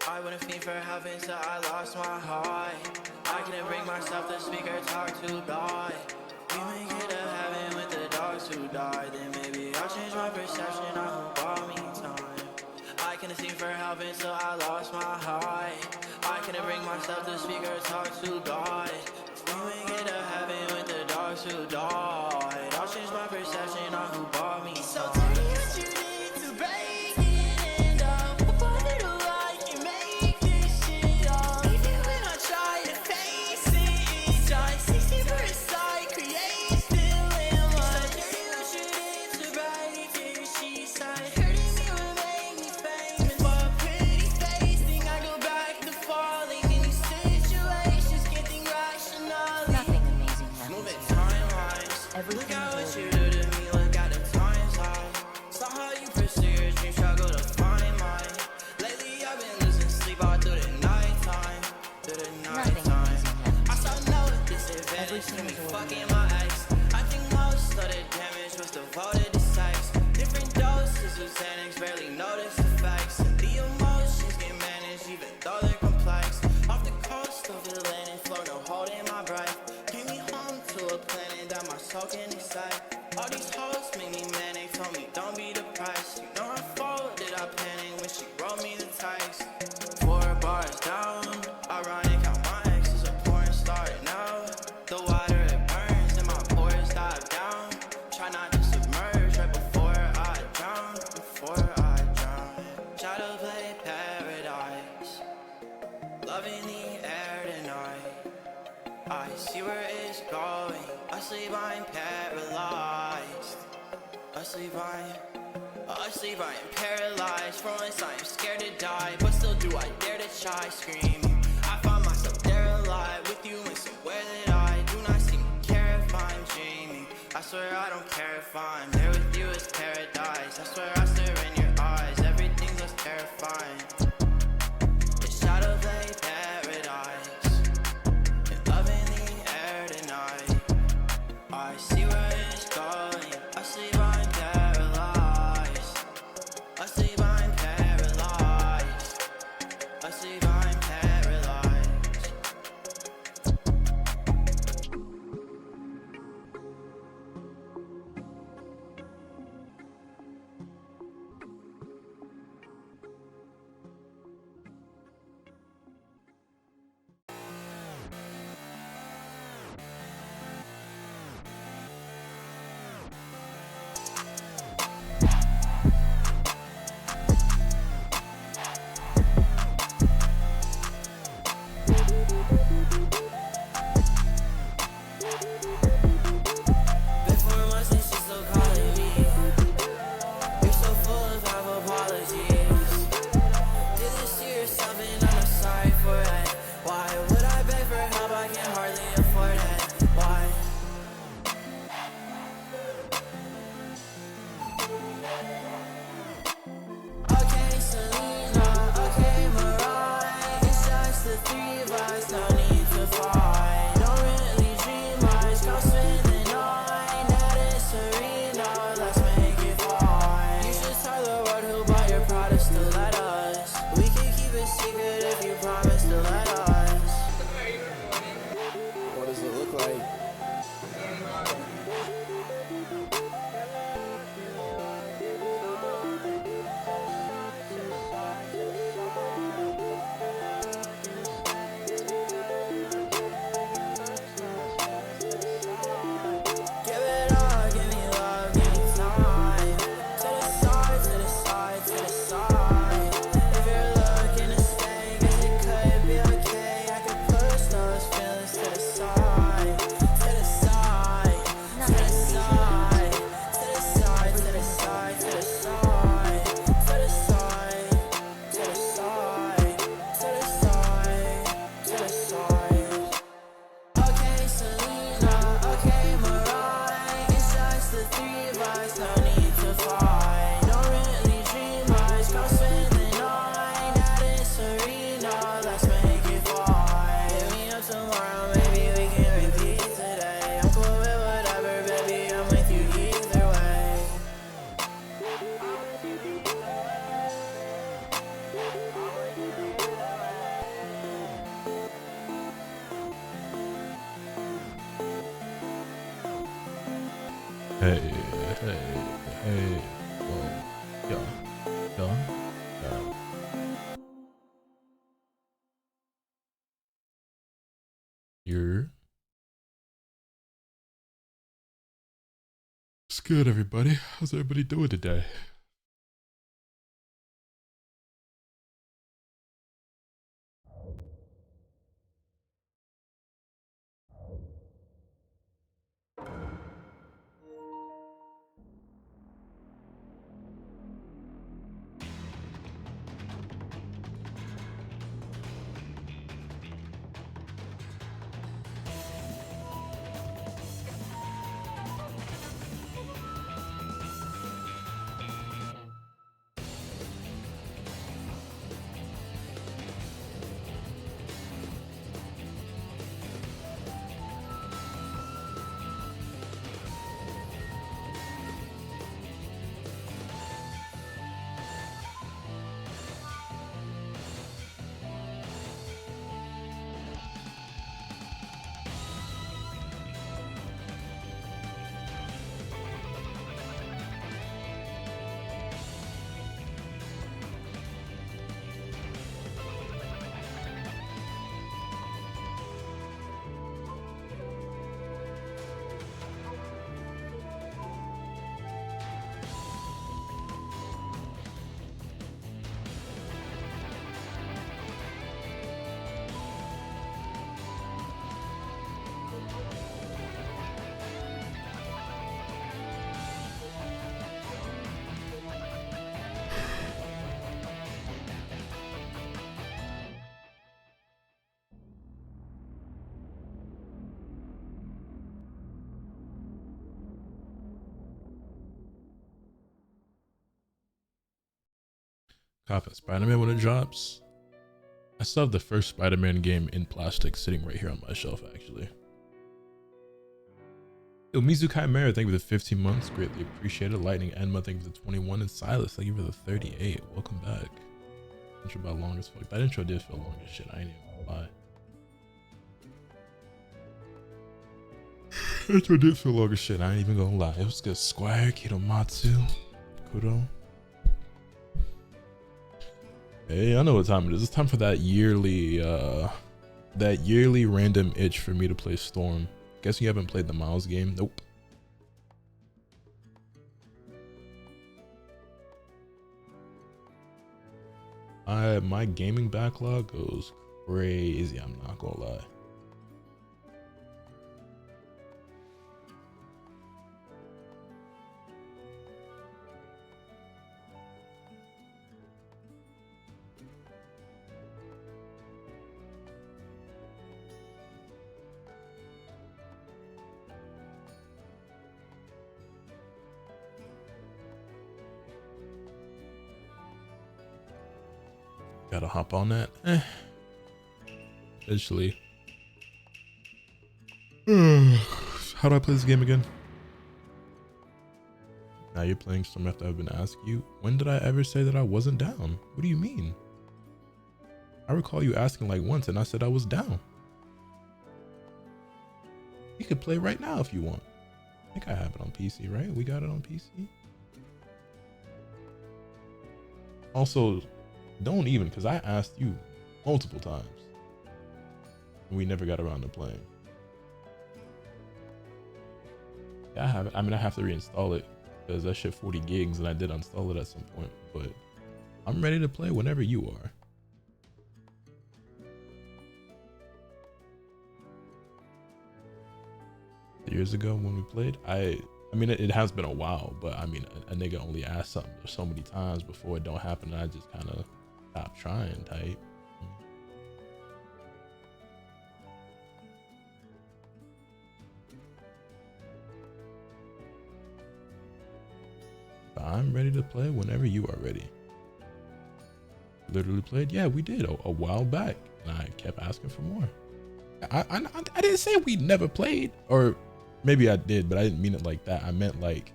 I wouldn't fiend for heaven till I lost my heart. I couldn't bring myself to speak or talk to God. We make it to heaven with the dogs who died. Then maybe I'll change my perception on who bought me time. I couldn't sing for help until I lost my heart. I couldn't bring myself to speak or talk to God. We make it to heaven with the dogs who died. I'll change my perception on who bought me time. So tell me what you did to break it and what little I can make this shit up. Even when I try to face it, it's just 60 per side, create still in one. So tell me what you did to break it, she said. Hurting me would make me famous. For a pretty face, think I go back to falling in these situations, getting rational. Nothing amazing happens. Moving timelines. Look at what you do to me, look at the times I saw how you pursue your dreams, struggle to find mine. Lately I've been losing sleep all through the nighttime. I saw no disadvantage to me fucking my ex. I think most of the damage was devoted to sex. Different doses of Xanax, barely notice effects. And the emotions get managed even though they're complex. Off the coast of Atlantic, flow, no holding my breath. Take me home to a planet that my soul can excite. All these hoes make me manic, told me don't be depressed. You know I folded, I panicked when she wrote me the text. 4 bars down, ironic how my ex is a porn star now. The water it burns and my pores dive down. Try not to submerge right before I drown, Shadow play paradise, loving the air tonight. I see where it's going. Asleep, I'm paralyzed. Asleep, I'm paralyzed. For once, I am scared to die, but still do I dare to try screaming. I find myself there alive with you in somewhere that I do not seem to care if I'm dreaming. I swear I don't care if I'm there with you, it's paradise. I swear I stare in your eyes, everything's less terrifying. It's shadow play paradise, and love in the air tonight. I see where it's going. Asleep, I'm paralyzed. Asleep, I'm paralyzed. Asleep, I'm paralyzed. To the side, if you're looking to stay, guess it could be okay. Hey, hey. Whoa. Yeah. You're. It's good, everybody. How's everybody doing today? Cop Spider-Man when it drops. I still have the first Spider-Man game in plastic sitting right here on my shelf, actually. Yo, Mizu Chimera, thank you for the 15 months. Greatly appreciated. Lightning Enma, thank you for the 21. And Silas, thank you for the 38. Welcome back. Intro about long as fuck. That intro did feel long as shit. I ain't even gonna lie. Intro did feel long as shit. I ain't even gonna lie. It was good. Squire, Kidomatsu, Kuro. Hey, I know what time it is. It's time for that yearly random itch for me to play Storm. Guess you haven't played the Miles game? Nope. My gaming backlog goes crazy, I'm not gonna lie. Gotta hop on that. Eventually. How do I play this game again? Now you're playing Storm after I've been asking you. When did I ever say that I wasn't down? What do you mean? I recall you asking like once and I said I was down. You could play right now if you want. I think I have it on PC, right? We got it on PC. Also, don't even, because I asked you multiple times. And we never got around to playing. Yeah, I have it. I mean, I have to reinstall it because that shit 40 gigs and I did uninstall it at some point. But I'm ready to play whenever you are. Years ago when we played, I mean, it has been a while, but I mean, a nigga only asked something so many times before it don't happen, and I just kind of stopped trying type. But I'm ready to play whenever you are ready. Literally played, yeah, we did a while back, and I kept asking for more. I didn't say we never played, or maybe I did, but I didn't mean it like that. I meant like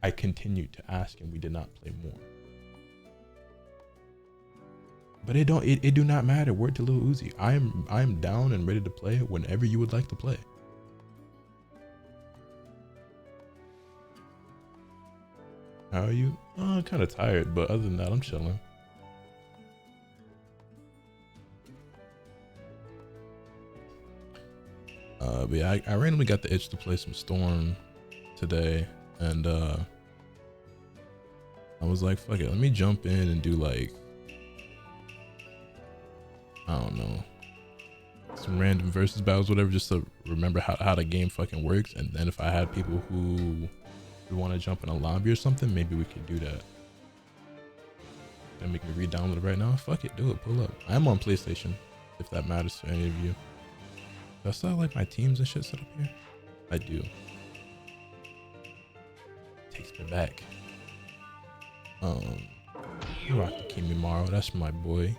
I continued to ask and we did not play more. But it do not matter. Word to Lil Uzi. I am down and ready to play whenever you would like to play. How are you? I'm kind of tired, but other than that, I'm chilling. But yeah, I randomly got the itch to play some Storm today, and I was like, fuck it, let me jump in and do like, I don't know, some random versus battles, whatever, just to remember how the game fucking works. And then if I had people who want to jump in a lobby or something, maybe we could do that. And make me re-download it right now. Fuck it, do it, pull up. I'm on PlayStation, if that matters to any of you. Do I still have like my teams and shit set up here? I do. Takes me back. Rock the Kimimaro, that's my boy.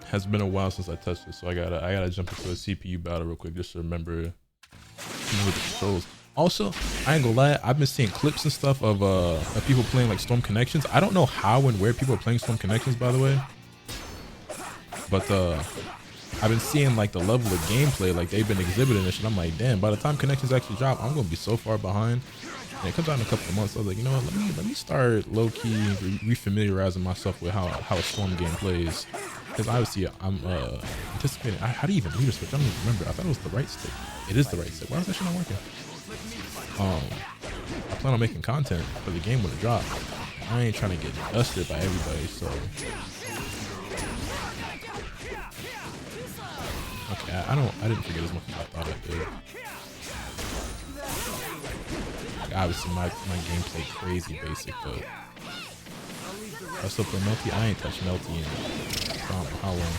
Has been a while since I touched it, so I gotta jump into a CPU battle real quick just to remember the controls. Also, I ain't gonna lie, I've been seeing clips and stuff of people playing like Storm Connections. I don't know how and where people are playing Storm Connections, by the way, but I've been seeing like the level of gameplay like they've been exhibiting this shit. I'm like, damn, by the time Connections actually drop, I'm gonna be so far behind. And it comes out in a couple of months. So I was like, you know what, let me start low-key refamiliarizing myself with how a Storm game plays. Because obviously I'm anticipating. How do you even do this switch? I don't even remember. I thought it was the right stick. It is the right stick. Why is that shit not working? I plan on making content for the game when it drops. I ain't trying to get dusted by everybody, so. Okay, I didn't forget as much as I thought I did. Like, obviously my gameplay crazy basic, but I still play Melty. I ain't touched Melty in I don't know how long.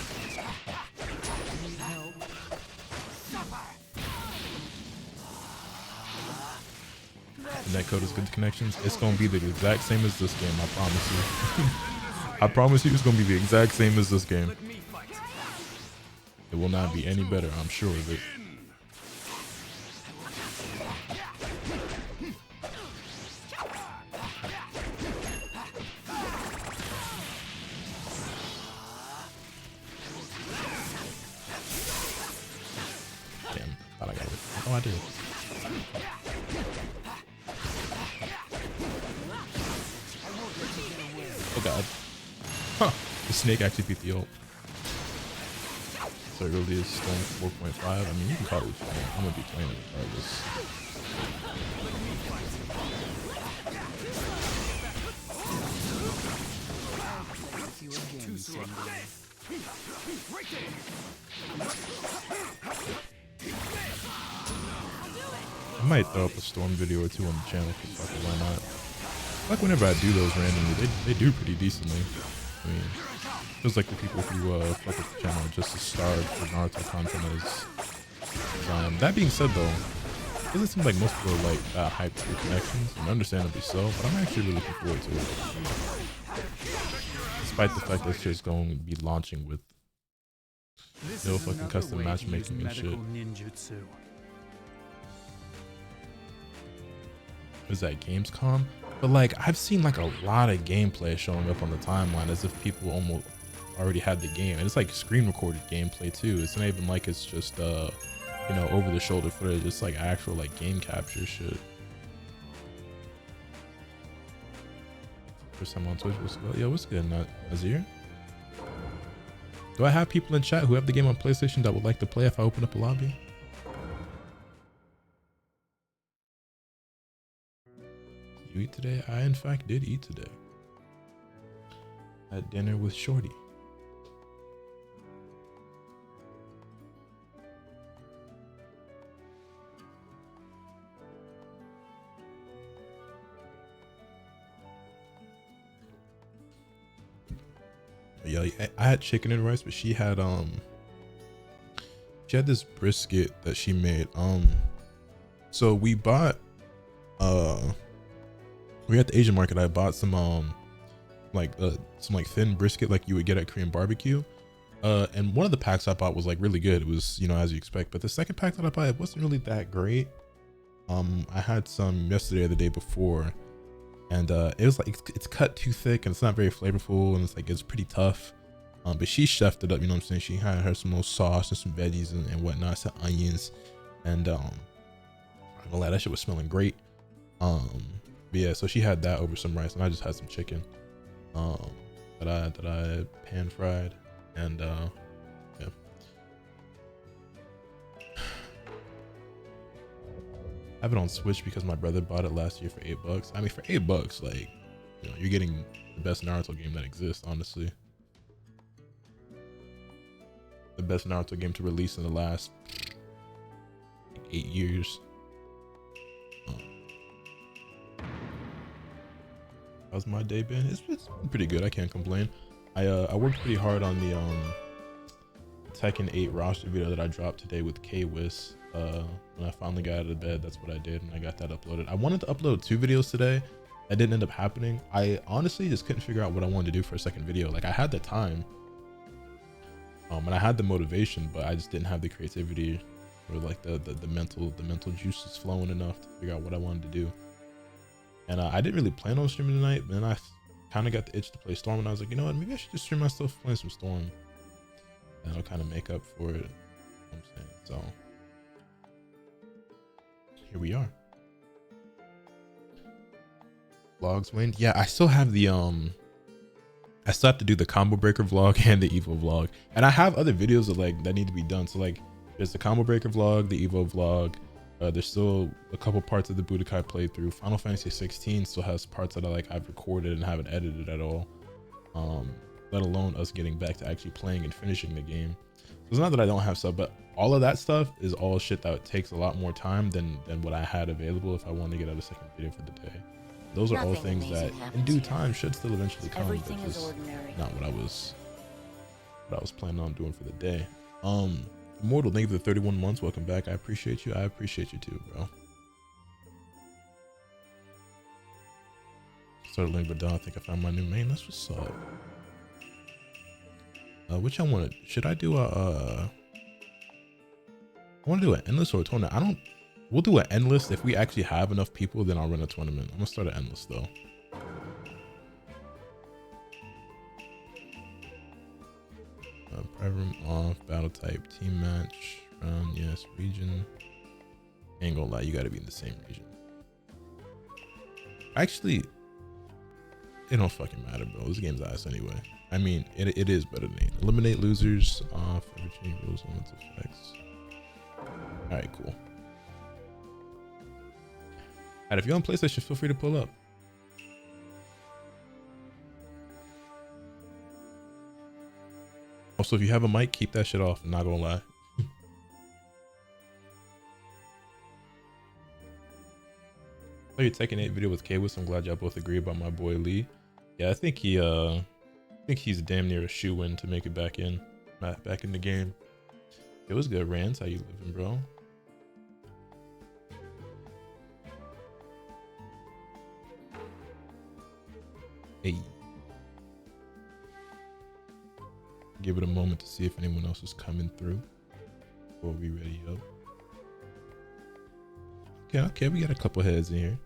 The netcode is good connections. It's gonna be the exact same as this game, I promise you. I promise you it's gonna be the exact same as this game. It will not be any better, I'm sure of it. Oh, I do. Oh god. Huh. The snake actually beat the ult. So it really is Storm 4.5. I mean, you can call it what you want. I'm gonna be playing it regardless. I might throw up a Storm video or two on the channel because fuck it, why not? Like whenever I do those randomly, they do pretty decently. I mean, feels like the people who fuck with the channel are just as starved for Naruto content as I am. That being said though, it doesn't seem like most people are like hyped for Connections, and understandably so, but I'm actually really looking forward to it. Despite the fact that it's just going to be launching with no fucking custom matchmaking and shit. Is that Gamescom? But like I've seen like a lot of gameplay showing up on the timeline as if people almost already had the game, and it's like screen recorded gameplay too. It's not even like it's just you know, over the shoulder footage. It's like actual like game capture shit. First time on Twitch. What's good? Yo, what's good, Nut? Azir? Do I have people in chat who have the game on PlayStation that would like to play if I open up a lobby? You eat today? I in fact did eat today. At dinner with Shorty. Yeah, I had chicken and rice, but she had this brisket that she made. So we bought we at the Asian market. I bought some thin brisket like you would get at Korean barbecue. And one of the packs I bought was like really good. It was, you know, as you expect. But the second pack that I bought, it wasn't really that great. I had some yesterday or the day before, and it was like it's cut too thick and it's not very flavorful, and it's pretty tough. But she chefed it up, you know what I'm saying? She had her some little sauce and some veggies and whatnot, some onions, and I'm gonna lie, that shit was smelling great. But yeah, so she had that over some rice, and I just had some chicken that I pan fried, and yeah. I have it on Switch because my brother bought it last year for $8. I mean, for $8, like, you know, you're getting the best Naruto game that exists, honestly. The best Naruto game to release in the last 8 years. How's my day been? It's been pretty good. I can't complain. I worked pretty hard on the Tekken 8 roster video that I dropped today with K-Wiss. When I finally got out of bed, that's what I did, and I got that uploaded. I wanted to upload 2 videos today. That didn't end up happening. I honestly just couldn't figure out what I wanted to do for a second video. Like, I had the time, and I had the motivation, but I just didn't have the creativity or like the mental juices flowing enough to figure out what I wanted to do. And I didn't really plan on streaming tonight, but then I kind of got the itch to play Storm, and I was like, you know what, maybe I should just stream myself playing some Storm, and I'll kind of make up for it. You know what I'm saying? So here we are. Vlogs, Wayne. Yeah, I still have the I still have to do the combo breaker vlog and the Evo vlog, and I have other videos that need to be done. So like, there's the combo breaker vlog, the Evo vlog. There's still a couple parts of the Budokai playthrough. Final Fantasy 16 still has parts that I've recorded and haven't edited at all. Let alone us getting back to actually playing and finishing the game. So it's not that I don't have stuff, but all of that stuff is all shit that takes a lot more time than what I had available if I wanted to get out a second video for the day. Those are all things that in due time should still eventually come, but just not what I was planning on doing for the day. Immortal, thank you for the 31 months. Welcome back. I appreciate you. I appreciate you too, bro. Started link, but I think I found my new main. That's what's up. Which I want to, should I do I want to do an endless or a tournament. We'll do an endless. If we actually have enough people, then I'll run a tournament. I'm gonna start an endless though. Private room off, battle type, team match, round, yes, region. Ain't gonna lie, you gotta be in the same region. Actually, it don't fucking matter, bro. This game's ass anyway. I mean, it is better than 8. Eliminate losers off, ever change rules, limits, effects. Alright, cool. Alright, if you're on PlayStation, feel free to pull up. Also, if you have a mic, keep that shit off. I'm not gonna lie. So your Tekken 8 video with K-Wiss. I'm glad y'all both agree about my boy Lee. Yeah, I think he's damn near a shoe-in to make it back in the game. It was good, Rance. How you living, bro? Hey. Give it a moment to see if anyone else is coming through before we ready up. Okay, we got a couple heads in here.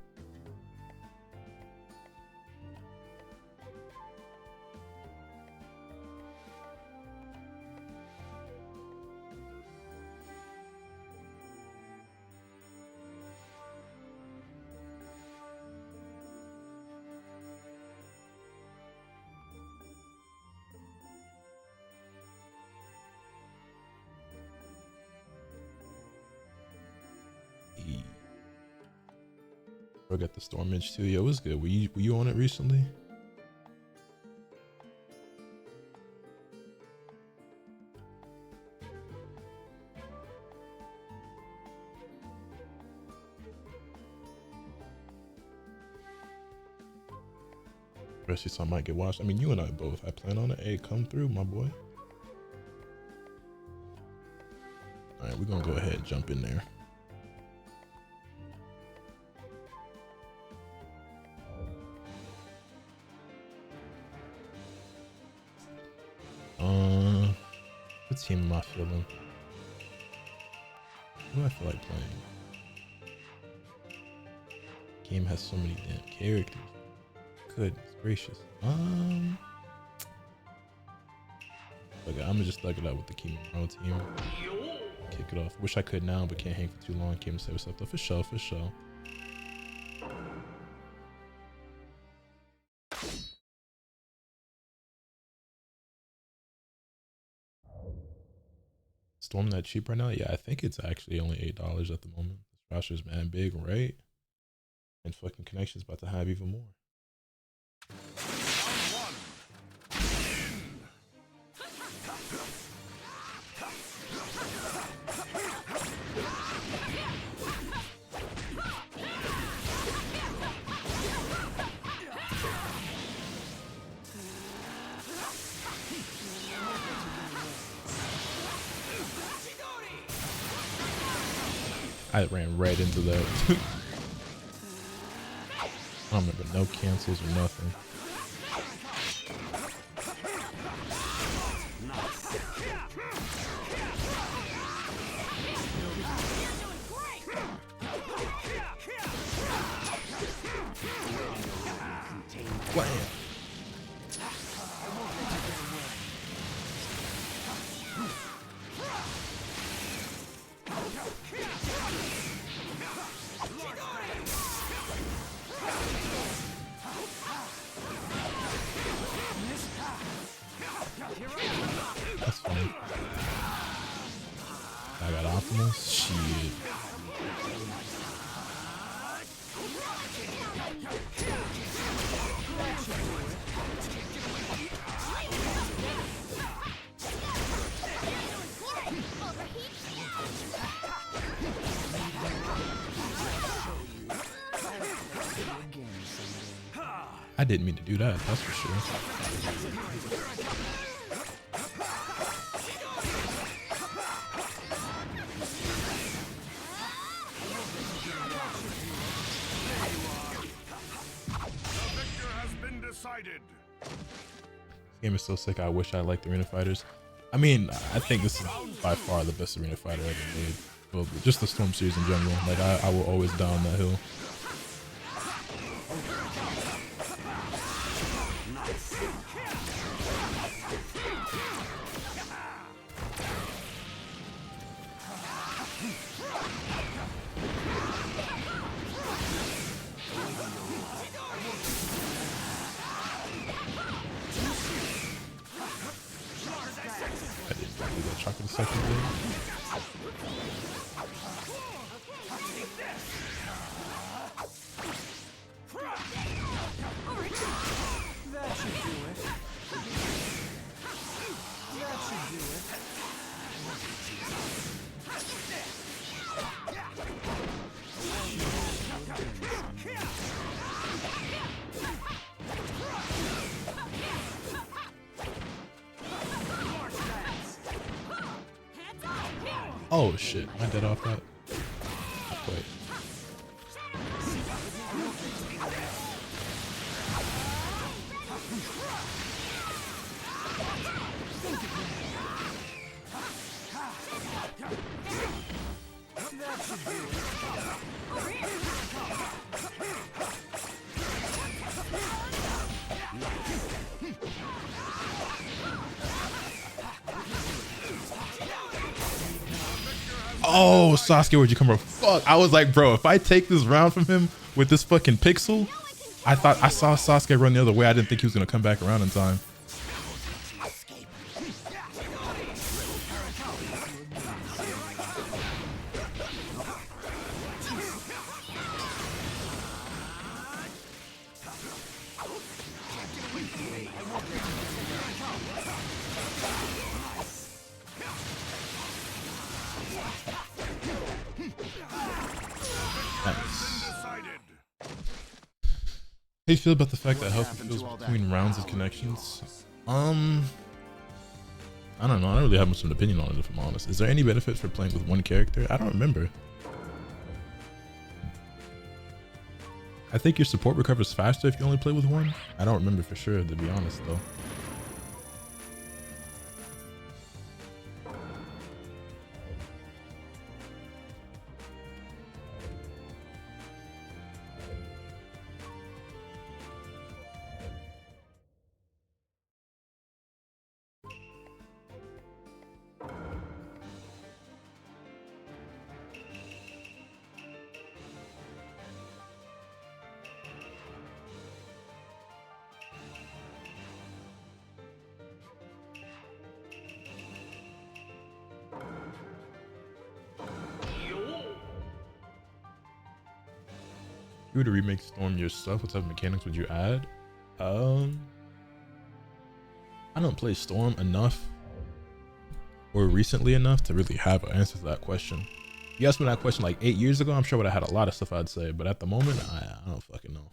I got the Storm Edge too. Yo, it was good. Were you on it recently? Especially so I might get watched. I mean, you and I both. I plan on it. Hey, come through, my boy. All right, we're gonna go ahead and jump in there. What team am I feeling? Who do I feel like playing? Game has so many damn characters. Goodness gracious. Okay, I'm gonna just thug it out with the Kimura team. Kick it off. Wish I could now, but can't hang for too long. Came to say what's up though. For sure, for sure. Storm that cheap right now? Yeah, I think it's actually only $8 at the moment. This roster's man big, right? And fucking Connection's about to have even more. I ran right into that. I don't remember no cancels or nothing. Blam. That's funny. I got Optimus. Shit. I didn't mean to do that, that's for sure. This game is so sick. I wish I liked Arena Fighters. I mean, I think this is by far the best Arena Fighter ever made. Well, just the Storm series in general. Like, I will always die on that hill. Chocolate second game. That should do it. That should do it. Oh shit, am I dead off that? Wait. Oh, Sasuke, where'd you come from? Fuck, I was like, bro, if I take this round from him with this fucking pixel, I thought I saw Sasuke run the other way. I didn't think he was gonna come back around in time. How do you feel about the fact that health feels between rounds of connections? I don't know. I don't really have much of an opinion on it, if I'm honest. Is there any benefit for playing with one character? I don't remember. I think your support recovers faster if you only play with one. I don't remember for sure, to be honest, though. you were to remake Storm yourself, what type of mechanics would you add? I don't play Storm enough or recently enough to really have an answer to that question. If you asked me that question like 8 years ago, I'm sure I would have had a lot of stuff I'd say, but at the moment, I don't fucking know.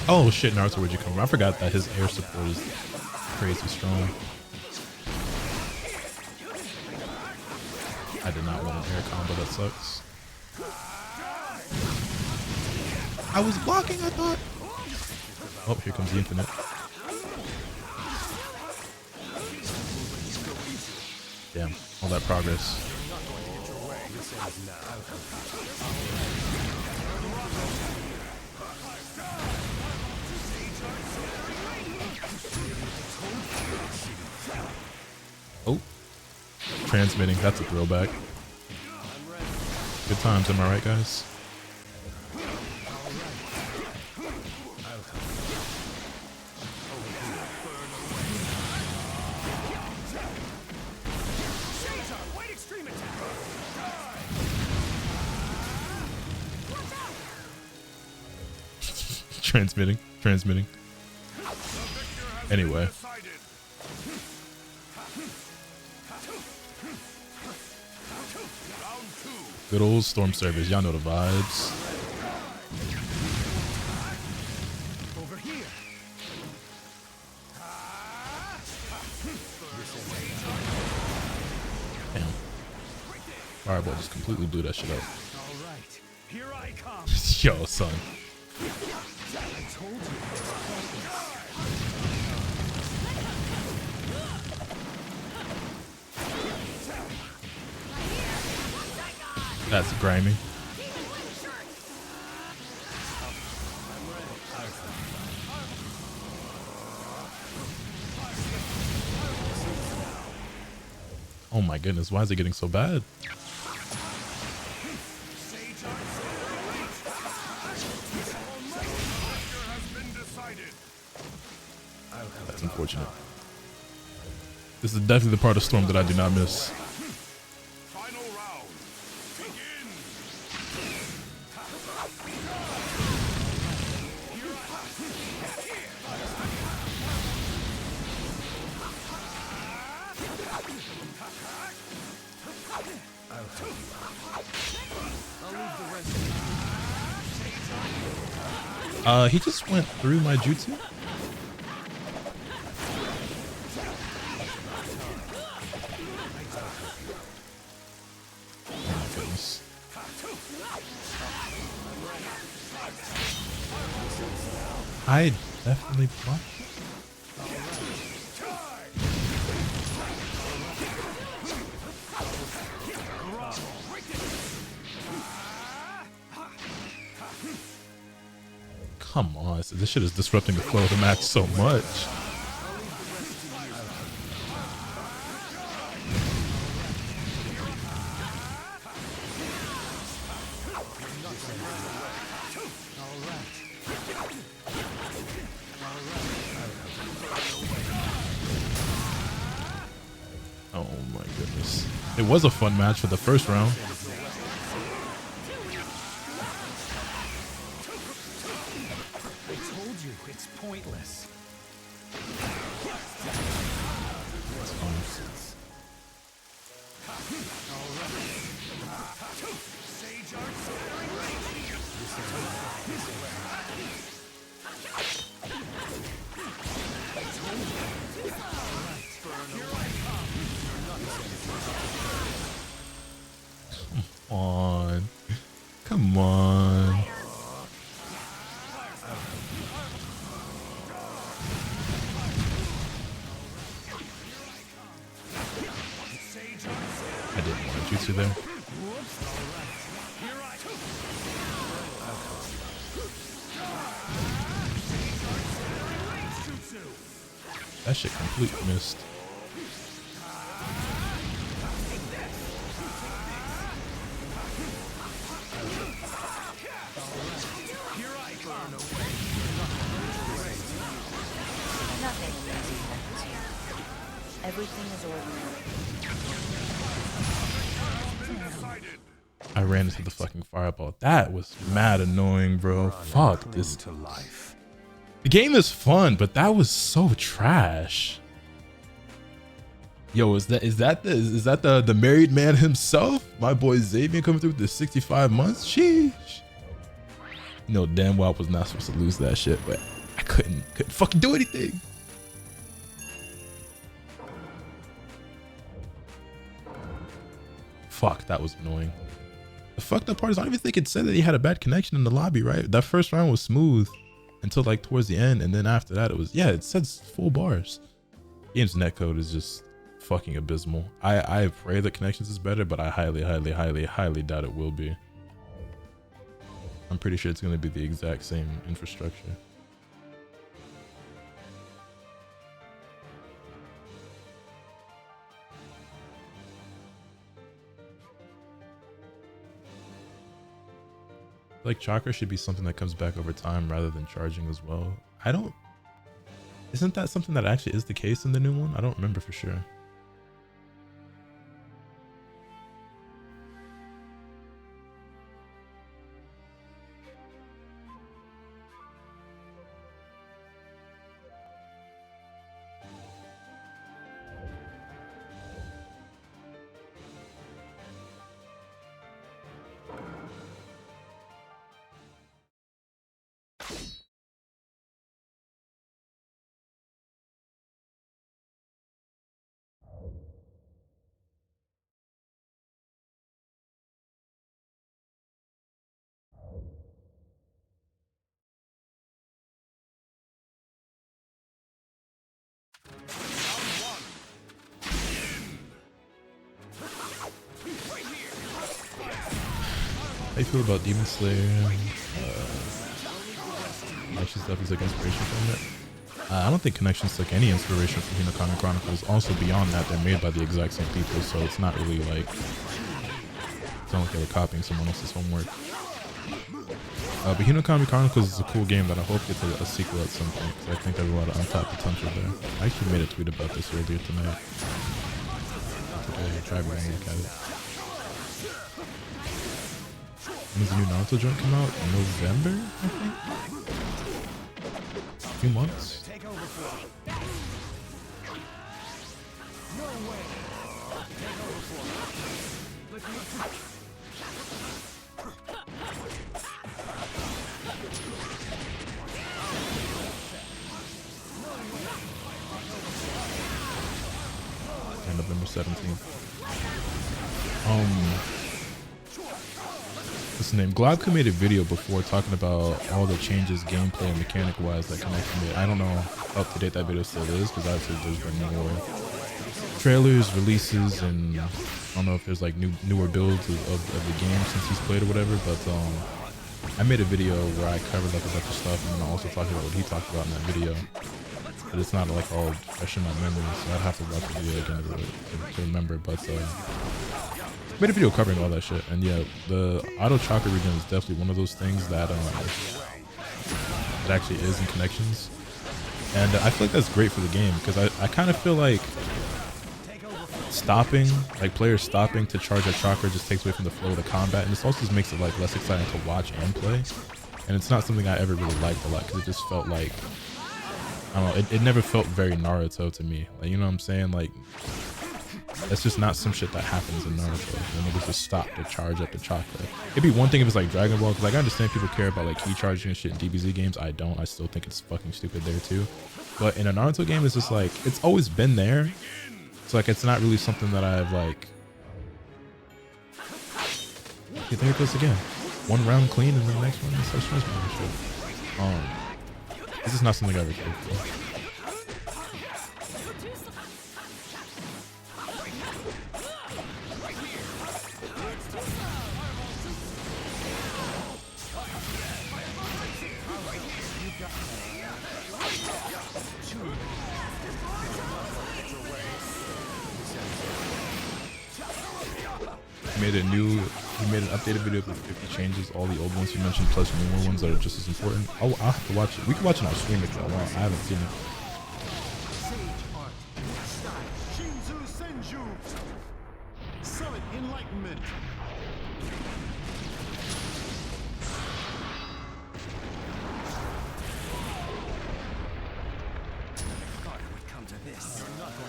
Oh shit, Naruto, where'd you come from? I forgot that his air support is crazy strong. I did not want an air combo, that sucks. I was blocking, I thought. Oh, here comes the infinite. Damn, all that progress. Oh, transmitting, that's a throwback. Good times, am I right, guys? Transmitting. Anyway. Good old Storm service, y'all know the vibes. Over here. Damn. Fireball just completely blew that shit up. All right. Here I come. Yo, son. I told you. That's grimy. Oh my goodness, why is it getting so bad? That's unfortunate. This is definitely the part of Storm that I do not miss. He just went through my jutsu. Oh my goodness. I definitely blocked. Come on, this shit is disrupting the flow of the match so much. Oh my goodness. It was a fun match for the first round. It's pointless. Come on. I didn't want to jutsu there. That shit completely missed. Nothing amazing happens here. Everything is ordinary. I ran into the fucking fireball. That was mad annoying, bro. Fuck this. To life. The game is fun, but that was so trash. Yo, is that the married man himself? My boy Xavier coming through with the 65 months? Sheesh. You know damn well I was not supposed to lose that shit, but I couldn't fucking do anything. Fuck, that was annoying. The fucked up part is I don't even think it said that he had a bad connection in the lobby, right? That first round was smooth until like towards the end, and then after that it was, yeah, it says full bars. Game's netcode is just fucking abysmal. I pray that connections is better, but I highly doubt it will be. I'm pretty sure it's going to be the exact same infrastructure. Like chakra should be something that comes back over time rather than charging as well. Isn't that something that actually is the case in the new one? I don't remember for sure. How you feel about Demon Slayer? Connection stuff is like inspiration from it. I don't think Connections took any inspiration from Hinokami Chronicles. Also, beyond that, they're made by the exact same people, so it's not really like it's not like they were copying someone else's homework. But Hinokami Chronicles is a cool game that I hope gets a sequel at some point, because I think there's a lot of untapped potential there. I actually made a tweet about this earlier tonight. Today, try to look at it. When does the new Naruto joint come out? In November, I think? A few months? And November 17th. What's his name? Globka made a video before talking about all the changes gameplay and mechanic wise that Connection made. I don't know how up to date that video still is, because obviously there's been more trailers, releases, and I don't know if there's like newer builds of the game since he's played or whatever, but I made a video where I covered like a bunch of stuff, and then I also talked about what he talked about in that video. But it's not like all fresh in my memory, so I'd have to watch the video again to remember. But made a video covering all that shit, and yeah, the auto chakra region is definitely one of those things that it actually is in Connections, and I feel like that's great for the game, because I kind of feel like stopping, like players stopping to charge a chakra, just takes away from the flow of the combat, and this also just makes it like less exciting to watch and play. And it's not something I ever really liked a lot, because it just felt like, I don't know, it never felt very Naruto to me. Like, you know what I'm saying? Like, that's just not some shit that happens in Naruto. You know, just stop to charge up the chakra. It'd be one thing if it's like Dragon Ball, because like I understand people care about like key charging and shit in DBZ games. I don't. I still think it's fucking stupid there too. But in a Naruto game, it's just like, it's always been there. So like, it's not really something that I've like, okay, there it goes again. one round clean and then the next one is so stressful and shit. This is not something I ever played before. He made an updated video with 50 changes, all the old ones he mentioned, plus newer ones that are just as important. I'll have to watch it. We can watch it on stream if you want. I haven't seen it. Summit Enlightenment.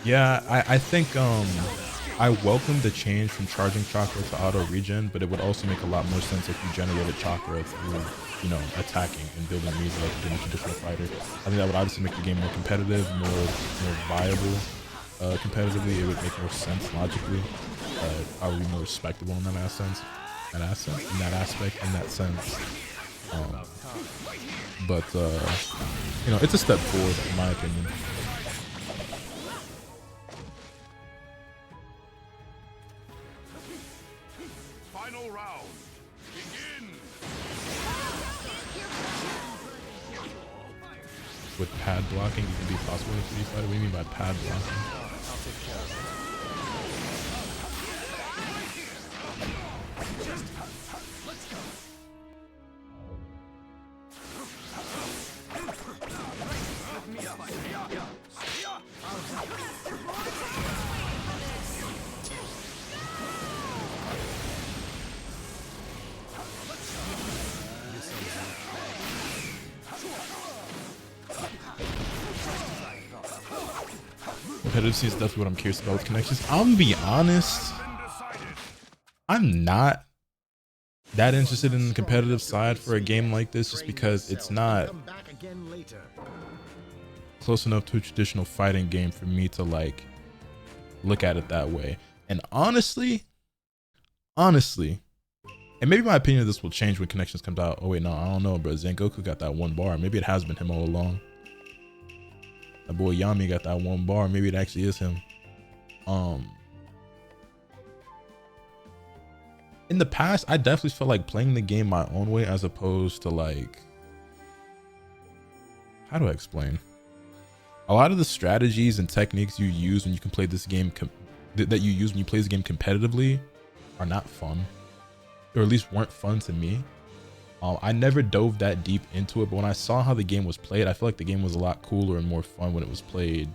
Yeah, I think I welcome the change from charging chakra to auto regen, but it would also make a lot more sense if you generated chakra through, you know, attacking and building means like you do in a traditional fighter. I think that would obviously make the game more competitive, more viable. Competitively, it would make more sense logically. Probably more respectable in that sense, in that sense. But you know, it's a step forward in my opinion. Final round. Begin. With pad blocking, you can be possible in a 3D fighter. What do you mean by pad blocking? Competitive scene is definitely what I'm curious about with connections. I'm gonna be honest, I'm not that interested in the competitive side for a game like this, just because it's not close enough to a traditional fighting game for me to like look at it that way. And honestly, and maybe my opinion of this will change when Connections comes out. Oh wait, no, I don't know, bro. Zangoku got that one bar. Maybe it has been him all along. That boy Yami got that one bar. Maybe it actually is him. In the past, I definitely felt like playing the game my own way, as opposed to like, how do I explain? A lot of the strategies and techniques you use when you can play this game, that you use when you play this game competitively, are not fun, or at least weren't fun to me. I never dove that deep into it, but when I saw how the game was played, I feel like the game was a lot cooler and more fun when it was played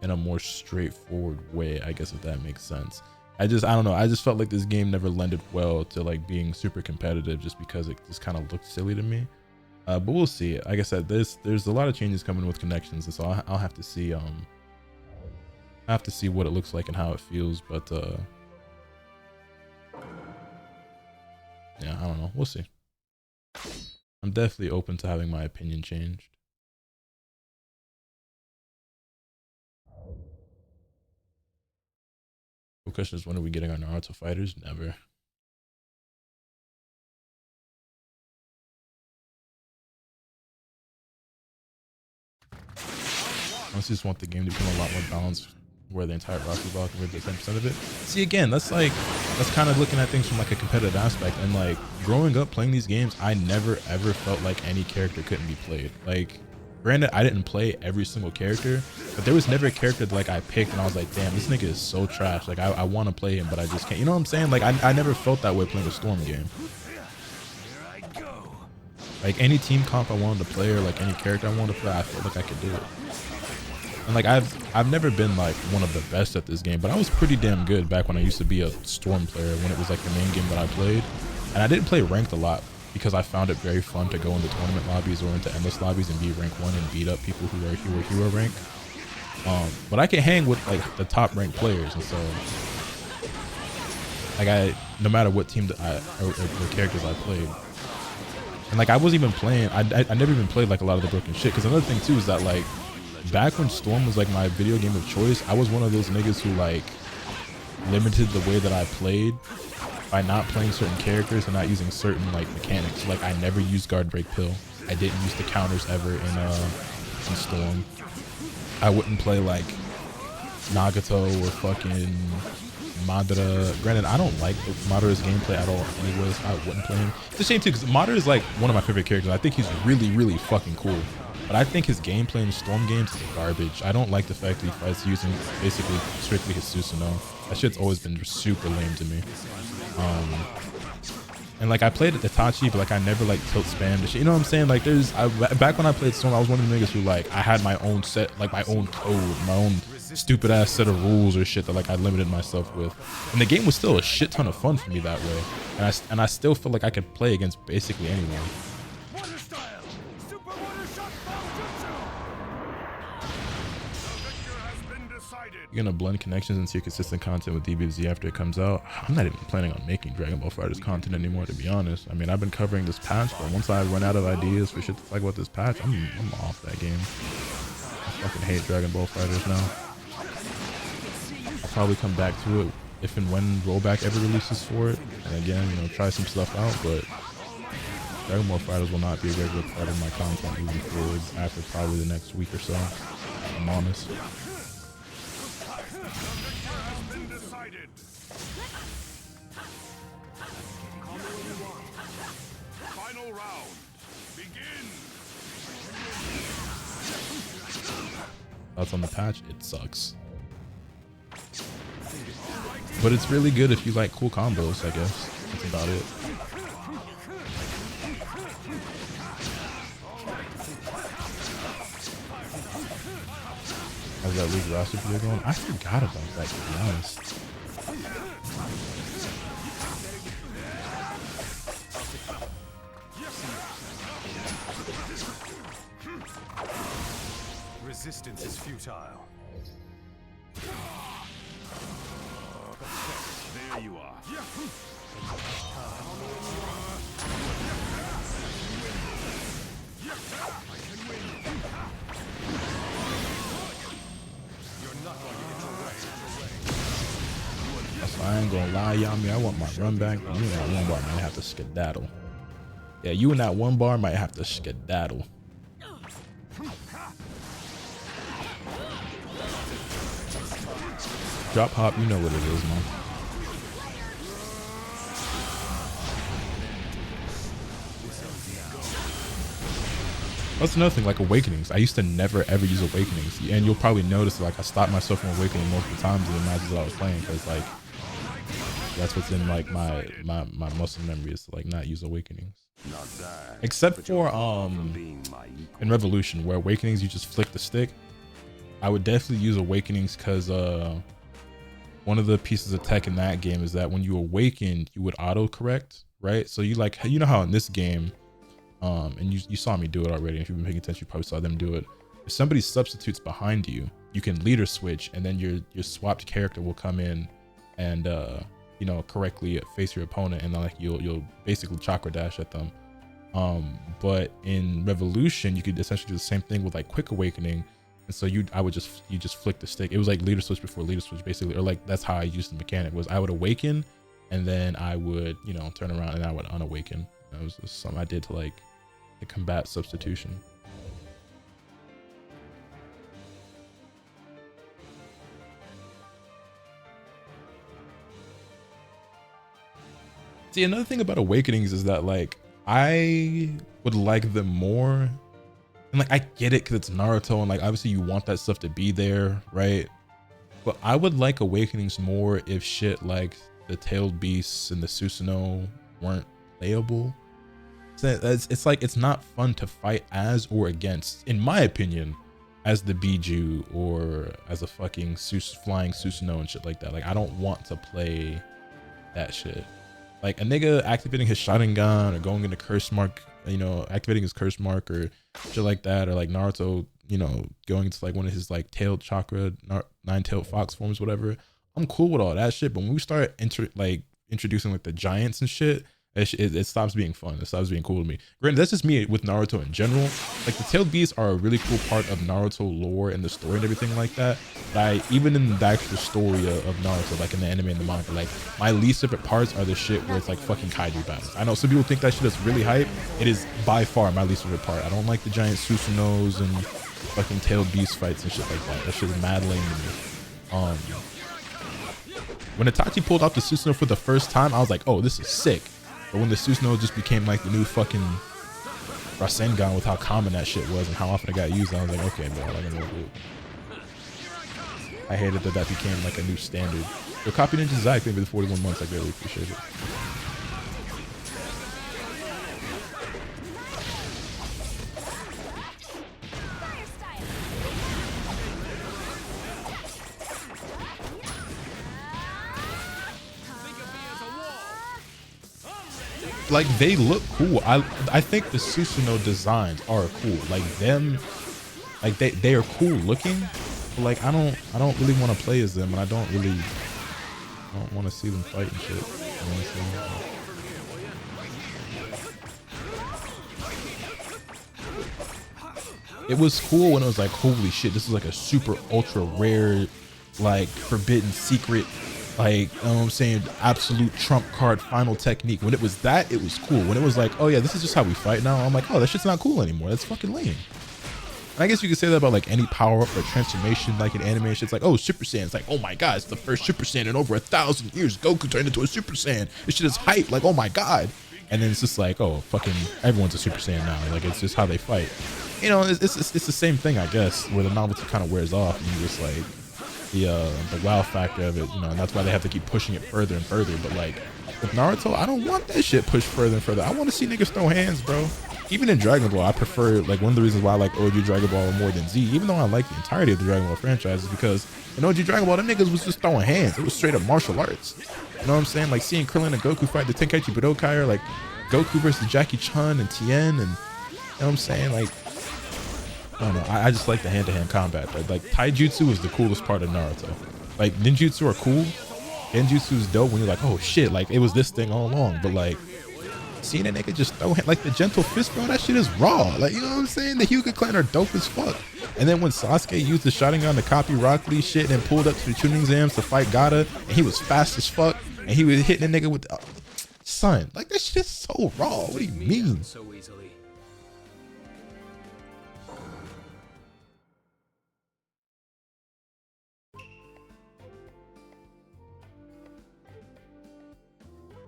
in a more straightforward way, I guess, if that makes sense. I don't know. I just felt like this game never lended well to like being super competitive, just because it just kind of looked silly to me. But we'll see. Like I said, there's a lot of changes coming with Connections, and so I'll have to see. I have to see what it looks like and how it feels. But yeah, I don't know. We'll see. I'm definitely open to having my opinion changed. The question is, when are we getting our Naruto fighters? Never. I just want the game to become a lot more balanced, where the entire roster is compared to 10% of it. See, again, that's kind of looking at things from like a competitive aspect. And like growing up playing these games, I never ever felt like any character couldn't be played. Like, granted, I didn't play every single character, but there was never a character that like I picked and I was like, damn, this nigga is so trash. Like I want to play him, but I just can't. You know what I'm saying? Like I never felt that way playing a Storm game. Like any team comp I wanted to play, or like any character I wanted to play, I felt like I could do it. And like I've never been like one of the best at this game, but I was pretty damn good back when I used to be a Storm player, when it was like the main game that I played. And I didn't play ranked a lot because I found it very fun to go into tournament lobbies or into endless lobbies and be rank 1 and beat up people who are hero rank. But I can hang with like the top ranked players, and so like no matter what team that or characters I played. And like I wasn't even playing, I never even played like a lot of the broken shit. Because another thing too is that like back when Storm was like my video game of choice, I was one of those niggas who like limited the way that I played by not playing certain characters and not using certain like mechanics. Like I never used guard break pill. I didn't use the counters ever in Storm. I wouldn't play like Nagato or fucking Madara. Granted, I don't like Madara's gameplay at all anyways. I wouldn't play him. It's a shame too, because Madara is like one of my favorite characters. I think he's really, really fucking cool. But I think his gameplay in Storm games is garbage. I don't like the fact that he fights using basically strictly his Susanoo. That shit's always been super lame to me. And like I played at Itachi, but like I never like tilt spam the shit. You know what I'm saying? Like back when I played Storm, I was one of the niggas who like I had my own set, like my own code, my own stupid ass set of rules or shit that like I limited myself with. And the game was still a shit ton of fun for me that way. And I still feel like I could play against basically anyone. You're gonna blend connections into your consistent content with DBZ after it comes out. I'm not even planning on making Dragon Ball FighterZ content anymore, to be honest. I mean, I've been covering this patch, but once I run out of ideas for shit to talk about this patch, I'm off that game. I fucking hate Dragon Ball FighterZ now. I'll probably come back to it if and when rollback ever releases for it. And again, you know, try some stuff out, but Dragon Ball FighterZ will not be a regular part of my content moving forward after probably the next week or so. I'm honest. Final round. Begin. Thoughts on the patch? It sucks. But it's really good if you like cool combos, I guess. That's about it. How's that League roster video going? I forgot about that, to be honest. Resistance is futile. There you are. I ain't gonna lie, Yami. I want my run back, but you and that one bar might have to skedaddle. Yeah, you and that one bar might have to skedaddle. Drop hop, you know what it is, man. That's another thing, like Awakenings. I used to never ever use Awakenings, and you'll probably notice like I stopped myself from Awakening multiple times in the matches that I was playing, because like that's what's in like my muscle memory is to like not use Awakenings. Except for in Revolution, where Awakenings you just flick the stick. I would definitely use Awakenings because one of the pieces of tech in that game is that when you awaken, you would auto correct, right? So you like, you know how in this game, and you saw me do it already. If you've been paying attention, you probably saw them do it. If somebody substitutes behind you, you can leader switch, and then your swapped character will come in and you know, correctly face your opponent, and then like you'll basically chakra dash at them. But in Revolution, you could essentially do the same thing with like quick awakening. And so you just flick the stick. It was like leader switch before leader switch, basically, or like that's how I used the mechanic. Was I would awaken, and then I would, you know, turn around and I would unawaken. That was just something I did to like combat substitution. See, another thing about Awakenings is that like I would like them more. And like I get it because it's Naruto, and like obviously you want that stuff to be there, right? But I would like Awakenings more if shit like the tailed beasts and the Susanoo weren't playable. It's like it's not fun to fight as or against, in my opinion, as the Biju or as a fucking flying Susanoo and shit like that. Like I don't want to play that shit. Like a nigga activating his Sharingan or going into curse mark, you know, activating his curse mark or shit like that, or like Naruto, you know, going into like one of his like tailed chakra, nine-tailed fox forms, whatever. I'm cool with all that shit, but when we start introducing like the giants and shit, It stops being fun. It stops being cool to me. Granted, that's just me with Naruto in general. Like the tailed beasts are a really cool part of Naruto lore and the story and everything like that. But even in the actual story of Naruto, like in the anime and the manga, like my least favorite parts are the shit where it's like fucking kaiju battles. I know some people think that shit is really hype. It is by far my least favorite part. I don't like the giant Susanos and fucking tailed beast fights and shit like that. That shit is mad lame to me. When Itachi pulled out the Susanoo for the first time, I was like, oh, this is sick. But when the Susanoo just became like the new fucking Rasengan with how common that shit was and how often it got used, I was like, okay, bro, I don't know. I hated that became like a new standard. Yo, Copy Ninja Zach, maybe the 41 months, I greatly appreciate it. Like they look cool. I think the Susanoo designs are cool. Like them, like they are cool looking. But like I don't really want to play as them, and I don't want to see them fight and shit. It was cool when it was like, holy shit, this is like a super ultra rare, like forbidden secret, like, you know what I'm saying, absolute trump card final technique. When it was that, it was cool. When it was like, oh yeah, this is just how we fight now, I'm like, oh, that shit's not cool anymore. That's fucking lame. And I guess you could say that about like any power up or transformation, like in anime, it's like, oh, Super Saiyan. It's like, oh my god, it's the first Super Saiyan in over 1,000 years. Goku turned into a Super Saiyan. This shit is hype. Like, oh my god. And then it's just like, oh, fucking everyone's a Super Saiyan now. Like, it's just how they fight. You know, it's the same thing, I guess, where the novelty kind of wears off, and you just like the wow factor of it, you know, and that's why they have to keep pushing it further and further. But like with Naruto, I don't want that shit pushed further and further. I want to see niggas throw hands, bro. Even in Dragon Ball, I prefer, like, one of the reasons why I like OG Dragon Ball more than Z, even though I like the entirety of the Dragon Ball franchise, is because in OG Dragon Ball, them niggas was just throwing hands. It was straight up martial arts. You know what I'm saying? Like seeing Krillin and Goku fight the Tenkaichi Budokai, or like Goku versus Jackie Chun and Tien, and you know what I'm saying? Like, I don't know. I just like the hand-to-hand combat. Like Taijutsu is the coolest part of Naruto. Like ninjutsu are cool. Genjutsu is dope when you're like, oh shit, like it was this thing all along. But like seeing a nigga just throw like the gentle fist, bro, that shit is raw. Like, you know what I'm saying? The Hyuga clan are dope as fuck. And then when Sasuke used the Sharingan to copy Rock Lee shit and pulled up to the tuning exams to fight Gaara, and he was fast as fuck, and he was hitting a nigga with son, like that shit is so raw. What do you mean? So easily.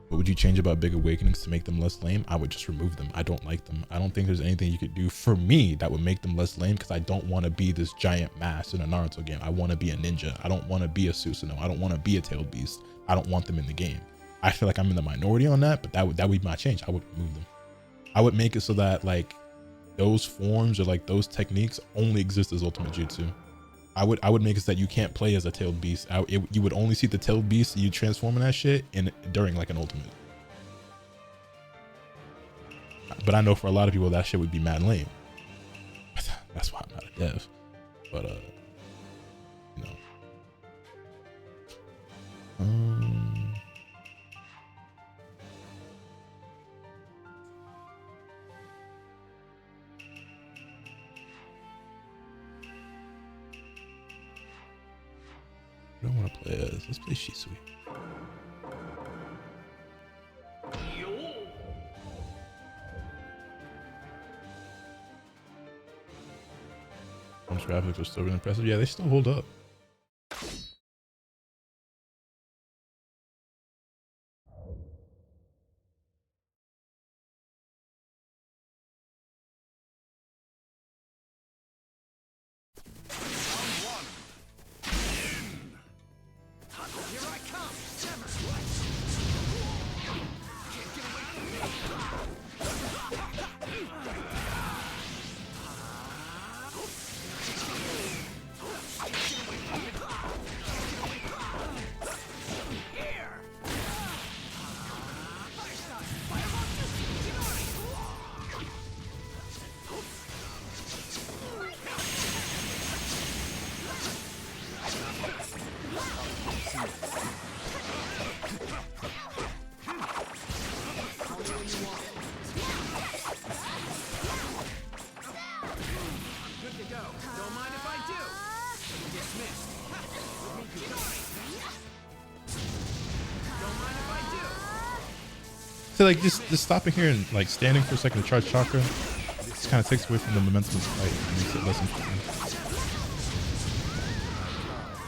What would you change about Big Awakenings to make them less lame? I would just remove them. I don't like them. I don't think there's anything you could do for me that would make them less lame, because I don't want to be this giant mass in a Naruto game. I want to be a ninja. I don't want to be a Susanoo. I don't want to be a tailed beast. I don't want them in the game. I feel like I'm in the minority on that, but that would be my change. I would remove them. I would make it so that like those forms or like those techniques only exist as Ultimate Jutsu. I would make it so that you can't play as a tailed beast. You would only see the tailed beast you transform in that shit during like an ultimate. But I know for a lot of people that shit would be mad lame. That's why I'm not a dev. But you know. I don't want to play as. Let's play Shisui. Those graphics are still really impressive. Yeah, they still hold up. feel like just stopping here and like standing for a second to charge chakra just kind of takes away from the momentum of the fight and makes it less important.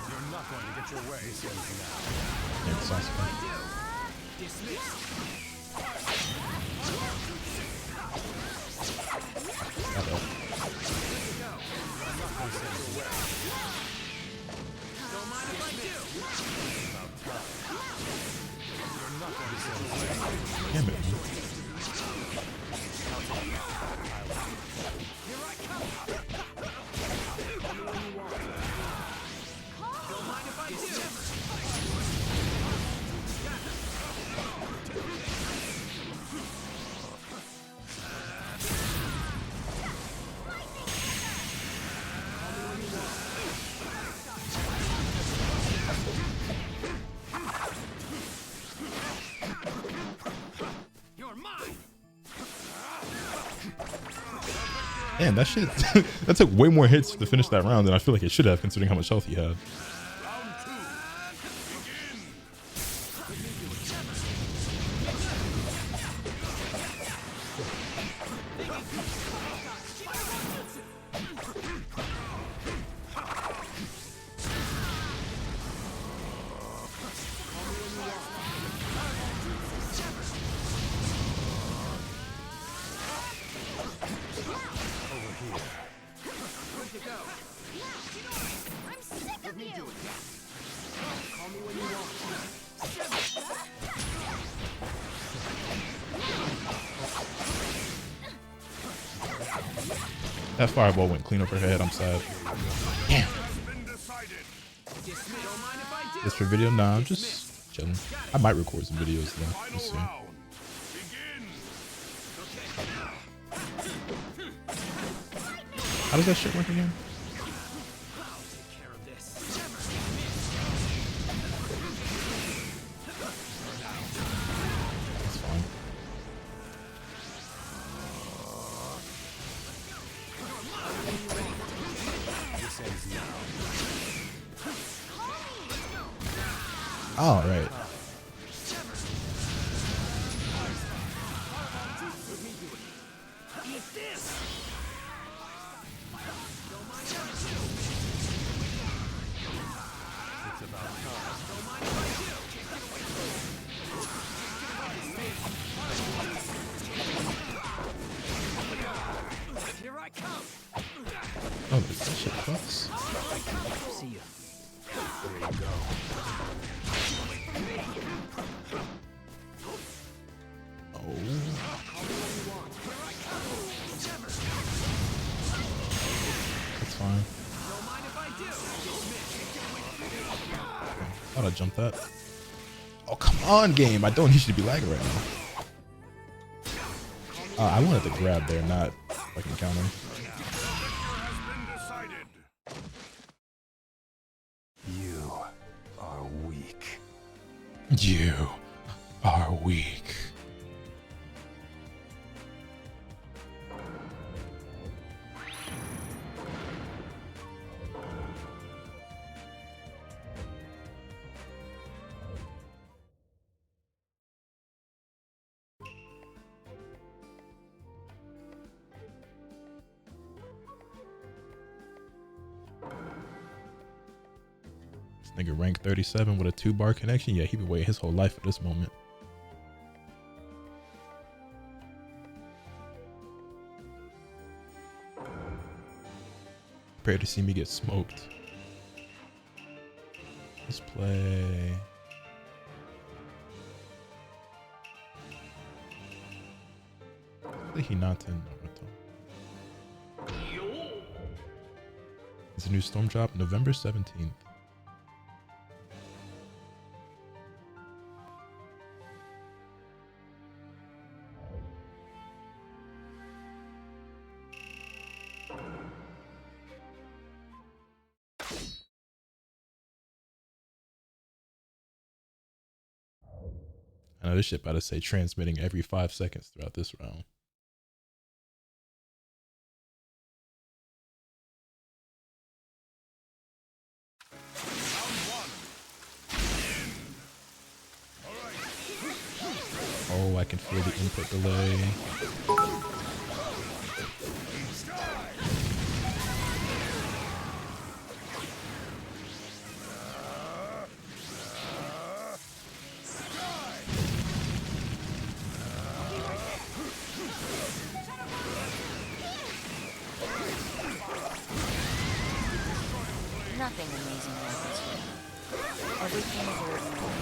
You're not going to get your way now. Yeah, it's awesome. Hello. Damn it. Man, that shit, that took way more hits to finish that round than I feel like it should have, considering how much health he had. That fireball went clean over her head. I'm sad. Damn. This for video? Nah, I'm just chilling. I might record some videos though. We'll see. How does that shit work again? That's fine. All right. Oh, that shit fucks. See ya. There you go. Oh. That's fine. Thought I jumped that. Oh, come on, game. I don't need you to be lagging right now. I wanted to grab there, not fucking counter. You are weak. You are weak. Nigga rank 37 with a 2-bar connection. Yeah, he been waiting his whole life for this moment. Prepare to see me get smoked. Let's play. Play Hinata and Naruto. It's a new storm drop November 17th. I know this shit about to say transmitting every 5 seconds throughout this round. Oh, I I can feel the input delay. Nothing amazing happens here. Everything is ordinary.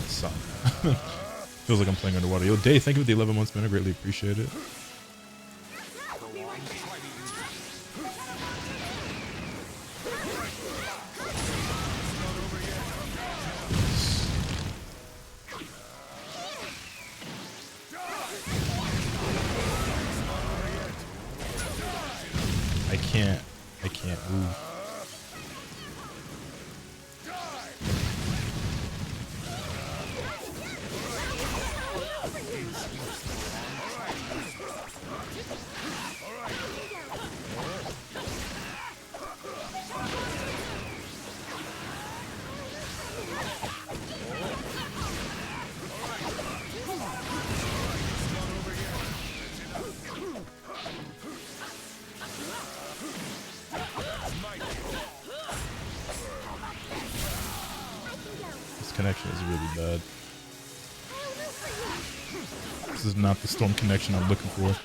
Son. Feels like I'm playing underwater. Yo, Day, thank you for the 11 months, man. I greatly appreciate it. I can't move. Connection is really bad. This is not the storm connection I'm looking for.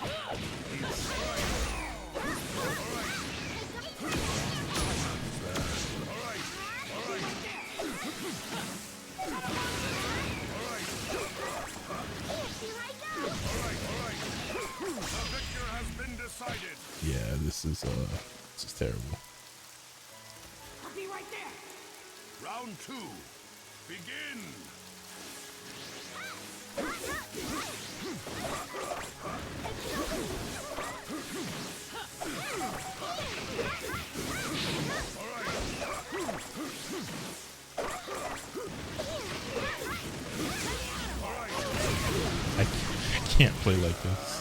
Yeah, this is terrible. I'll be right there. Round 2. Begin! I can't play like this.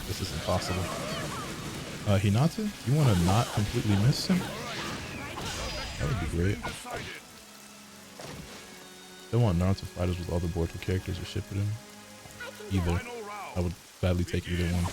This is impossible. Hinata, you want to not completely miss him? That would be great. They want Naruto fighters with all the Boruto characters or ship it in. Either. I would gladly take either one.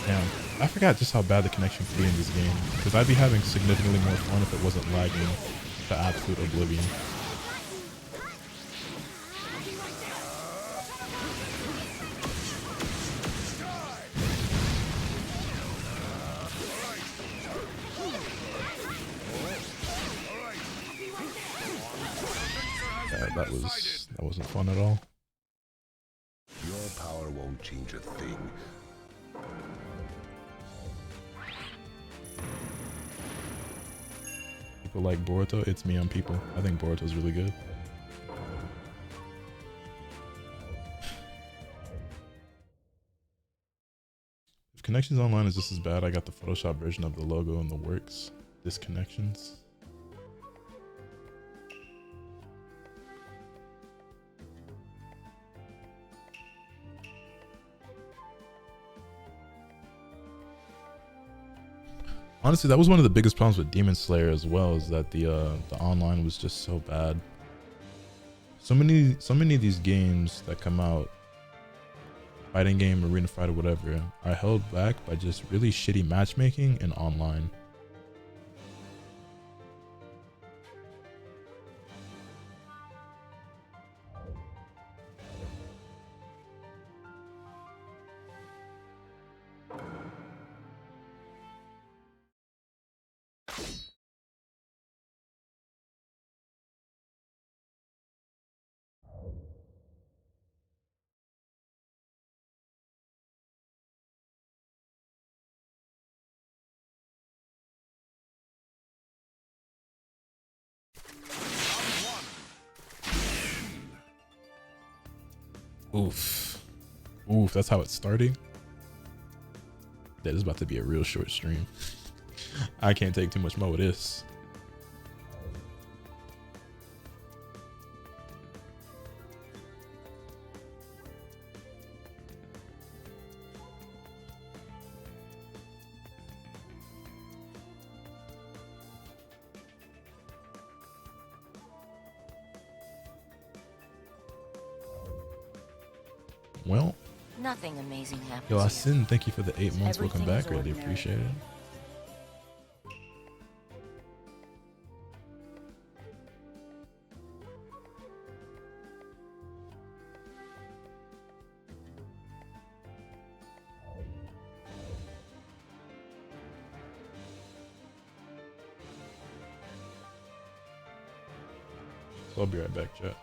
Damn, I forgot just how bad the connection could be in this game, because I'd be having significantly more fun if it wasn't lagging to absolute oblivion. Yeah, that wasn't fun at all. Your power won't change a thing. People like Boruto, it's me on people. I think Boruto's really good. If Connections Online is just as bad, I got the Photoshop version of the logo in the works. Disconnections. Honestly, that was one of the biggest problems with Demon Slayer as well, is that the online was just so bad. So many of these games that come out, fighting game, arena fighter, whatever, are held back by just really shitty matchmaking and online. Oof. Oof, that's how it's starting. That is about to be a real short stream. I can't take too much more of this. Well, Nothing amazing happens yo, here. Asin, thank you for the 8 months. Welcome Everything back. is Really ordinary. appreciate it. So I'll be right back, chat.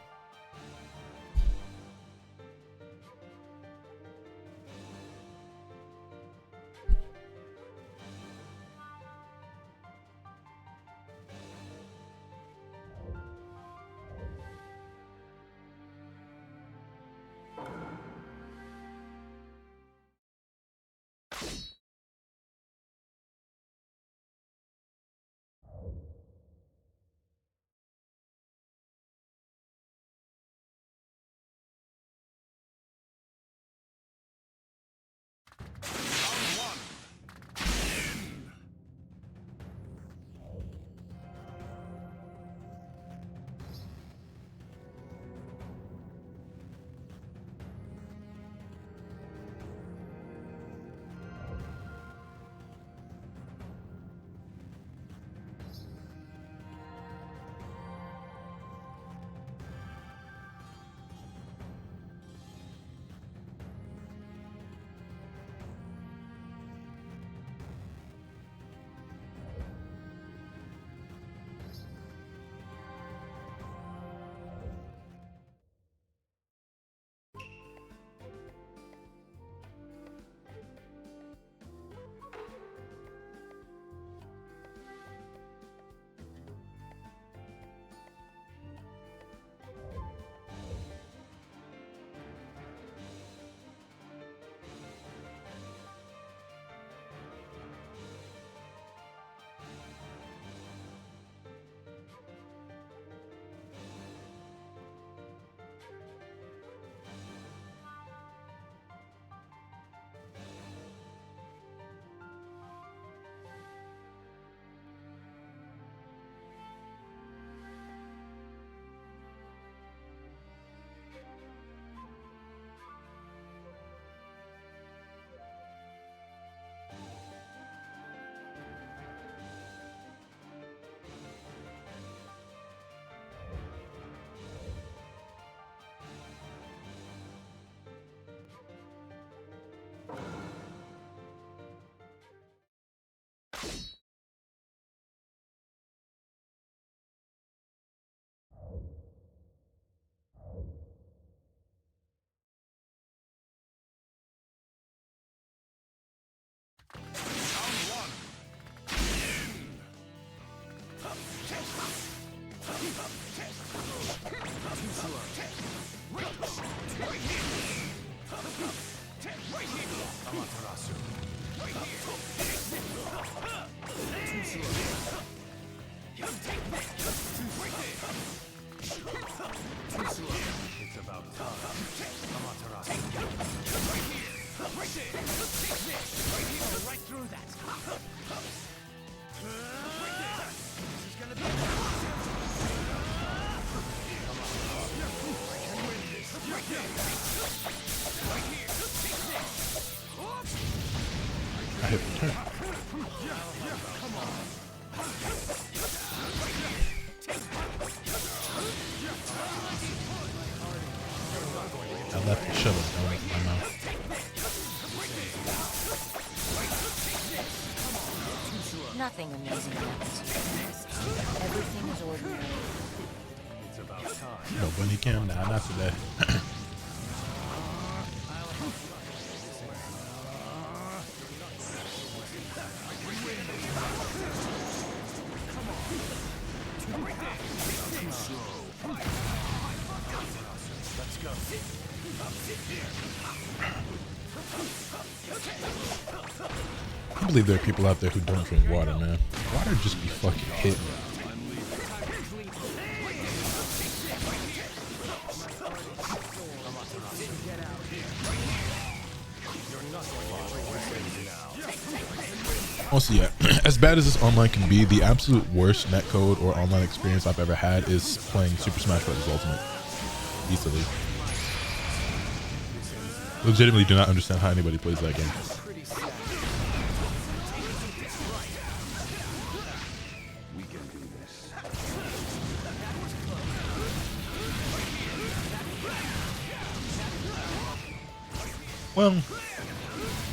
I hit the turn. I left the shovel going into my mouth. Nothing amazing happens here. Everything is ordinary. No bunny cam? Nah, not today. Let's go. I believe there are people out there who don't drink water, man. Water just be fucking hitting. Also, yeah, as bad as this online can be, the absolute worst netcode or online experience I've ever had is playing Super Smash Bros. Ultimate. Easily. Legitimately do not understand how anybody plays that game. Well,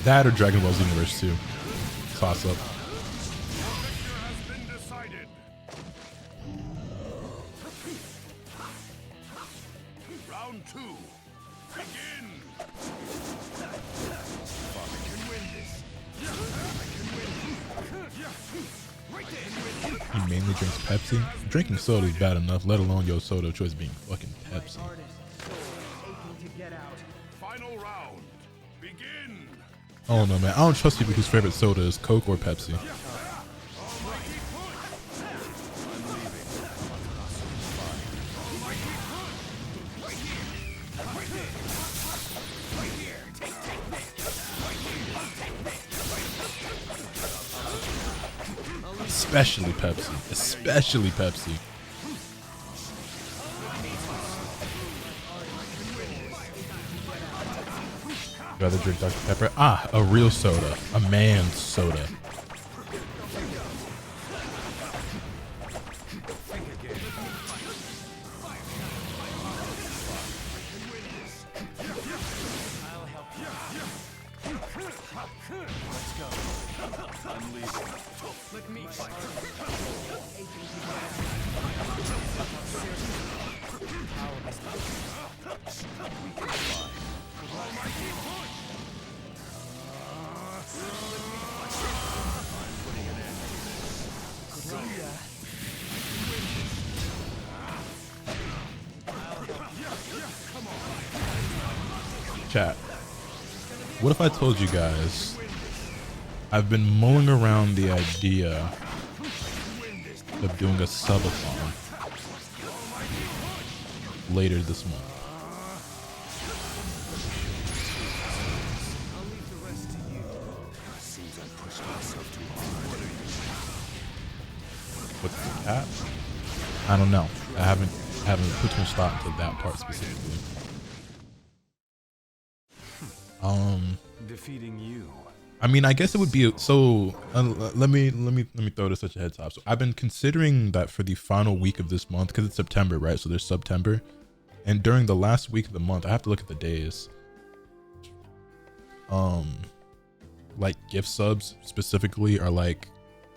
that or Dragon Ball Z Universe 2. Toss up. Round 2. Begin. He mainly drinks Pepsi. Drinking soda is bad enough, let alone your soda of choice being fucking Pepsi. Final round. Begin. I don't know, man. I don't trust people whose favorite soda is Coke or Pepsi. Especially Pepsi. Especially Pepsi. Rather drink Dr. Pepper. Ah, a real soda. A man's soda. Chat. What if I told you guys I've been mulling around the idea of doing a subathon later this month. What's the cap? I don't know. I haven't put too much thought into that part specifically. Defeating you. I mean, I guess it would be so. Let me throw this such a heads up. So I've been considering that for the final week of this month, because it's September, right? So there's September, and during the last week of the month, I have to look at the days. Like gift subs specifically are like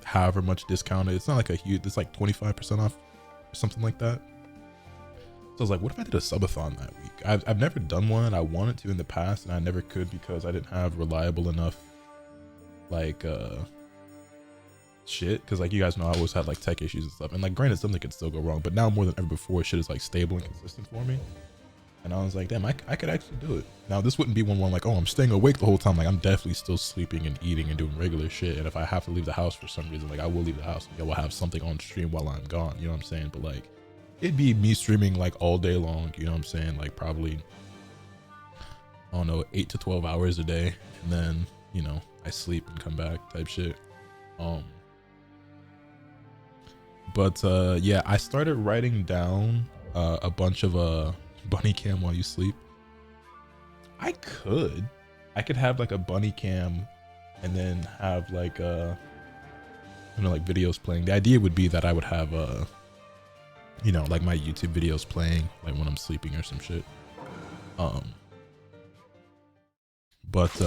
however much discounted. It's not like a huge. It's like 25% off, or something like that. So I was like, what if I did a subathon that week? I've never done one. I wanted to in the past, and I never could because I didn't have reliable enough like shit, because like you guys know I always had like tech issues and stuff, and like granted something could still go wrong, but now more than ever before shit is like stable and consistent for me. And I was like, damn, I could actually do it. Now this wouldn't be one like, oh, I'm staying awake the whole time. Like I'm definitely still sleeping and eating and doing regular shit, and if I have to leave the house for some reason, like I will leave the house. I will have something on stream while I'm gone, you know what I'm saying? But like it'd be me streaming like all day long, you know what I'm saying? Like probably, I don't know, 8 to 12 hours a day, and then, you know, I sleep and come back type shit. But yeah, I started writing down a bunch of bunny cam while you sleep. I could have like a bunny cam and then have like you know, like videos playing. The idea would be that I would have you know, like my YouTube videos playing like when I'm sleeping or some shit. But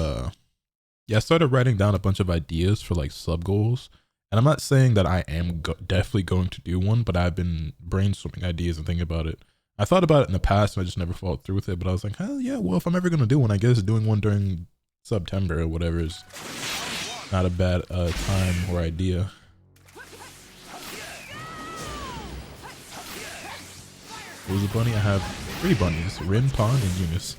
yeah, I started writing down a bunch of ideas for like sub goals, and I'm not saying that I am definitely going to do one, but I've been brainstorming ideas and thinking about it. I thought about it in the past and I just never followed through with it, but I was like, hell yeah, well, if I'm ever gonna do one, I guess doing one during September or whatever is not a bad time or idea. What was the bunny? I have 3 bunnies, Rin, Pawn, and Eunice.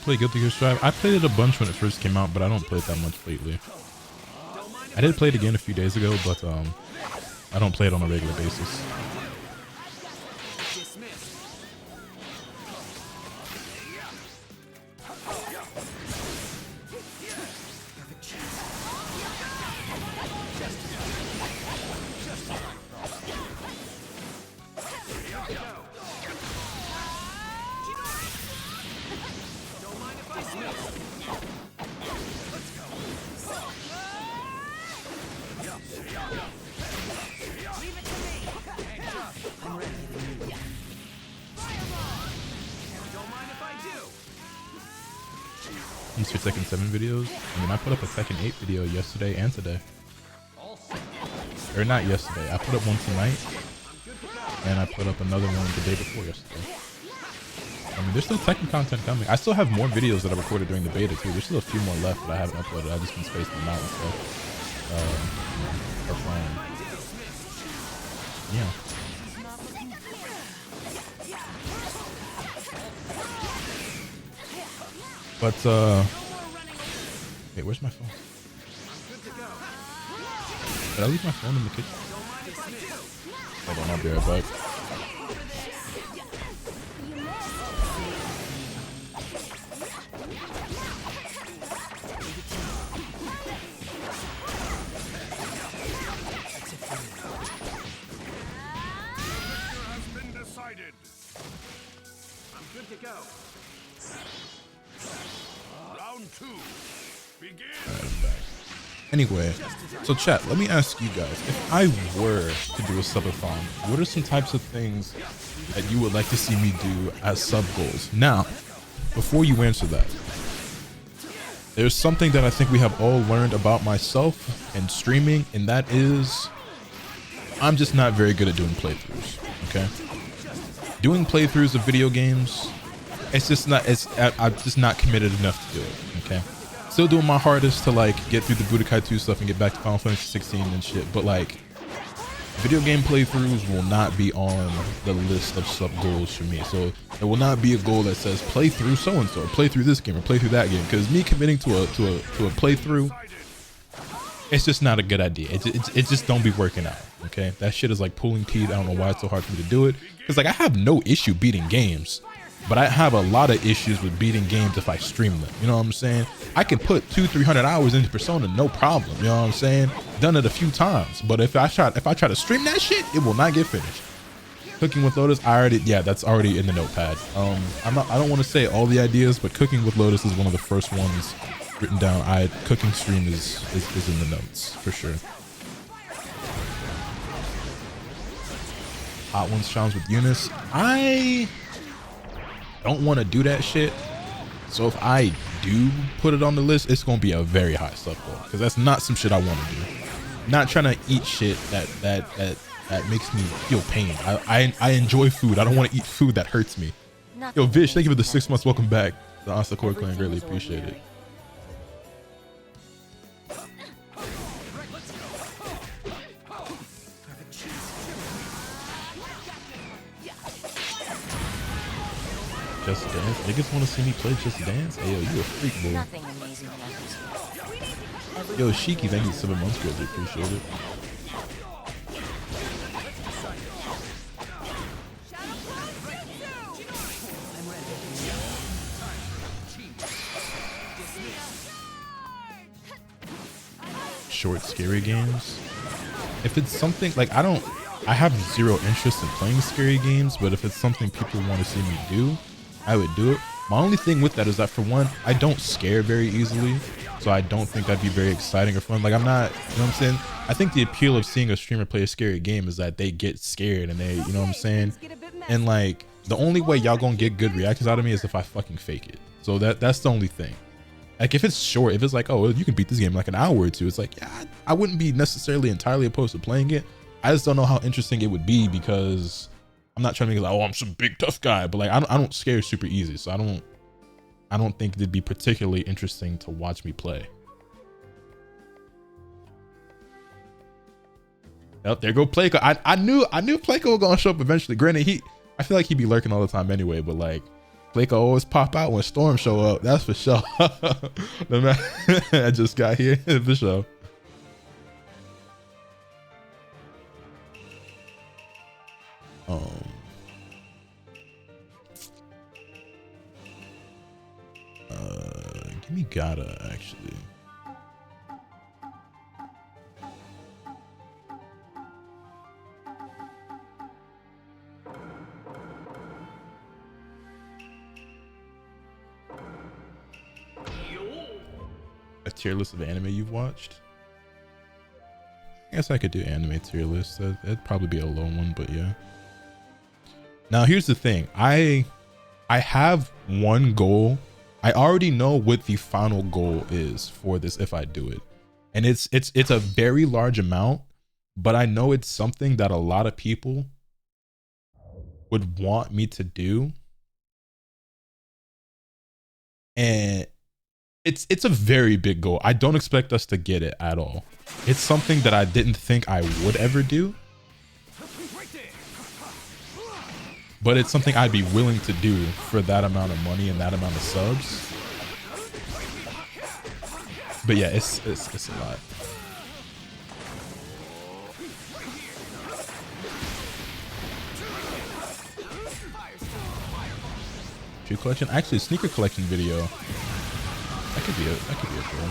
play Guilty Gear Strive? I played it a bunch when it first came out, but I don't play it that much lately. I did play it again a few days ago, but I don't play it on a regular basis. These are Tekken 7 videos. I mean, I put up a Tekken 8 video yesterday and today. Or not yesterday. I put up one tonight. And I put up another one the day before yesterday. I mean, there's still Tekken content coming. I still have more videos that I recorded during the beta too. There's still a few more left that I haven't uploaded. I've just been spacing them out and stuff. Yeah. But wait, where's my phone? Did I leave my phone in the kitchen? Hold on, I'll be right back. I'm good to go. Round 2. Begin. Anyway, so chat, let me ask you guys, if I were to do a subathon, what are some types of things that you would like to see me do as sub goals? Now, before you answer that, there's something that I think we have all learned about myself and streaming, and that is I'm just not very good at doing playthroughs, okay? Doing playthroughs of video games, I'm just not committed enough to do it, okay? Still doing my hardest to like get through the Budokai 2 stuff and get back to Final Fantasy 16 and shit, but like video game playthroughs will not be on the list of sub goals for me. So there will not be a goal that says play through so and so, or play through this game, or play through that game. Because me committing to a playthrough, it's just not a good idea. It just don't be working out. Okay, that shit is like pulling teeth. I don't know why it's so hard for me to do it. Because like I have no issue beating games, but I have a lot of issues with beating games if I stream them. You know what I'm saying? I can put 200-300 hours into Persona, no problem. You know what I'm saying? Done it a few times, but if I try to stream that shit, it will not get finished. Cooking with Lotus, that's already in the notepad. I don't want to say all the ideas, but Cooking with Lotus is one of the first ones written down. Cooking stream is in the notes for sure. Hot Ones challenge with Eunice. I don't want to do that shit. So if I do put it on the list, it's gonna be a very high sub goal, because that's not some shit I want to do. Not trying to eat shit that makes me feel pain. I enjoy food. I don't want to eat food that hurts me. Yo, Vish, thank you for the 6 months. Welcome back. The Asakura clan, greatly appreciate it. Just Dance. Niggas want to see me play Just Dance? Hey, yo, you a freak, boy. Nothing amazing happens here. Yo, Shiki, thank you 7 months, greatly appreciate it. Short, scary games. If it's something like I have zero interest in playing scary games, but if it's something people want to see me do, I would do it. My only thing with that is that, for one, I don't scare very easily, so I don't think that'd be very exciting or fun. Like, I'm not, you know what I'm saying? I think the appeal of seeing a streamer play a scary game is that they get scared and they, you know what I'm saying? And like, the only way y'all gonna get good reactions out of me is if I fucking fake it. So that's the only thing. Like, if it's short, if it's like, oh, you can beat this game in like an hour or two, it's like, yeah, I wouldn't be necessarily entirely opposed to playing it. I just don't know how interesting it would be, because I'm not trying to make it like, oh, I'm some big tough guy, but like I don't scare super easy, so I don't think it'd be particularly interesting to watch me play. Oh, there go Playco. I knew Playco was gonna show up eventually. Granted, I feel like he'd be lurking all the time anyway, but like Blake will always pop out when storms show up. That's for sure. The man I just got here for sure. Give me Gata actually. A tier list of anime you've watched? I guess I could do anime tier list. That'd probably be a low one, but yeah. Now here's the thing. I have one goal. I already know what the final goal is for this if I do it. And it's a very large amount, but I know it's something that a lot of people would want me to do. And it's a very big goal. I don't expect us to get it at all. It's something that I didn't think I would ever do. But it's something I'd be willing to do for that amount of money and that amount of subs. But yeah, it's a lot. Shoe collection, actually, sneaker collection video. That could be a goal.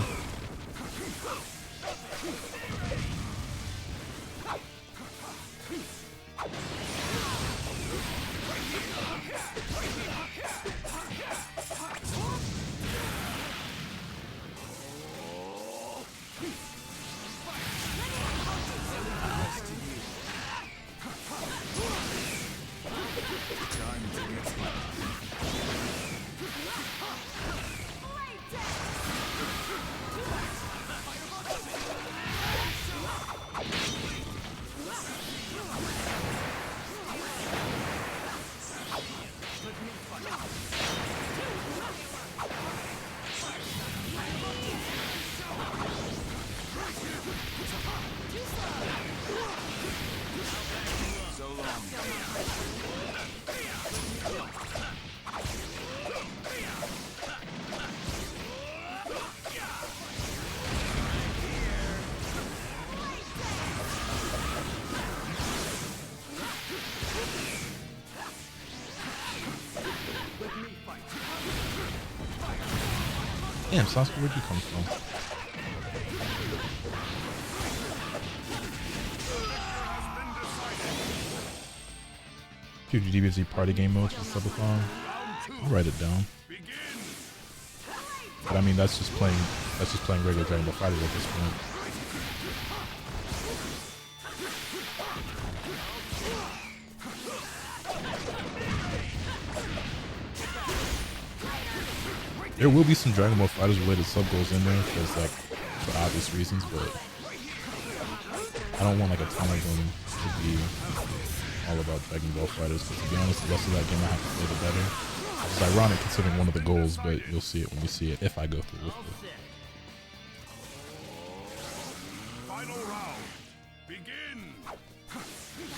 Damn, Sasuke, where'd you come from? Future DBZ party game modes for subathon. I'll write it down. But I mean, that's just playing regular Dragon Ball FighterZ at this point. There will be some Dragon Ball FighterZ related sub goals in there, because like for obvious reasons, but I don't want like a ton of them to be all about Dragon Ball FighterZ. Because to be honest, the rest of that game I have to play the better. It's ironic considering one of the goals, but you'll see it when we see it if I go through with it. Final round. Begin.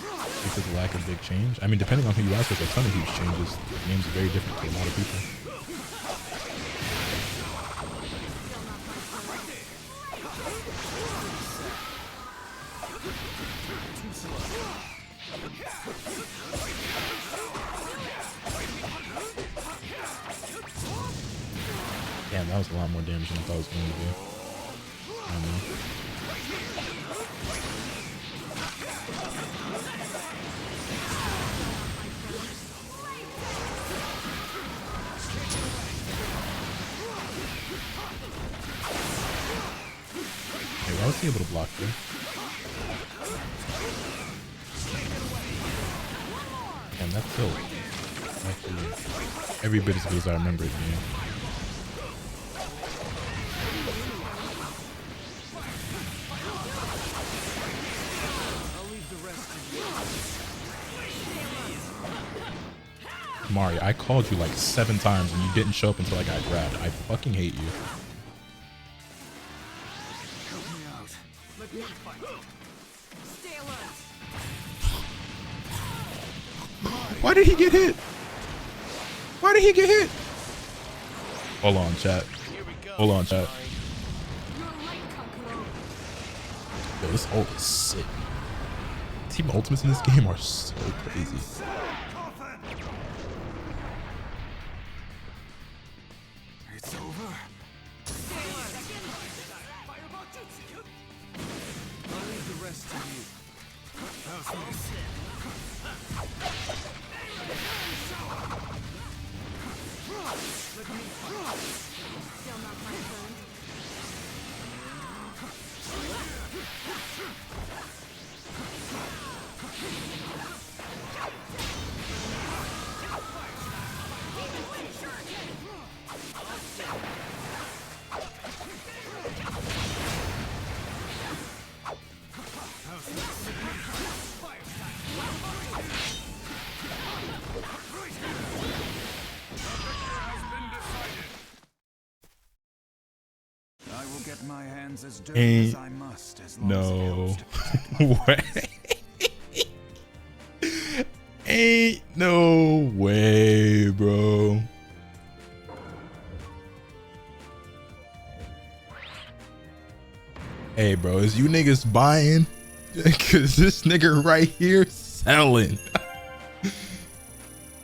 Because of the lack of big change. I mean, depending on who you ask, there's a ton of huge changes. The game's very different to a lot of people. Damn, that was a lot more damage than I thought it was going to do. I don't know. Okay, why was he able to block there? Damn, that tilt. Actually, every bit as good as I remember it being. Mari, I called you like 7 times and you didn't show up until I got grabbed. I fucking hate you. Why did he get hit? Why did he get hit? Hold on, chat. Hold on, chat. Yo, this ult is sick. Team ultimates in this game are so crazy. It's over. I'll leave the rest to you. How's this? Still not my turn. I will get my hands as dirty as I must, as long as it No helps to protect my way. Ain't no way, bro. Hey, bro, is you niggas buying? Cause this nigga right here selling.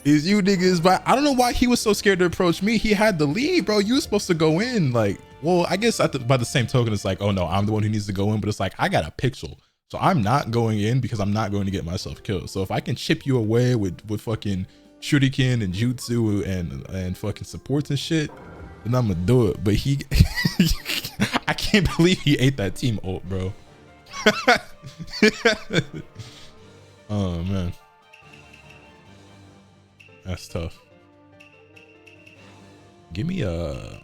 Is you niggas buying? I don't know why he was so scared to approach me. He had the lead, bro. You were supposed to go in. Like, well, I guess by the same token, it's like, oh no, I'm the one who needs to go in. But it's like, I got a pixel. So I'm not going in because I'm not going to get myself killed. So if I can chip you away with fucking shuriken and jutsu and fucking supports and shit, then I'm gonna do it. But he, I can't believe he ate that team ult, bro. Oh man, that's tough. Give me a.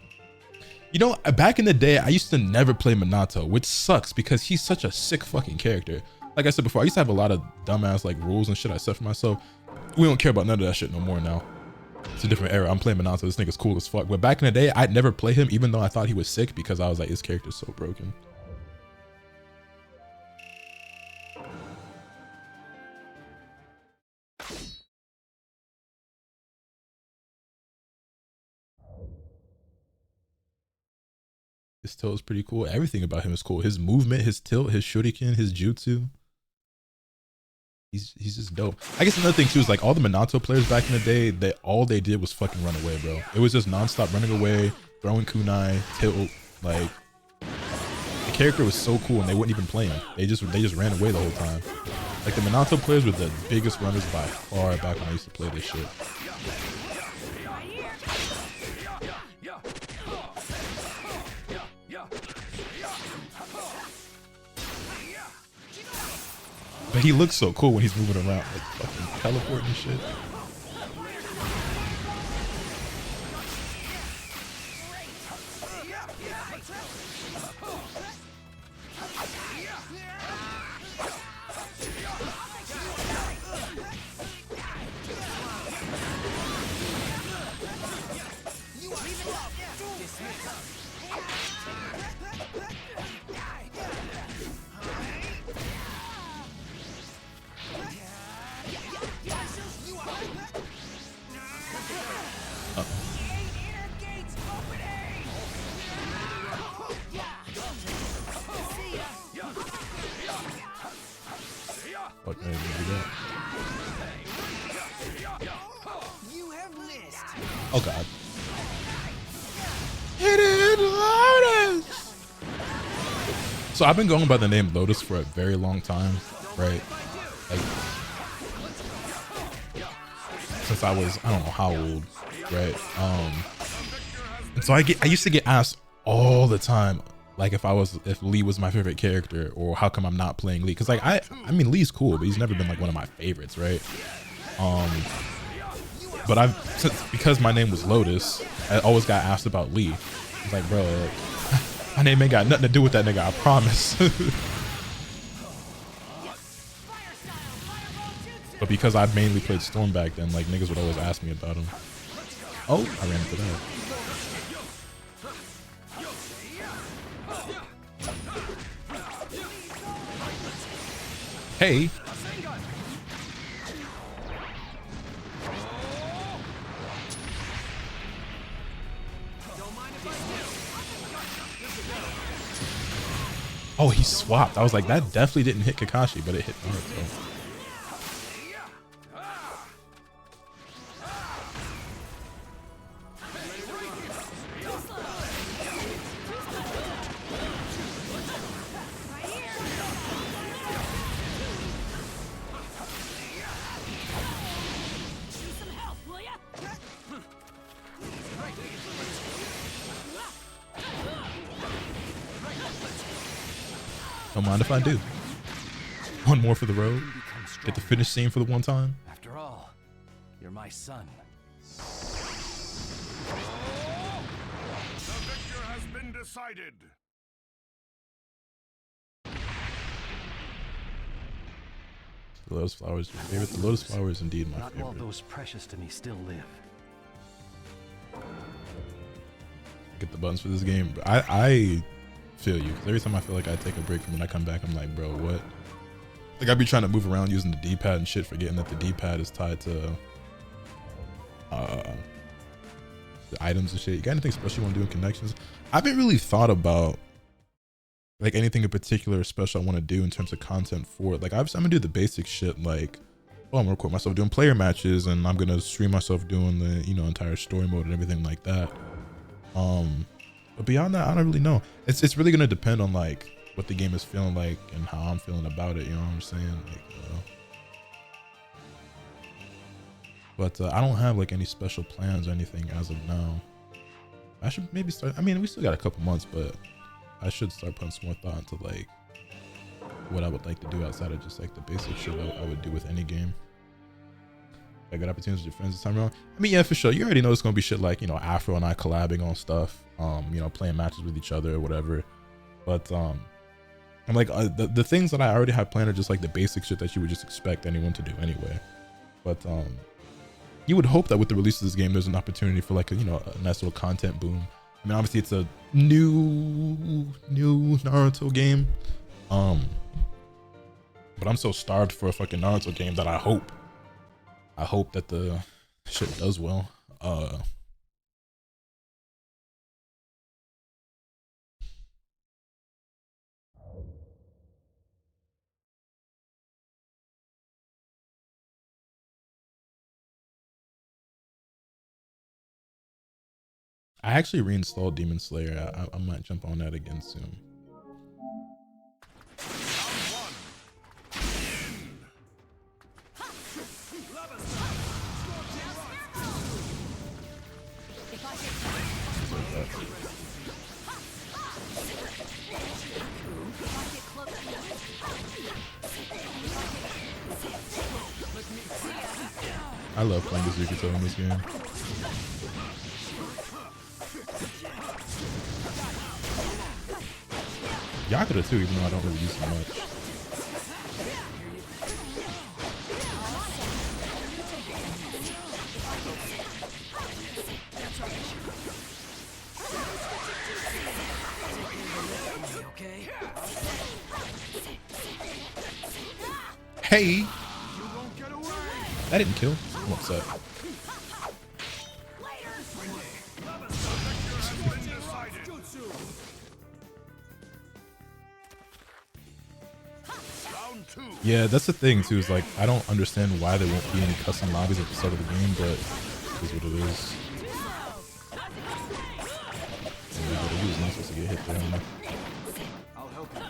You know, back in the day, I used to never play Minato, which sucks because he's such a sick fucking character. Like I said before, I used to have a lot of dumbass like rules and shit I set for myself. We don't care about none of that shit no more now. It's a different era. I'm playing Minato. This nigga's cool as fuck. But back in the day, I'd never play him, even though I thought he was sick because I was like, this character's so broken. His tilt is pretty cool. Everything about him is cool. His movement, his tilt, his shuriken, his jutsu. He's just dope. I guess another thing too is like all the Minato players back in the day, all they did was fucking run away, bro. It was just nonstop running away, throwing kunai, tilt. Like the character was so cool and they wouldn't even play him. They just ran away the whole time. Like the Minato players were the biggest runners by far back when I used to play this shit. But he looks so cool when he's moving around, like fucking teleporting and shit. Fuck, I didn't do that. Oh god. Hit it, Lotus! So I've been going by the name Lotus for a very long time, right? Like since I was, I don't know how old, right? And so I used to get asked all the time, like if Lee was my favorite character or how come I'm not playing Lee, because like I mean Lee's cool, but he's never been like one of my favorites, right? But because my name was Lotus, I always got asked about Lee. I was like, bro, like, my name ain't got nothing to do with that nigga, I promise. But because I mainly played Storm back then, like niggas would always ask me about him. Oh, I ran into that. Hey. Oh, he swapped. I was like, that definitely didn't hit Kakashi, but it hit Naruto. Don't mind if I do. One more for the road. Get the finish scene for the one time. After all, you're my son. The victor has been decided. The Lotus Flower is your favorite. The Lotus Flower is indeed my Not while favorite. those precious to me still live. Get the buttons for this game. I feel you. 'Cause every time I feel like I take a break from it, I come back, I'm like, bro, what? Like, I be trying to move around using the D-pad and shit, forgetting that the D-pad is tied to the items and shit. You got anything special you want to do in connections? I haven't really thought about like anything in particular special I want to do in terms of content for it. Like, I'm gonna do the basic shit, like, oh, I'm gonna record myself doing player matches, and I'm gonna stream myself doing the, you know, entire story mode and everything like that. But beyond that, I don't really know. It's really gonna depend on like what the game is feeling like and how I'm feeling about it. You know what I'm saying? Like, but I don't have like any special plans or anything as of now. I should maybe start. I mean, we still got a couple months, but I should start putting some more thought into like what I would like to do outside of just like the basic shit I would do with any game. Got good opportunities with your friends this time around. I mean, yeah, for sure. You already know it's gonna be shit like, you know, Afro and I collabing on stuff. You know, playing matches with each other or whatever. But I'm like, the things that I already have planned are just like the basic shit that you would just expect anyone to do anyway. But you would hope that with the release of this game, there's an opportunity for like a, you know, a nice little content boom. I mean, obviously it's a new Naruto game. But I'm so starved for a fucking Naruto game that I hope that the shit does well. I actually reinstalled Demon Slayer. I might jump on that again soon. I love playing as Yukito in this game. Yakuza too, even though I don't really use it much. Hey! That didn't kill. I'm upset. Yeah, that's the thing too, is like, I don't understand why there won't be any custom lobbies at the start of the game, but it is what it is. Yeah, but he was not supposed to get hit there. I'll help you.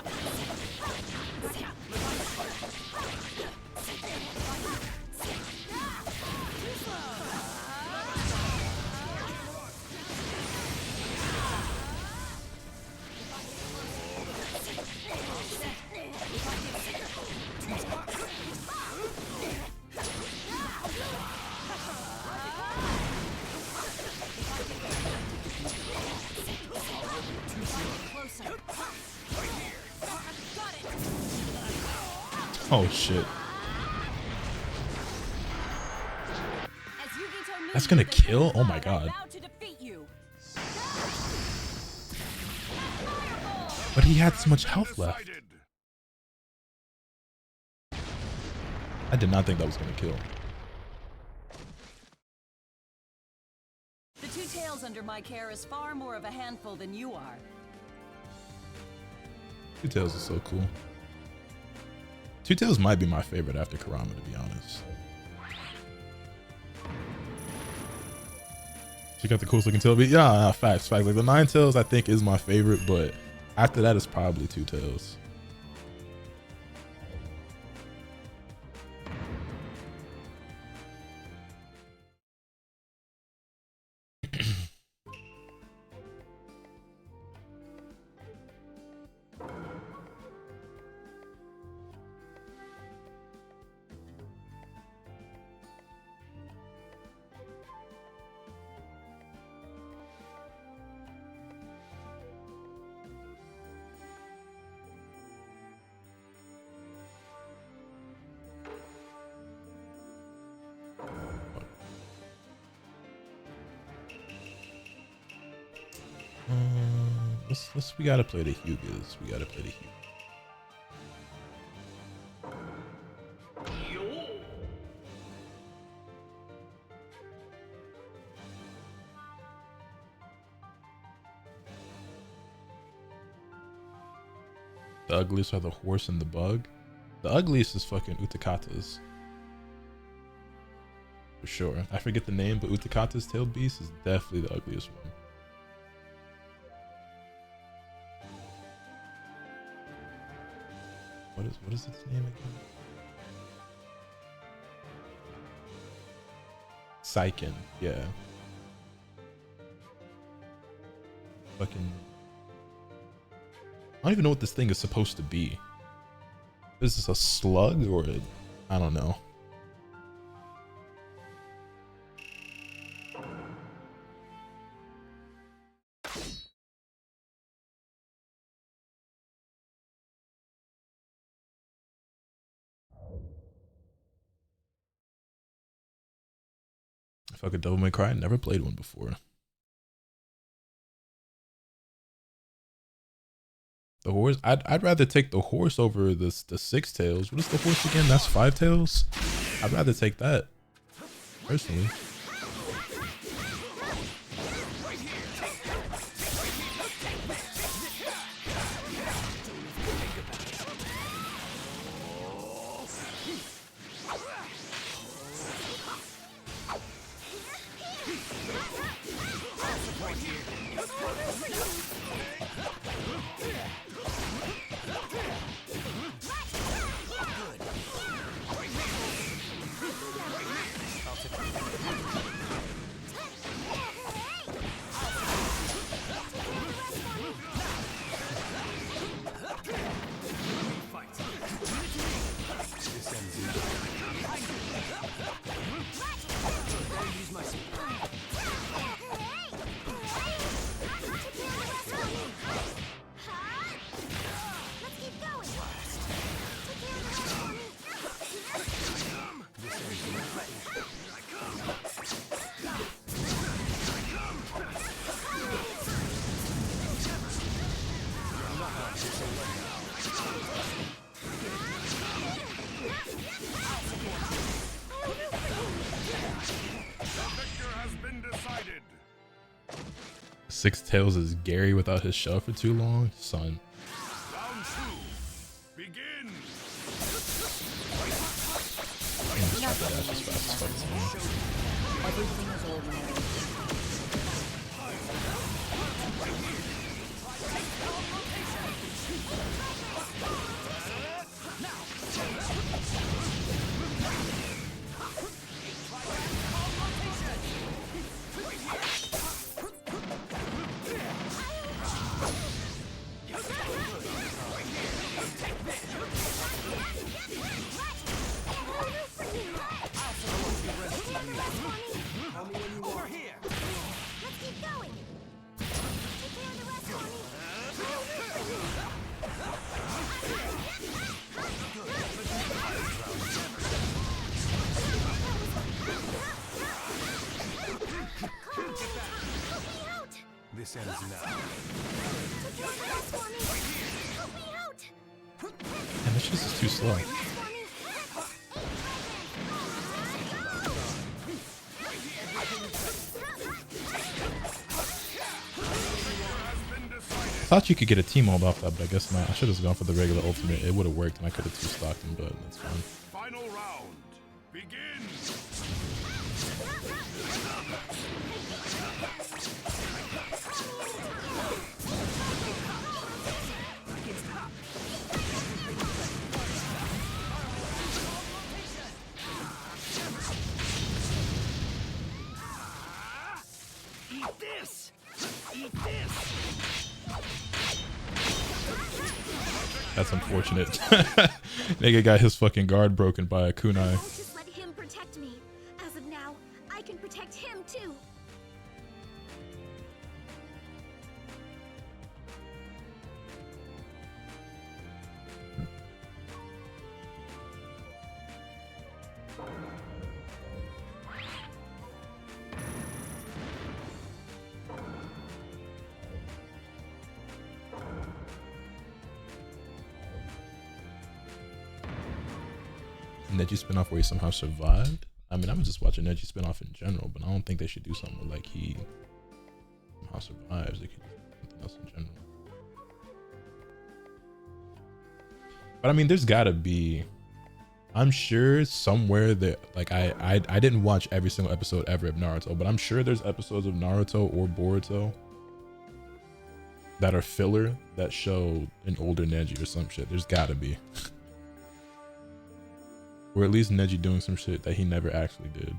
Oh shit. That's gonna kill? Oh my god. But he had so much health left. I did not think that was gonna kill. The two tails under my care is far more of a handful than you are. Two Tails is so cool. Two Tails might be my favorite after Kurama, to be honest. She got the coolest looking tail. Yeah, facts. Like the Nine Tails, I think is my favorite, but after that, it's probably Two Tails. We gotta play the Hyugas. We gotta play the Hyugas. The ugliest are the horse and the bug. The ugliest is fucking Utakata's. For sure. I forget the name, but Utakata's tailed beast is definitely the ugliest one. What is its name again? Saiken, yeah. Fucking I don't even know what this thing is supposed to be. Is this a slug or I don't know. Fucking Devil May Cry, never played one before. The horse, I'd rather take the horse over the Six Tails. What is the horse again? That's Five Tails. I'd rather take that personally. Six Tails is Gary without his shell for too long, son. Round two. Begin. I'm just trying to dash as fast as fuck. Everything is ordinary. This ends now. And this just is too slow. I thought you could get a team mold off that, but I guess not. I should have gone for the regular ultimate. It would have worked, and I could have two-stocked him, but that's fine. Final round. Begin. Eat this! Eat this! That's unfortunate. Nigga got his fucking guard broken by a kunai. I'll just let him protect me. As of now, I can protect him too. Neji spinoff where he somehow survived. I mean, I would just watch a Neji spinoff in general, but I don't think they should do something where, like, he somehow survives. They could do something else in general. But I mean, there's gotta be. I'm sure somewhere that, like, I didn't watch every single episode ever of Naruto, but I'm sure there's episodes of Naruto or Boruto that are filler that show an older Neji or some shit. There's gotta be. Or at least Neji doing some shit that he never actually did.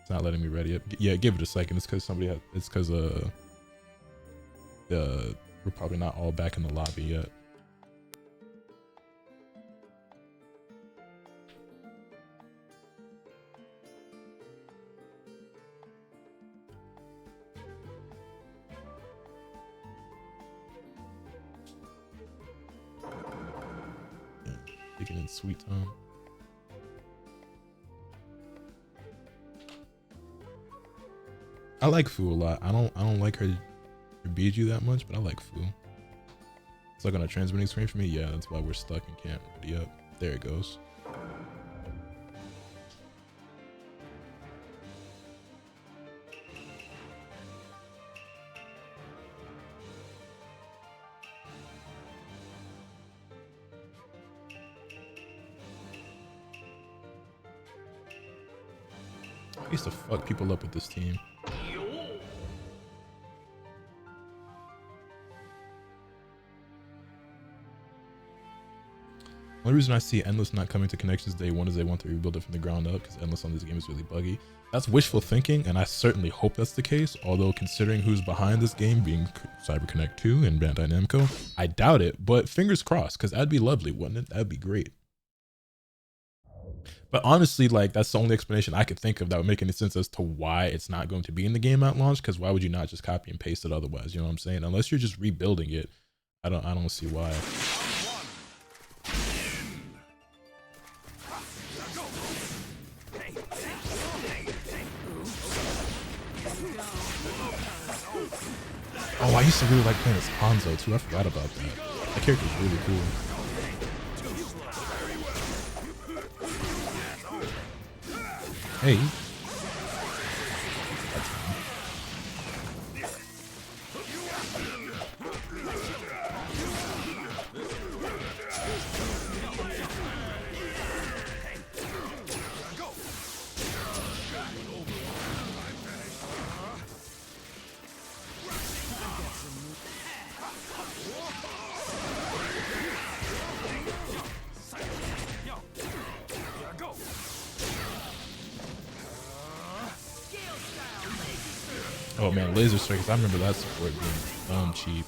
It's not letting me ready up. Yeah, give it a second. It's because somebody had. It's because we're probably not all back in the lobby yet. Taking in sweet time. I like Fu a lot. I don't like her Biju that much, but I like Fu. It's like on a transmitting screen for me. Yeah, that's why we're stuck and can't ready up. There it goes. I used to fuck people up with this team. The only reason I see Endless not coming to Connections Day 1 is they want to rebuild it from the ground up because Endless on this game is really buggy. That's wishful thinking, and I certainly hope that's the case, although considering who's behind this game, being CyberConnect 2 and Bandai Namco, I doubt it, but fingers crossed, because that'd be lovely, wouldn't it? That'd be great. But honestly, like, that's the only explanation I could think of that would make any sense as to why it's not going to be in the game at launch, because why would you not just copy and paste it otherwise? You know what I'm saying? Unless you're just rebuilding it, I don't see why. Oh, I used to really like playing as Hanzo too. I forgot about that. That character is really cool. Hey. Oh man, laser strikes. I remember that support being cheap.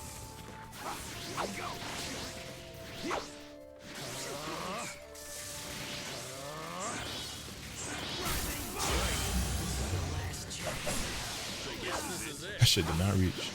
That shit did not reach.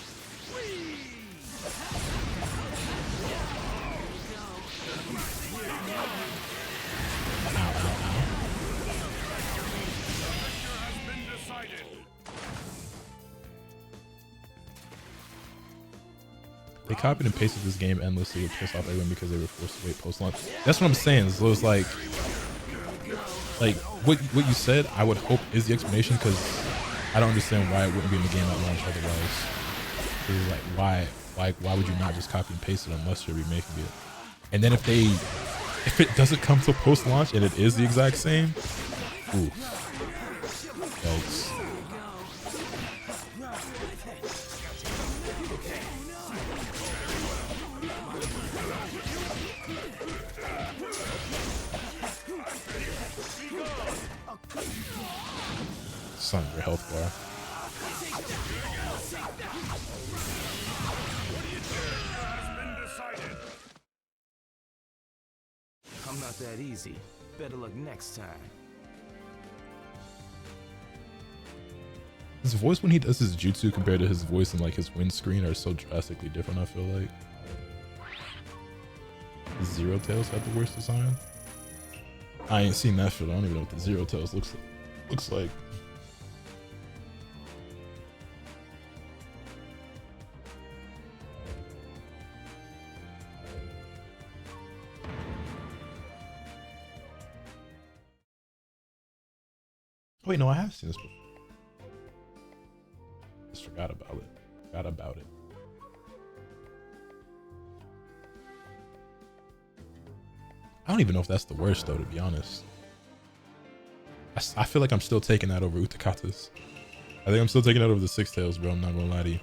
They copied and pasted this game endlessly to piss off everyone because they were forced to wait post-launch. That's what I'm saying. So it's like what you said, I would hope is the explanation, because I don't understand why it wouldn't be in the game at launch otherwise. Like why would you not just copy and paste it unless you're remaking it? And then if it doesn't come to post launch and it is the exact same, ooh, yikes. Son of your health bar. I'm not that easy. Better luck next time. His voice when he does his jutsu compared to his voice in like his windscreen are so drastically different, I feel like. The Zero Tails had the worst design. I ain't seen that shit. I don't even know what the Zero Tails looks like. Wait, no, I have seen this before. Just forgot about it. I don't even know if that's the worst though, to be honest. I feel like I'm still taking that over Utakata's. I think I'm still taking that over the Six Tails, bro. I'm not gonna lie to you.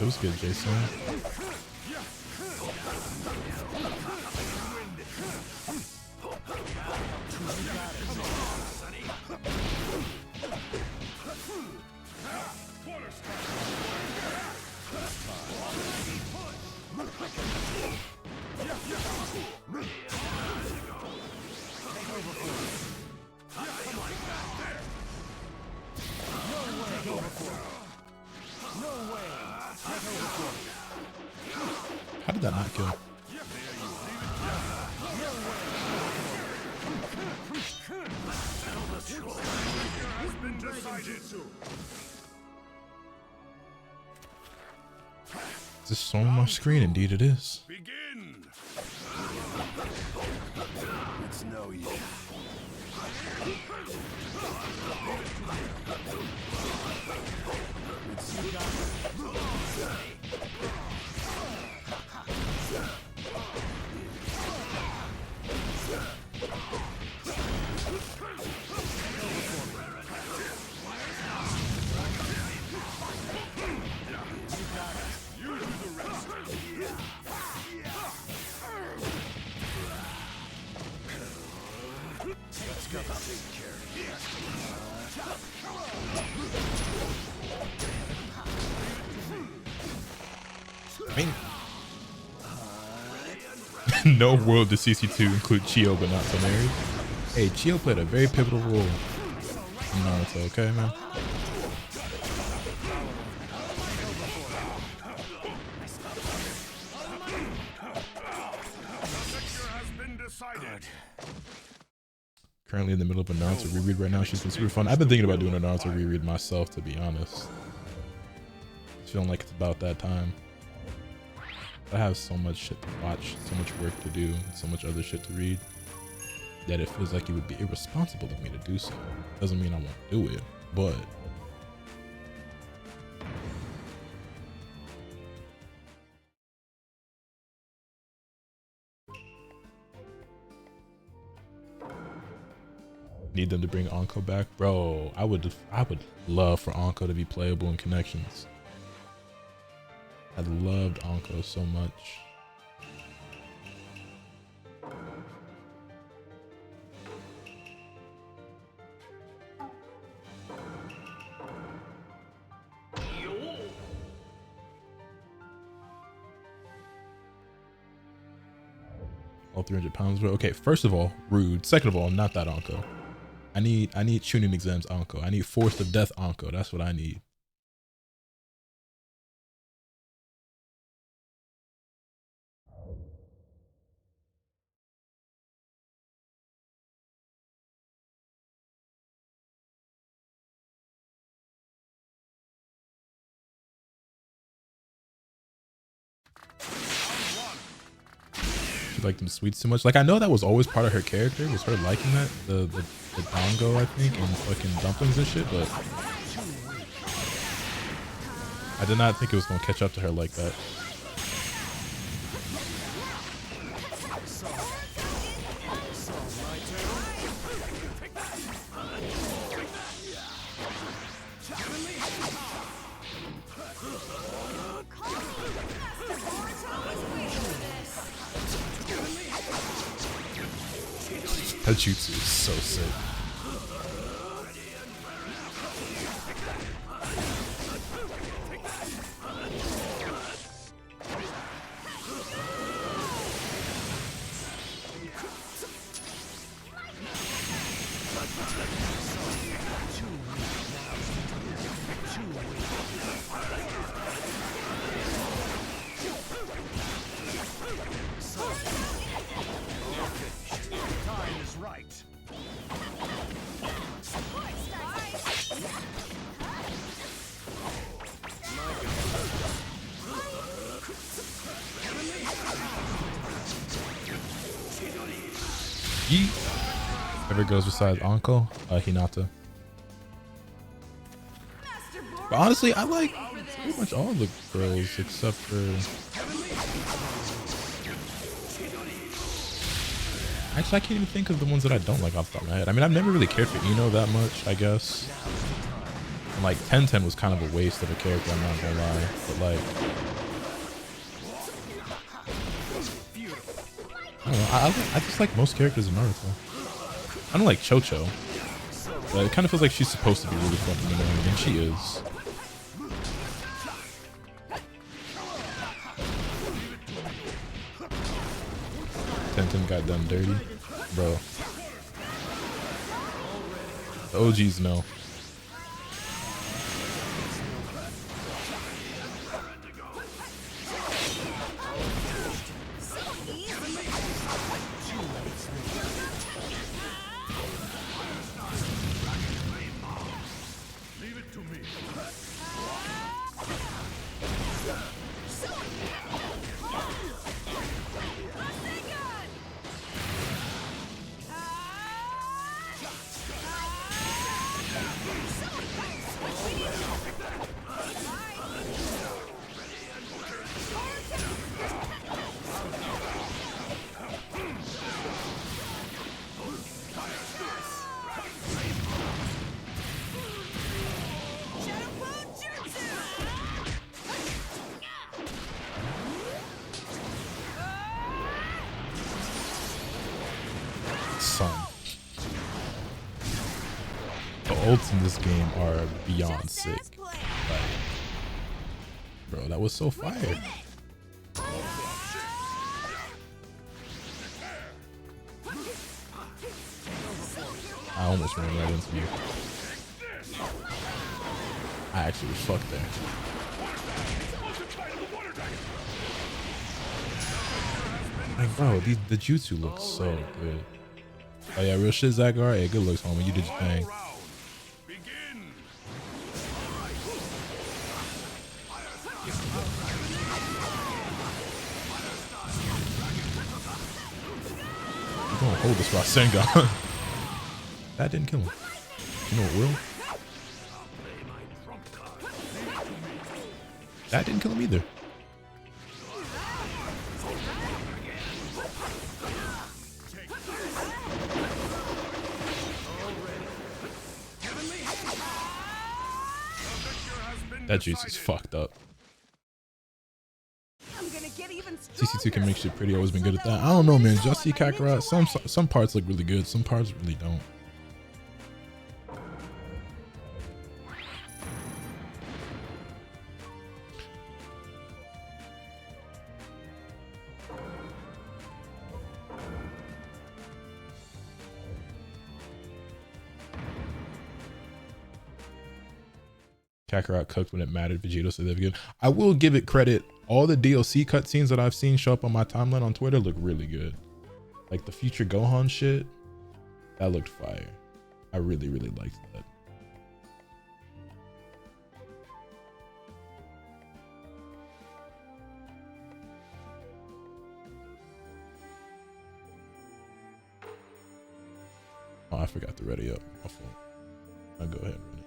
It was good, Jason. How did that not kill? Is this showing on my screen? Indeed it is. Begin. It's no use. I mean, no world does CC2 include Chio but not Toneri. Hey, Chio played a very pivotal role in Naruto, okay, man? currently in the middle of a Naruto reread right now. She's been super fun. I've been thinking about doing a Naruto reread myself, to be honest. It's feeling like it's about that time. I have so much shit to watch, so much work to do, so much other shit to read, that it feels like it would be irresponsible of me to do so. Doesn't mean I won't do it, but need them to bring Anko back, bro. I would love for Anko to be playable in Connections. I loved Anko so much. All 300 pounds, bro. Okay, first of all, rude. Second of all, not that Anko. I need tuning exams Anko. I need forced of death Anko. That's what I need. She liked them sweets too much. Like, I know that was always part of her character, was her liking that, the dango, I think, and fucking dumplings and shit, but I did not think it was gonna catch up to her like that. That jutsu is so sick. Ever goes besides Anko, Hinata. But honestly, I like pretty much all the girls except for. Actually, I can't even think of the ones that I don't like off the top of my head. I mean, I've never really cared for Ino that much, I guess. And like 1010 was kind of a waste of a character, I'm not gonna lie. But like, I don't know. I just like most characters in Naruto. I don't like Chocho, but it kind of feels like she's supposed to be really fucking annoying, and she is. Tenten got done dirty, bro. The OGs know. Ults in this game are beyond sick. Like, bro, that was so fire. I almost ran right into you. I actually was fucked there. Like, bro, the jutsu looks so good. Oh yeah, real shit, Zagar. Hey, good looks, homie. You did your thing. You're gonna hold this Rasengan. That didn't kill him. You know what will? That didn't kill him either. That juice is fucked up. CC2 can make shit pretty. Always been good at that. I don't know, man. Just see Kakarot. Some parts look really good. Some parts really don't. Kakarot cooked when it mattered. Vegeta said they're good. I will give it credit. All the DLC cutscenes that I've seen show up on my timeline on Twitter look really good. Like the future Gohan shit, that looked fire. I really, really liked that. Oh, I forgot to ready up my phone. I'll go ahead and run it.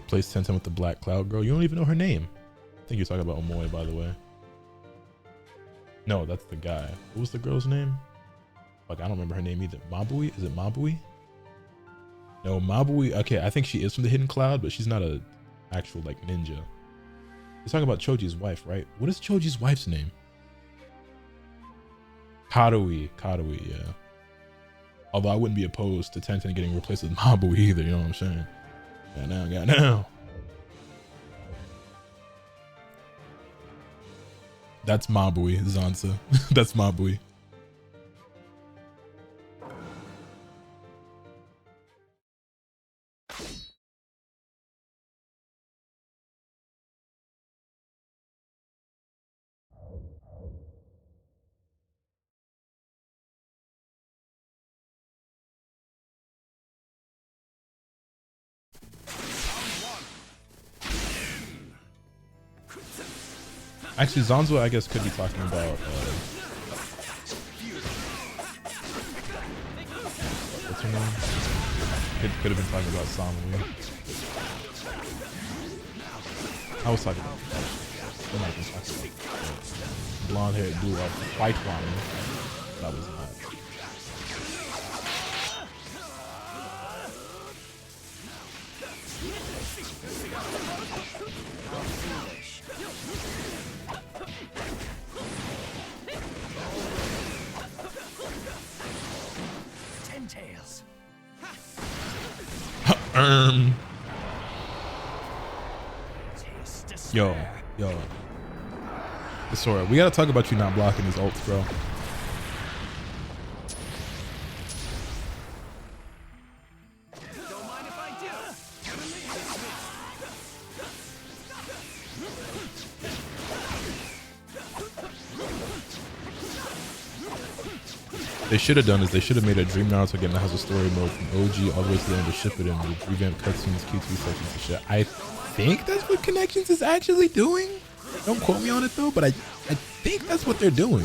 Replace Tenten with the Black Cloud girl. You don't even know her name. I think you're talking about Omoe, by the way. No, that's the guy. What was the girl's name? Fuck, I don't remember her name either. Mabui? Is it Mabui? No, Mabui. Okay, I think she is from the Hidden Cloud, but she's not a actual like ninja. You're talking about Choji's wife, right? What is Choji's wife's name? Karui. Karui, yeah. Although I wouldn't be opposed to Tenten getting replaced with Mabui either, you know what I'm saying? Got now. That's Mabui, Zanza. That's Mabui. Actually, Zanzo, I guess, could be talking about what's her name? Could have been talking about Samui. I was talking about I'm not even talking about blonde haired dude off white one. That was not. Yo. Sora, we gotta talk about you not blocking these ults, bro. Don't mind if I They should have done is they should have made a Dream Naruto game that has a story mode from OG all the way to the end of Shippuden with revamped cutscenes, Q2 sections and shit. I think that's what Connections is actually doing. Don't quote me on it though, but I think that's what they're doing.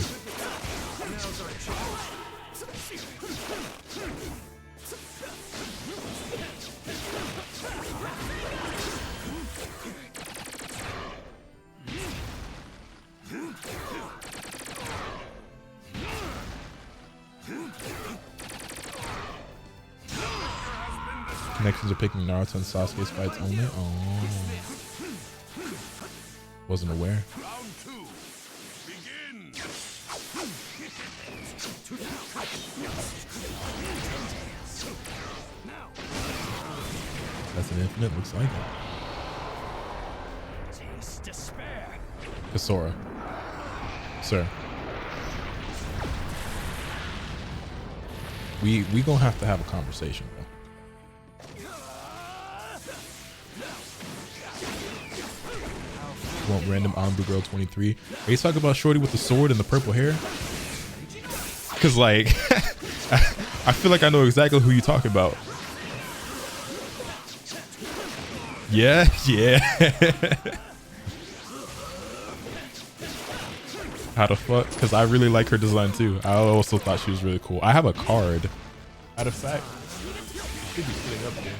Connections are picking Naruto and Sasuke's fights only. Oh, wasn't aware. Round two. Begin. That's an infinite. Looks like it. Taste despair. Kasora, sir. We gonna have to have a conversation, bro. want random Anbu girl 23. Are you talking about shorty with the sword and the purple hair? Cause like, I feel like I know exactly who you talking about. Yeah, yeah. How the fuck? Cause I really like her design too. I also thought she was really cool. I have a card. Matter of fact, it should be sitting up here.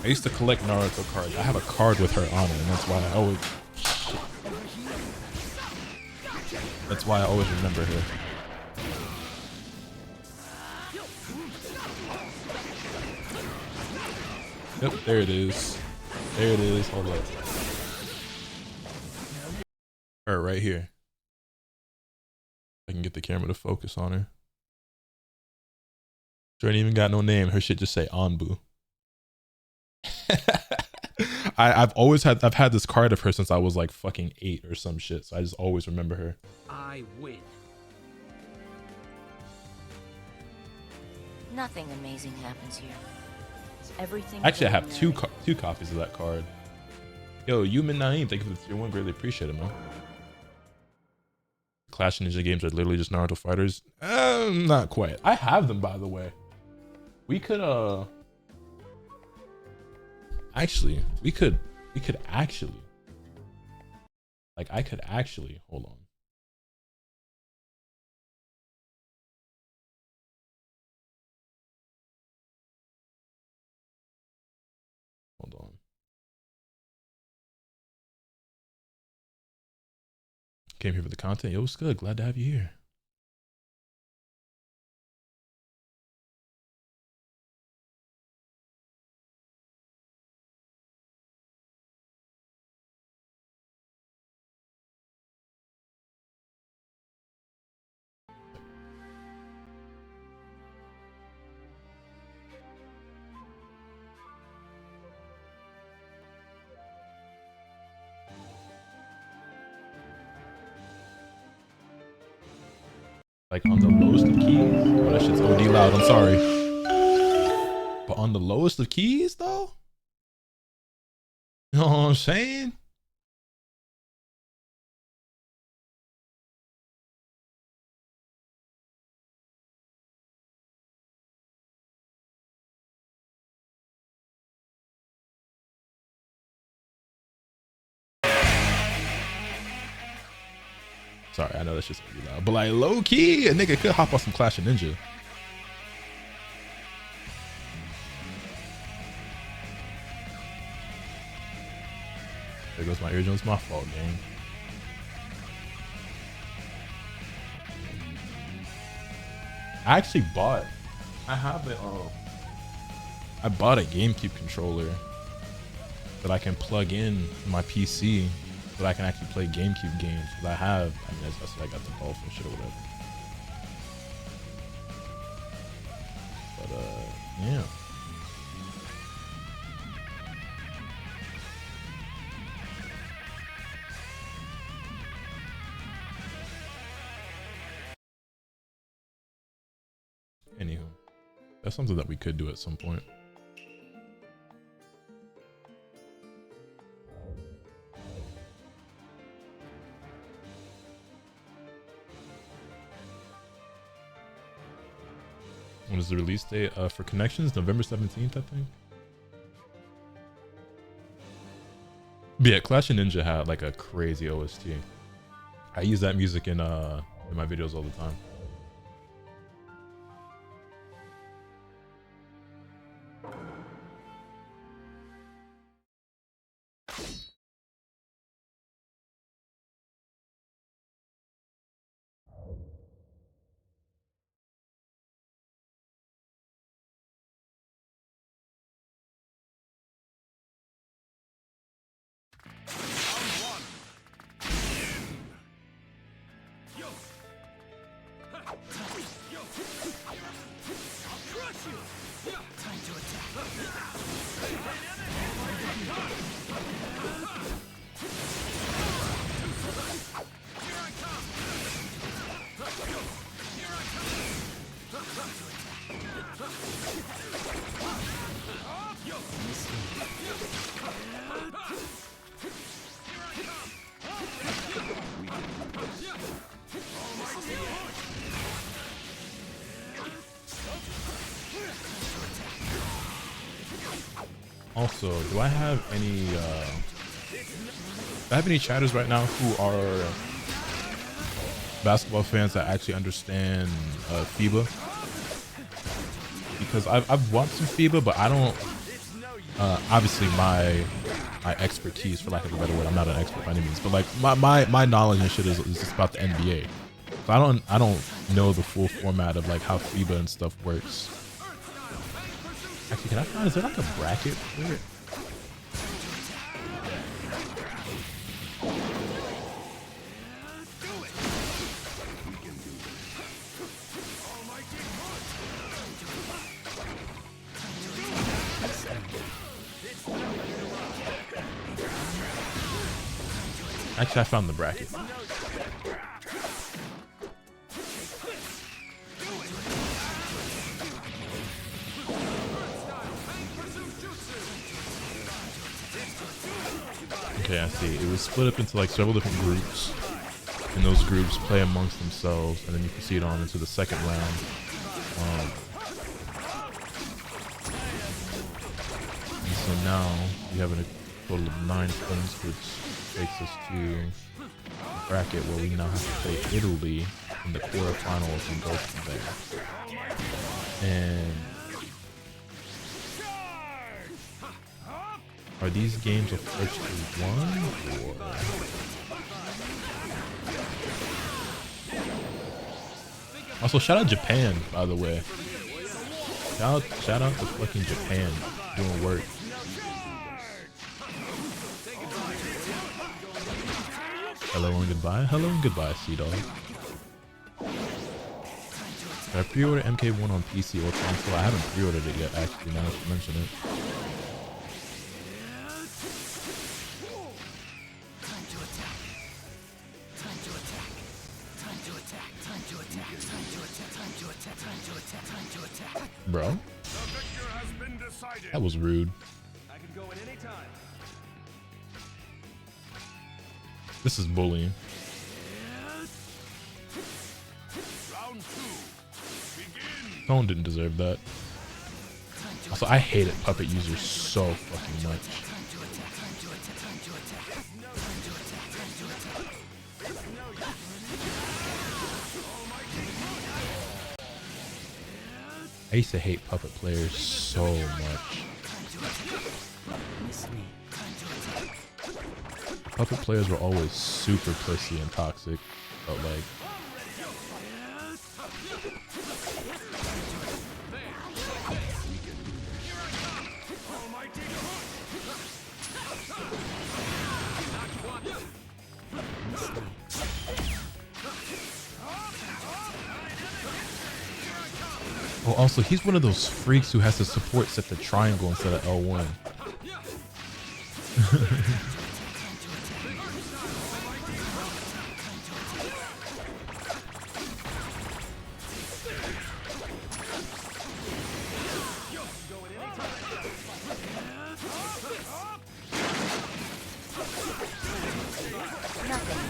I used to collect Naruto cards. I have a card with her on it, and that's why I always. That's why I always remember her. Yep, there it is. There it is. Hold up. Her right here. I can get the camera to focus on her. She ain't even got no name. Her shit just say Anbu. I've had this card of her since I was like fucking 8 or some shit, so I just always remember her. I win. Nothing amazing happens here. Everything. Actually, I have two copies of that card. Yo, Yumin Naeem, thank you for the tier 1. Greatly appreciate it, man. Clash of Ninja games are literally just Naruto fighters. Not quite. I have them, by the way. We could actually, we could actually, like, I could actually, hold on. Hold on. Came here for the content. Yo, what's good? Glad to have you here. Like on the lowest of keys. Oh, that shit's OD loud. I'm sorry. But on the lowest of keys, though? You know what I'm saying? Sorry, I know that's just OD loud. But like low key, a nigga could hop on some Clash of Ninja. There goes my eardrums. My fault, gang. I actually bought. I have it. I bought a GameCube controller that I can plug in my PC, so that I can actually play GameCube games. But I mean, that's I got the golf and shit or whatever. But yeah. Anywho, that's something that we could do at some point. When is the release date for Connections? November 17th, I think. But yeah, Clash of Ninja had like a crazy OST. I use that music in my videos all the time. Also, do I have any chatters right now who are basketball fans that actually understand FIBA? Because I've watched some FIBA, but I don't. Obviously, my expertise, for lack of a better word, I'm not an expert by any means, but like my knowledge and shit is just about the NBA. So I don't know the full format of like how FIBA and stuff works. Actually, can I find, is there like a bracket for it? Actually, I found the bracket. Okay, I see. It was split up into like several different groups, and those groups play amongst themselves, and then you proceed on into the second round. And so now you have a total of 9 points, which takes us to a bracket where we now have to play Italy in the quarterfinals and go from there. And are these games officially won, or? Also, shout out Japan, by the way. Shout out to fucking Japan doing work. Hello and goodbye. Hello and goodbye, Sea-Dog. Did I pre-order MK1 on PC or console? I haven't pre-ordered it yet, actually, now that you mention it. Bro, that was rude. I can go at any time. This is bullying. Round 2. Begin. Tone didn't deserve that. Also, I hated puppet users so fucking much. I used to hate puppet players so much. Puppet players were always super pussy and toxic, but like, oh, also he's one of those freaks who has to support set the triangle instead of L1.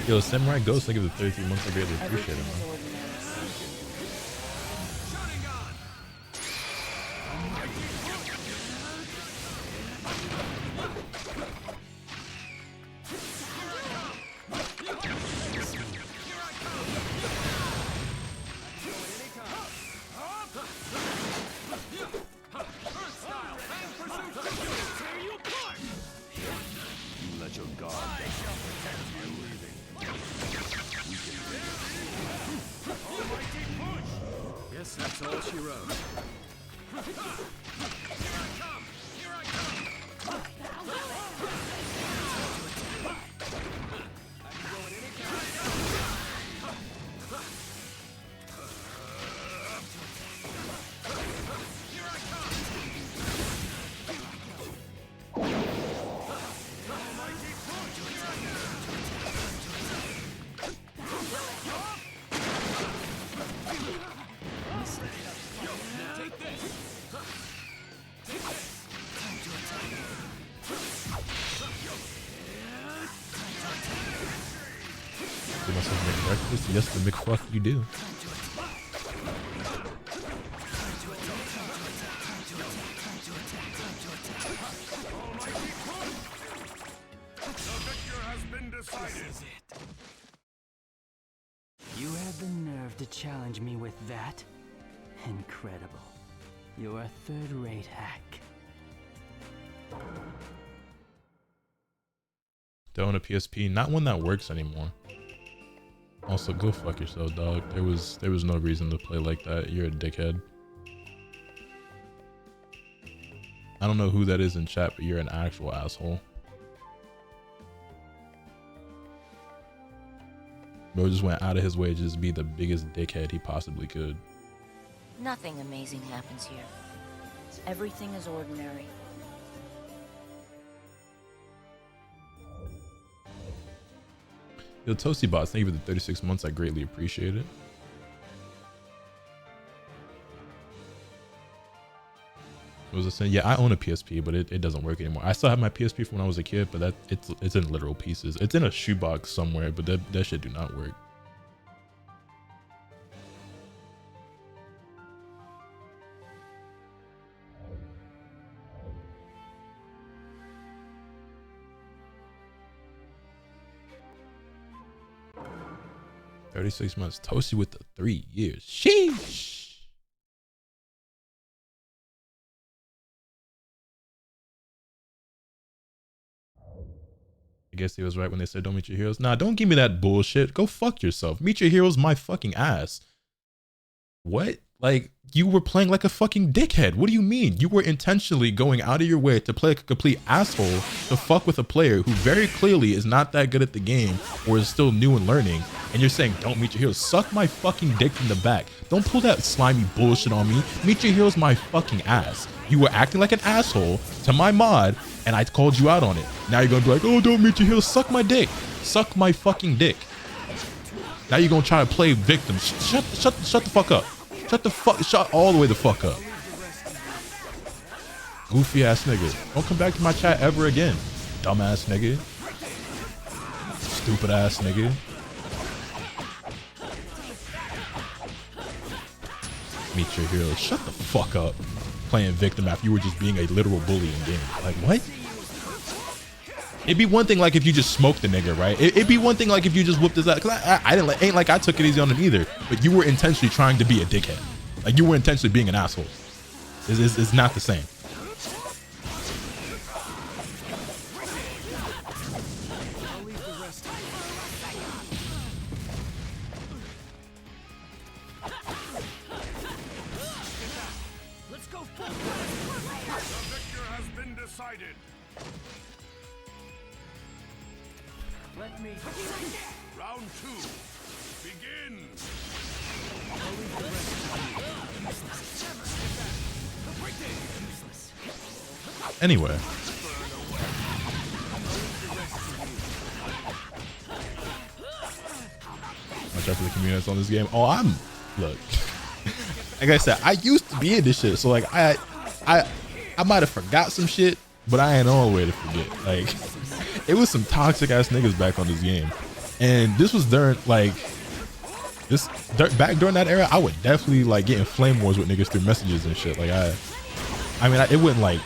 Yo, Samurai Ghost, thank you for the 33 months. I greatly appreciate it, man. Let your guard down. Yes, that's all she wrote. Breakfast? Yes, the McFuck you do. You have the nerve to challenge me with that? Incredible. You're a third-rate hack. Don't own a PSP, not one that works anymore. Also, go fuck yourself, dog. There was no reason to play like that. You're a dickhead. I don't know who that is in chat, but you're an actual asshole. Bro just went out of his way to just be the biggest dickhead he possibly could. Nothing amazing happens here. Everything is ordinary. Yo, Toasty Bots, thank you for the 36 months. I greatly appreciate it. What was I saying? Yeah, I own a PSP, but it doesn't work anymore. I still have my PSP from when I was a kid, but it's in literal pieces. It's in a shoebox somewhere, but that shit do not work. $36 months. Toasty with the 3 years. Sheesh. I guess he was right when they said don't meet your heroes. Nah, don't give me that bullshit. Go fuck yourself. Meet your heroes my fucking ass. What? Like, you were playing like a fucking dickhead. What do you mean? You were intentionally going out of your way to play like a complete asshole to fuck with a player who very clearly is not that good at the game or is still new and learning. And you're saying, don't meet your heroes. Suck my fucking dick from the back. Don't pull that slimy bullshit on me. Meet your heroes my fucking ass. You were acting like an asshole to my mod and I called you out on it. Now you're gonna be like, oh, don't meet your heroes. Suck my dick. Suck my fucking dick. Now you're gonna try to play victim. Shut the fuck up. Shut all the way the fuck up. Goofy ass nigga. Don't come back to my chat ever again. Dumbass nigga. Stupid ass nigga. Meet your heroes. Shut the fuck up. Playing victim after you were just being a literal bully in game. Like, what? It'd be one thing like if you just smoked the nigga, right? It'd be one thing like if you just whooped his ass. Cause I didn't, ain't like I took it easy on him either. But you were intentionally trying to be a dickhead. Like you were intentionally being an asshole. It's not the same. Let's go forward. The victor has been decided. Let me... Round 2. Begin. Anyway. Watch out for the communities on this game. Oh, look. Like I said, I used to be in this shit. So like I might have forgot some shit, but I ain't on a way to forget. Like it was some toxic ass niggas back on this game. And this was during like back during that era, I would definitely like get in flame wars with niggas through messages and shit. Like I mean, it wouldn't like,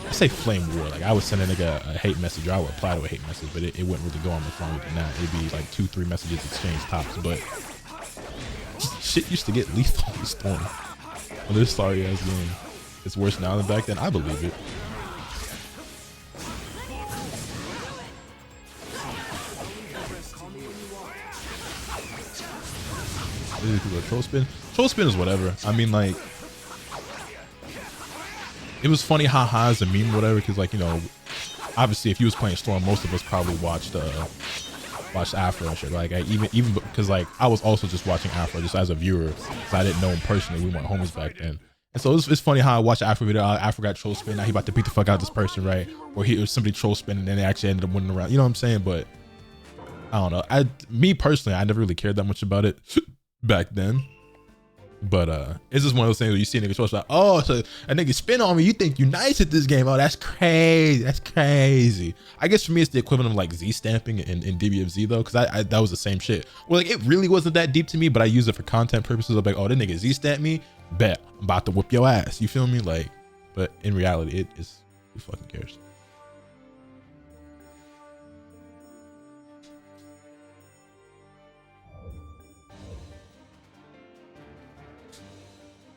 I say flame war. Like I would send a nigga a hate message or I would reply to a hate message, but it wouldn't really go on much longer than that. It'd be like 2-3 messages exchanged tops, but shit used to get lethal in Storm. On this sorry ass game. It's worse now than back then. I believe it. Troll spin. Troll spin is whatever. I mean, like, it was funny, haha, as a meme, whatever. Because, like, you know, obviously, if you was playing Storm, most of us probably watched Afro and shit. Like, even because, like, I was also just watching Afro just as a viewer, because I didn't know him personally. We weren't homies back then. And so it's funny how I watched the Afro video. Afro got troll spin. Now he about to beat the fuck out of this person, right? Or he was somebody troll spin and then they actually ended up winning around. You know what I'm saying? But I don't know. Me personally, I never really cared that much about it back then. But it's just one of those things where you see a nigga like, oh, so a nigga spin on me, you think you nice at this game. Oh, that's crazy. That's crazy. I guess for me it's the equivalent of like Z stamping in DBFZ though, because I that was the same shit. Well, like it really wasn't that deep to me, but I use it for content purposes. I'm like, oh, that nigga Z stamp me, bet I'm about to whoop your ass. You feel me? Like, but in reality, it is, who fucking cares?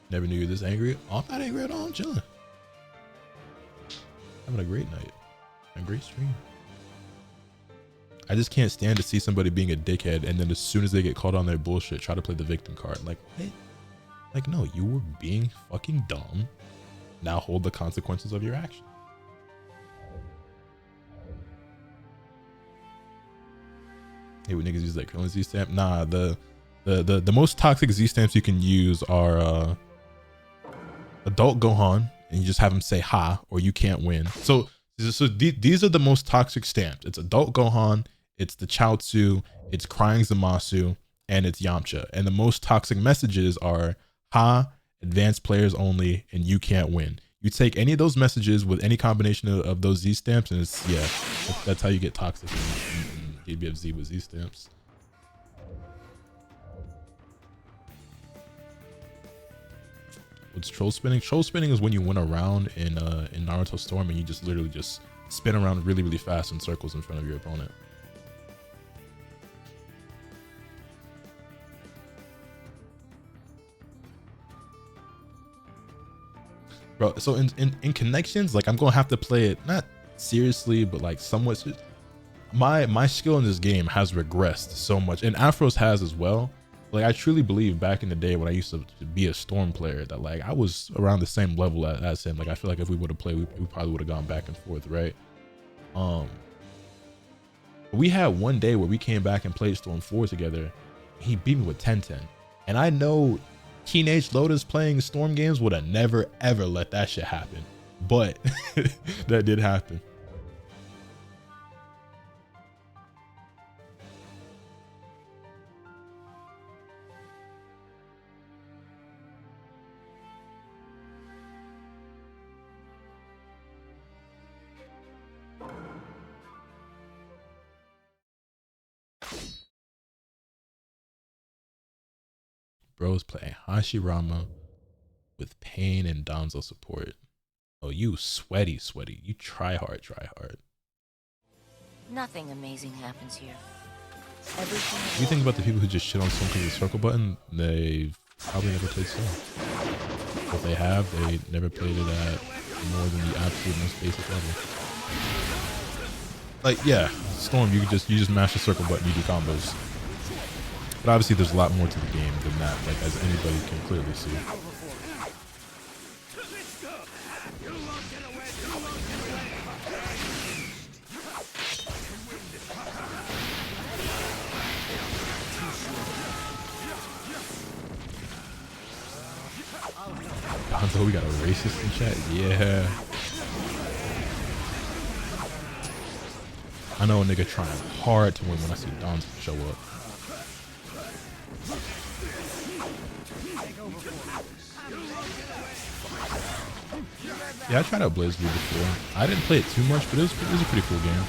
Never knew you were this angry. Oh, I'm not angry at all. I'm chilling. Having a great night. A great stream. I just can't stand to see somebody being a dickhead and then as soon as they get caught on their bullshit, try to play the victim card. Like, what? Like, no, you were being fucking dumb. Now hold the consequences of your action. Hey, what niggas use that curling Z stamp? Nah, the most toxic Z stamps you can use are adult Gohan, and you just have him say ha or you can't win. So these are the most toxic stamps. It's adult Gohan, it's the Chaozu, it's crying Zamasu, and it's Yamcha. And the most toxic messages are ha, advanced players only, and you can't win. You take any of those messages with any combination of those Z stamps, and it's, yeah, that's how you get toxic in DBFZ with Z stamps. What's troll spinning? Troll spinning is when you went around in Naruto Storm and you just literally just spin around really, really fast in circles in front of your opponent. Bro, so in connections, like I'm gonna have to play it not seriously, but like somewhat. My skill in this game has regressed so much, and Afro's has as well. Like I truly believe back in the day when I used to be a Storm player that like I was around the same level as him. Like I feel like if we would have played, we probably would have gone back and forth, right? We had one day where we came back and played Storm 4 together. He beat me with 10-10, and I know Teenage Lotus playing Storm games would have never ever let that shit happen, but that did happen. Bro's playing Hashirama with Pain and Danzo support. Oh, you sweaty. You try hard. Nothing amazing happens here. Everything. If you think about the people who just shit on Storm because of the circle button, they've probably never played Storm. If they have, they never played it at more than the absolute most basic level. Like, yeah, Storm, you just mash the circle button, you do combos. But obviously there's a lot more to the game than that, like as anybody can clearly see. Danzo, we got a racist in chat? Yeah. I know a nigga trying hard to win when I see Danzo show up. Yeah, I tried out BlazBlue before. I didn't play it too much, but it was a pretty cool game.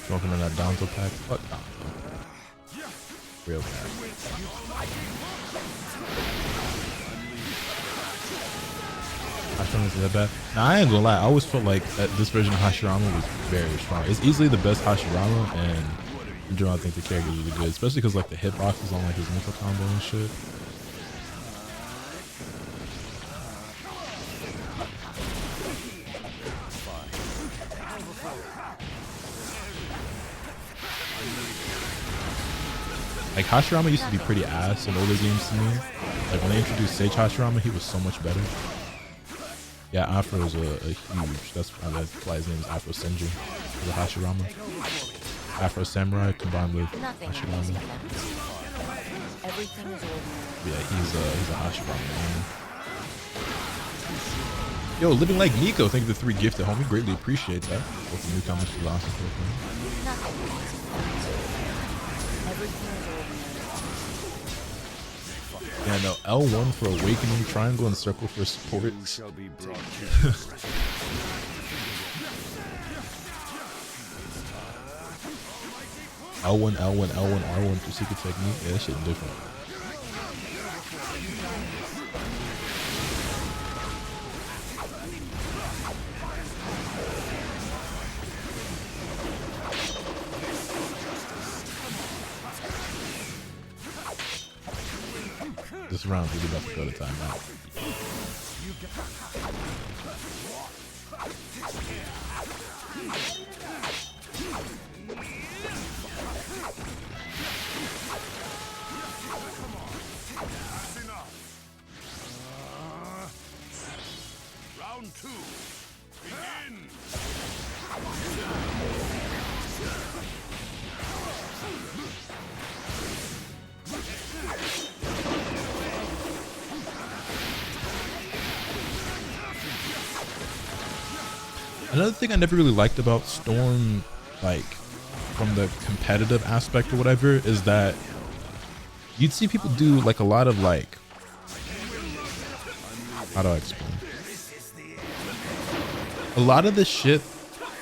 Smoking on that Danzo pack. Fuck Danzo. Real bad. Hashirama is that bad? Now I ain't gonna lie, I always felt like that this version of Hashirama was very strong. It's easily the best Hashirama, and in general I think the character is really good, especially because like the hitboxes on like his mental combo and shit. Like Hashirama used to be pretty ass in older games to me. Like when they introduced Sage Hashirama, he was so much better. Yeah, Afro is a huge. That's why his name is Afro Senju. The Hashirama, Afro Samurai combined with Hashirama. Everything is ordinary. Yeah, he's a Hashirama man. Yo, living like Nico, thank you for the 3 gifted, homie. Greatly appreciate that. What's the newcomers to Lost Asakura? Nothing amazing happens here. Everything is ordinary. Yeah, no, L1 for awakening, triangle and circle for support. Shall be brought L1, L1, L1, R1 for secret technique. Yeah, that shit different. This round really about to go to timeout. Round 2. Begin. Another thing I never really liked about Storm, like from the competitive aspect or whatever, is that you'd see people do like a lot of like, how do I explain? A lot of the shit,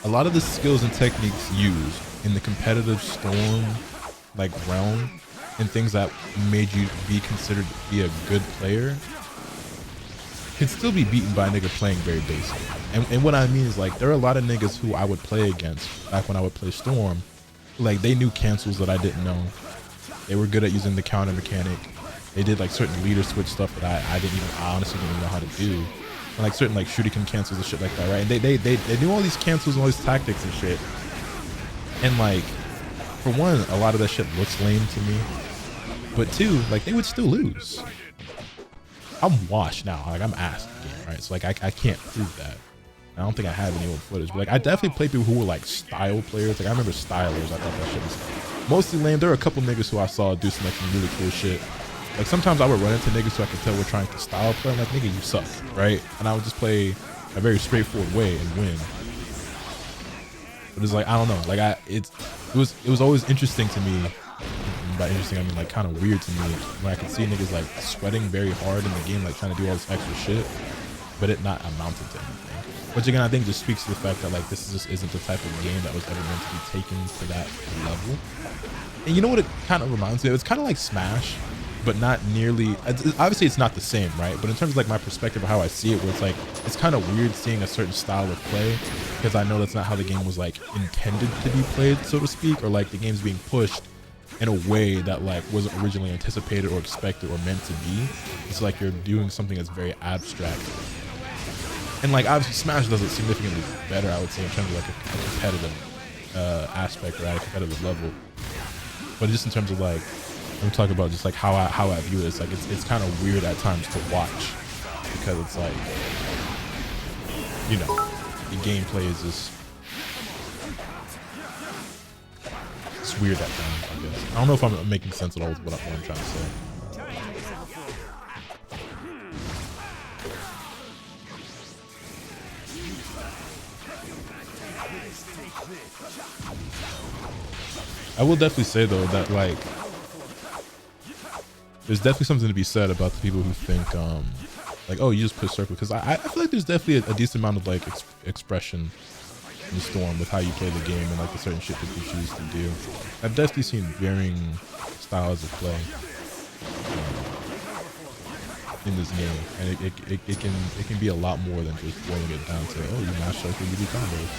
a lot of the skills and techniques used in the competitive Storm like realm and things that made you be considered to be a good player could still be beaten by a nigga playing very basic. And what I mean is, like, there are a lot of niggas who I would play against back when I would play Storm. Like, they knew cancels that I didn't know. They were good at using the counter mechanic. They did like certain leader switch stuff that I honestly didn't even know how to do. And like certain like shuriken cancels and shit like that, right? And they knew all these cancels and all these tactics and shit. And like, for one, a lot of that shit looks lame to me. But two, like, they would still lose. I'm washed now. Like, I'm ass at the game, right? So like, I can't prove that. I don't think I have any old footage, but like, I definitely play people who were like style players. Like, I remember stylers. I thought that shit was mostly lame. There were a couple niggas who I saw do some like some really cool shit. Like, sometimes I would run into niggas who I could tell we're trying to style play. I'm like, nigga, you suck, right? And I would just play a very straightforward way and win. But it's like, I don't know. Like, it was always interesting to me. And by interesting, I mean like kind of weird to me when I could see niggas like sweating very hard in the game, like trying to do all this extra shit, but it not amounting to anything. Which again, I think just speaks to the fact that like this just isn't the type of game that was ever meant to be taken to that level. And you know what it kind of reminds me of? It's kind of like Smash, but not nearly. Obviously, it's not the same, right? But in terms of like my perspective of how I see it, where it's like it's kind of weird seeing a certain style of play because I know that's not how the game was like intended to be played, so to speak, or like the game's being pushed in a way that like wasn't originally anticipated or expected or meant to be. It's like you're doing something that's very abstract. And like obviously Smash does it significantly better, I would say, in terms of like a competitive aspect or at a competitive level. But just in terms of like, I'm talking about just like how I view it, it's like it's kind of weird at times to watch because it's like, you know, the gameplay is just, it's weird at times, I guess. I don't know if I'm making sense at all with what I'm trying to say. I will definitely say though that like there's definitely something to be said about the people who think like, oh, you just push circle, because I feel like there's definitely a decent amount of like expression in Storm with how you play the game and like the certain shit that you choose to do. I've definitely seen varying styles of play in this game, and it can be a lot more than just boiling it down to, oh, you mash circle, you do combos.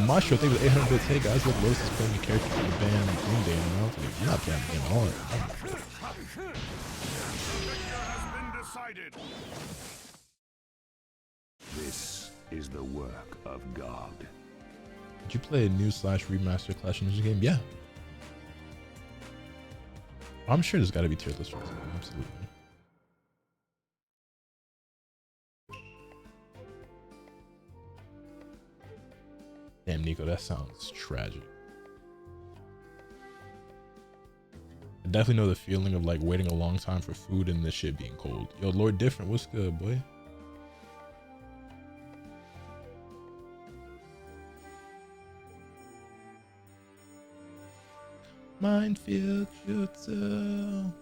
Maestro, thank you for 800 bits. Hey guys, look, Lotus is playing a character from the band Green Day, and I was like, you're not playing the game at all. This is the work of God. Did you play a new slash remaster Clash of Ninja game? Yeah. I'm sure there's got to be tier list for this game. Absolutely. Damn, Nico, that sounds tragic. I definitely know the feeling of like waiting a long time for food and this shit being cold. Yo, Lord Different, what's good, boy? Minefield Jutsu.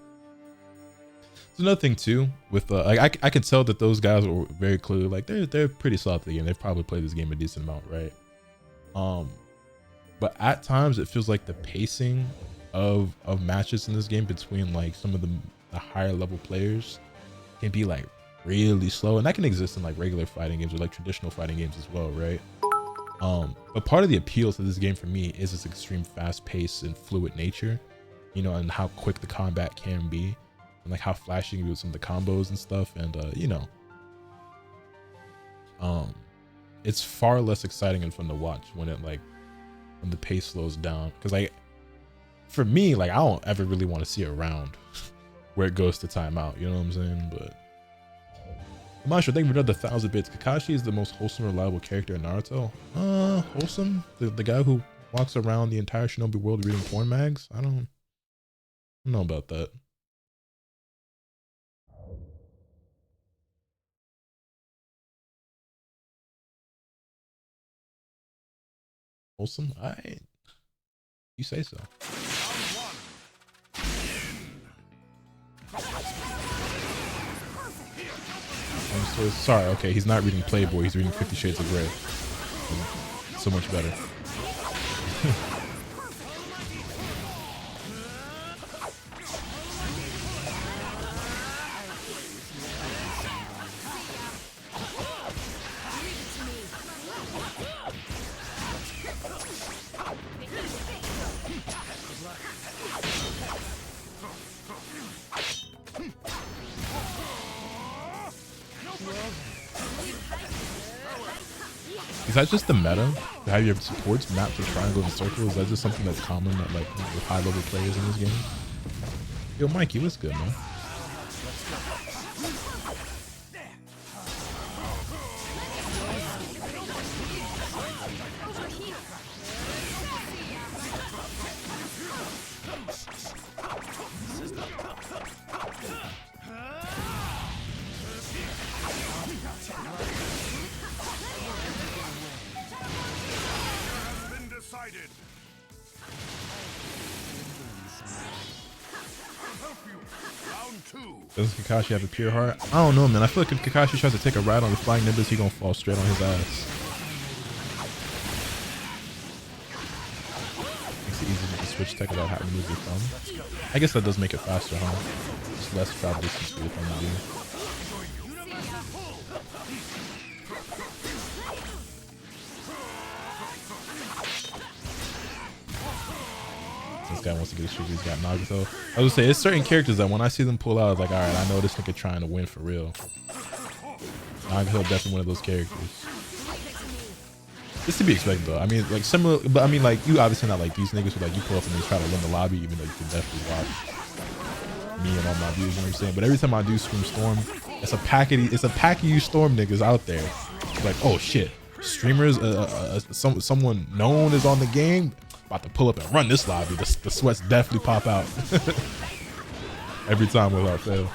It's another thing too with like I could tell that those guys were very clearly like they're pretty solid at the game. They've probably played this game a decent amount, right? But at times it feels like the pacing of matches in this game between like some of the higher level players can be like really slow, and that can exist in like regular fighting games or like traditional fighting games as well, right? But part of the appeal to this game for me is its extreme fast pace and fluid nature, you know, and how quick the combat can be, and like how flashy you can do some of the combos and stuff. And you know, it's far less exciting and fun to watch when the pace slows down, because like for me, like I don't ever really want to see a round where it goes to timeout, you know what I'm saying? But I'm not sure. Thank you for another 1,000 bits. Kakashi is the most wholesome, reliable character in Naruto. Wholesome? The guy who walks around the entire Shinobi world reading porn mags? I don't know about that. Wholesome? You say so. I'm so sorry. Okay, he's not reading Playboy. He's reading 50 Shades of Grey. So much better. Is that just the meta? To have your supports map to triangle and circle? Is that just something that's common at like with high level players in this game? Yo, Mikey, what's good, man? Does Kakashi have a pure heart? I don't know, man. I feel like if Kakashi tries to take a ride on the flying nimbus, he gonna fall straight on his ass. Makes it easy to switch tech without having to move your thumb. I guess that does make it faster, huh? Just less travel distance for your thumb to do. This guy wants to get a streak. He's got Naruto. I was gonna say, there's certain characters that when I see them pull out, I was like, all right, I know this nigga trying to win for real. Naruto definitely one of those characters. It's to be expected though. I mean, like similar, but I mean, like you obviously not like these niggas who like you pull up and they try to win the lobby, even though you can definitely watch me and all my views. You know what I'm saying? But every time I do Scream Storm, it's a pack of you Storm niggas out there. It's like, oh shit, streamers, someone known is on the game. About to pull up and run this lobby. The sweats definitely pop out every time without fail.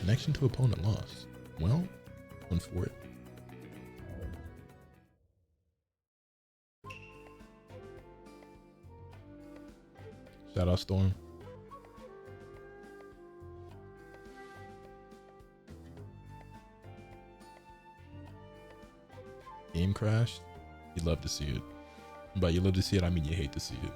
Connection to opponent lost. Well, one for it. Shout out Storm. Game crashed. You love to see it. But you love to see it, I mean you hate to see it.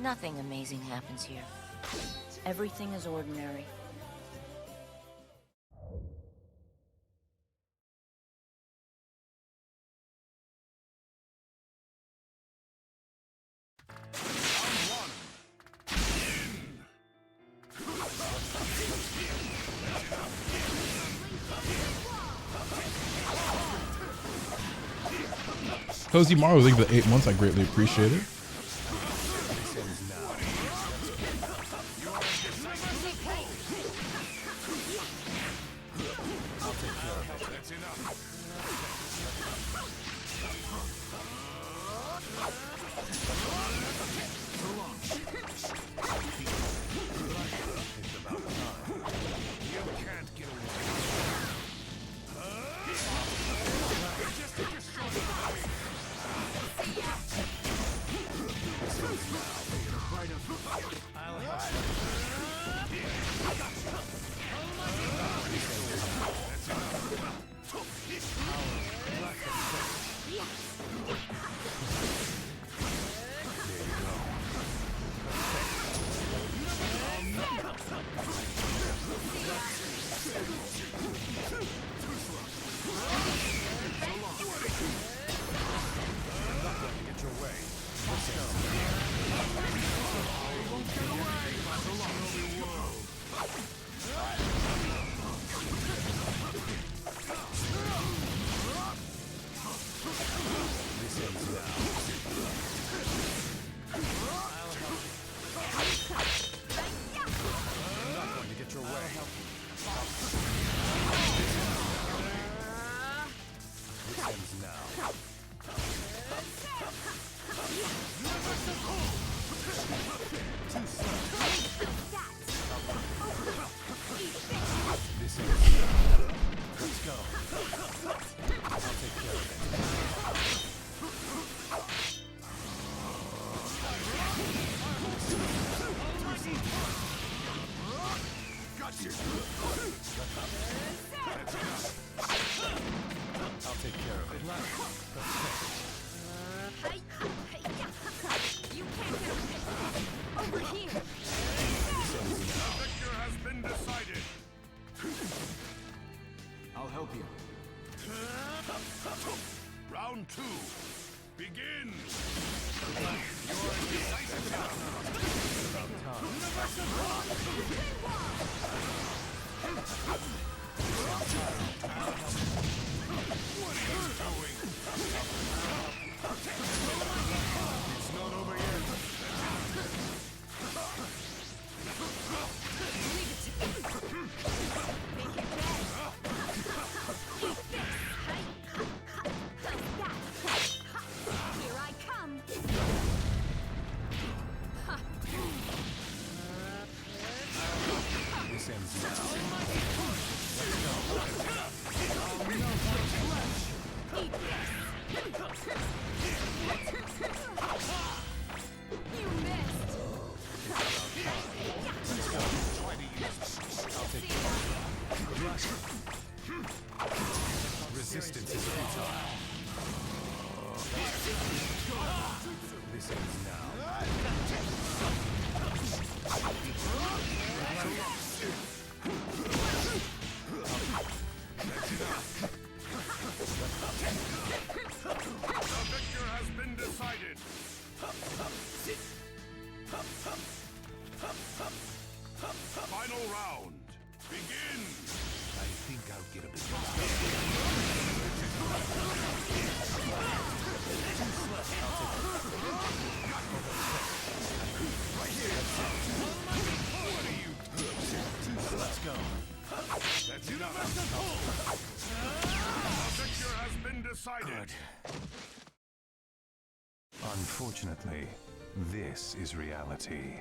Nothing amazing happens here. Everything is ordinary. Cozy Mario, thank you for the 8 months. I greatly appreciate it. Round 2. Begin! It's not over yet. Here I come. This ends now. You missed. Resistance is futile. This ends now. The victor has been decided. Final round. Begin! I think I'll get a bit Let's go. That's enough. The victor has been decided. Unfortunately, this is reality.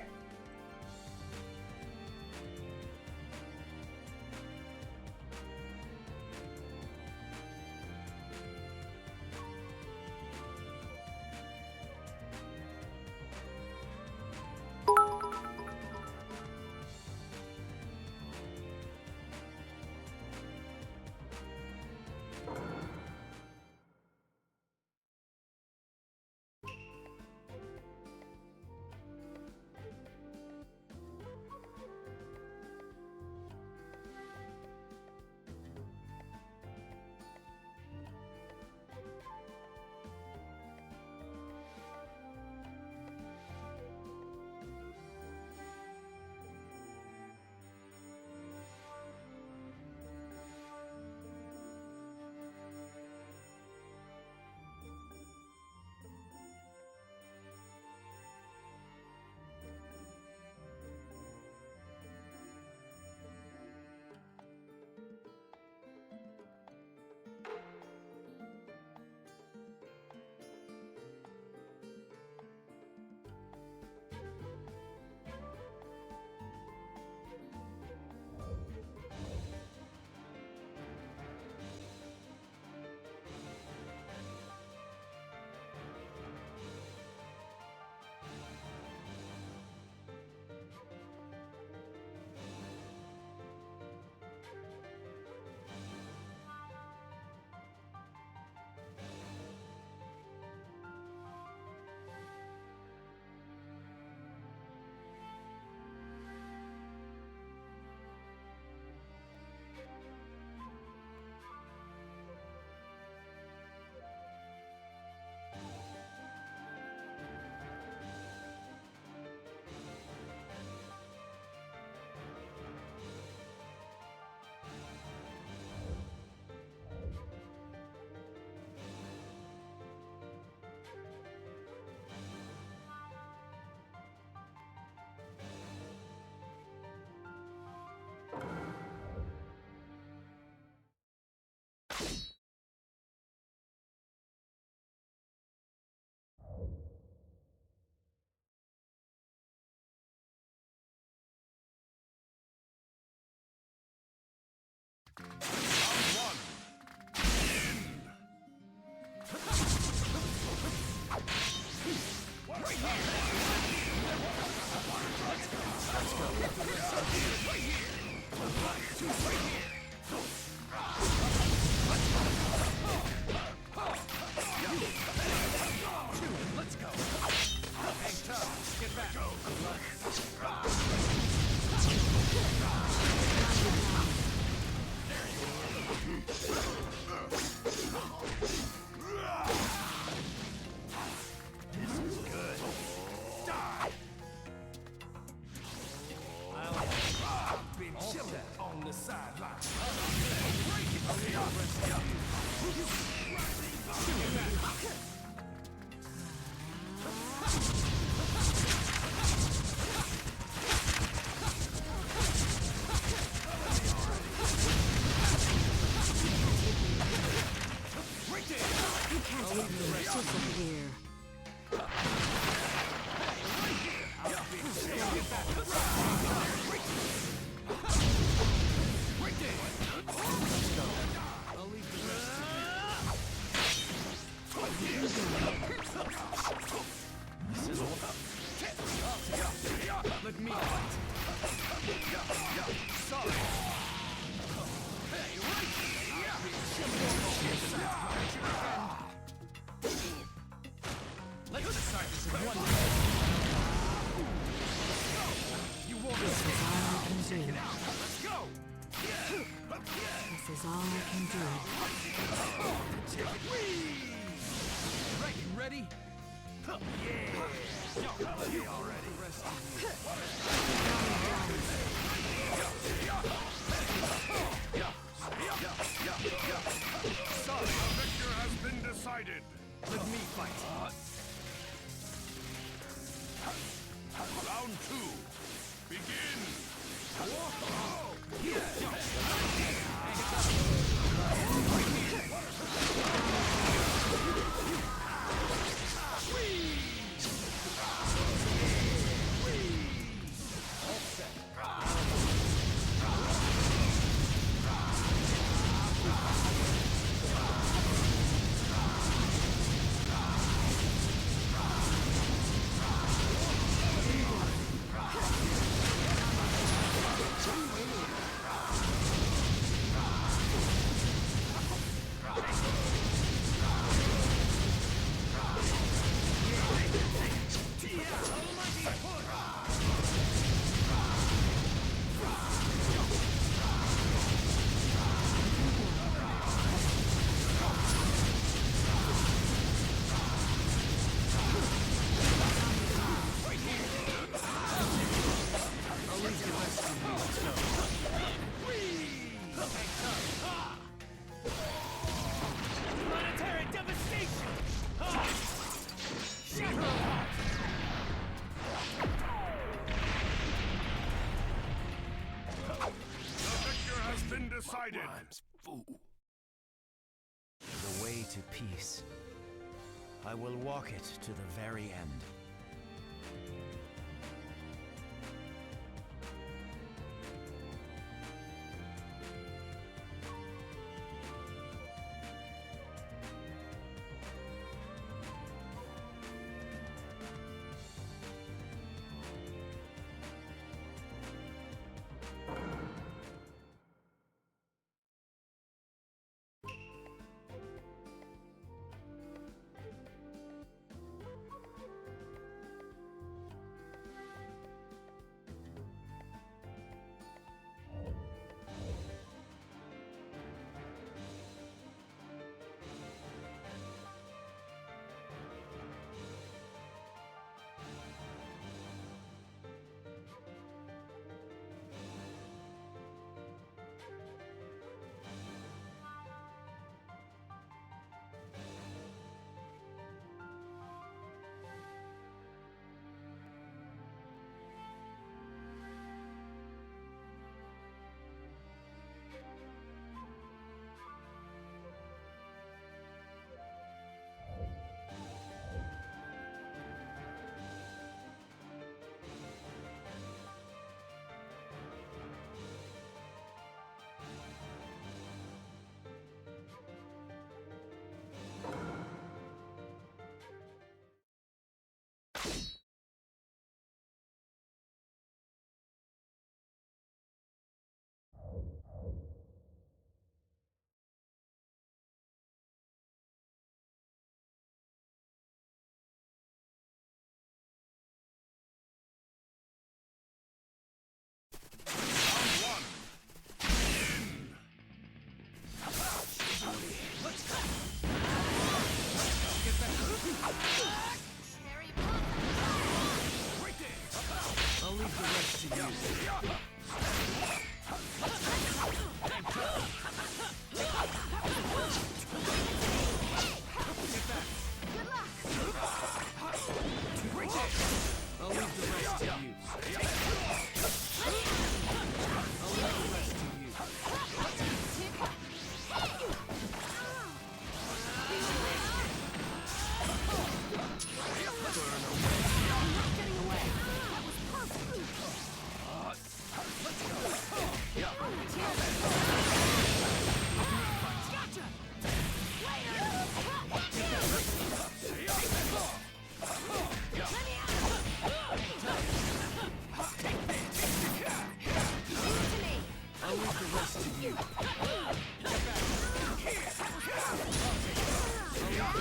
Let's go. Hang tough. Get back. This is good. Die. I've been chilling on the sideline. You can't leave me just here. Let me fight. Sorry. Hey, let's decide this in one day. You won't This is all I can do. Let's go. This is all I can do. Right, you ready? Yeah. You already. Sorry. The victor has been decided. Let me fight. Round 2. Begin. Planetary devastation! Shatter apart! The victor has been decided. The way to peace. I will walk it to the very end.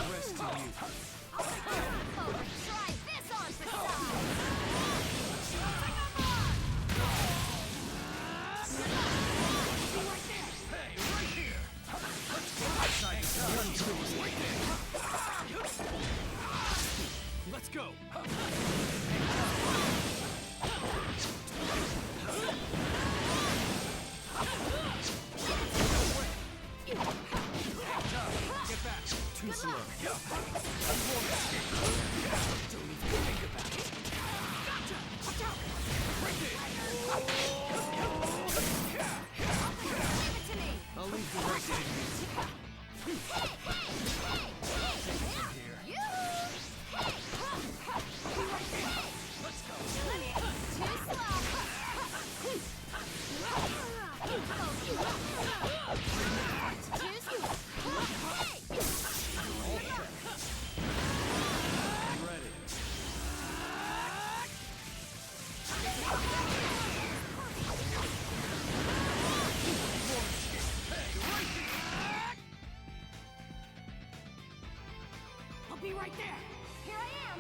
the rest of you. Try this on for size! Let's go. Get back. Too slow. Don't even think about it. Give it to me! I'll leave the rest of you. I'll be right there! Here I am!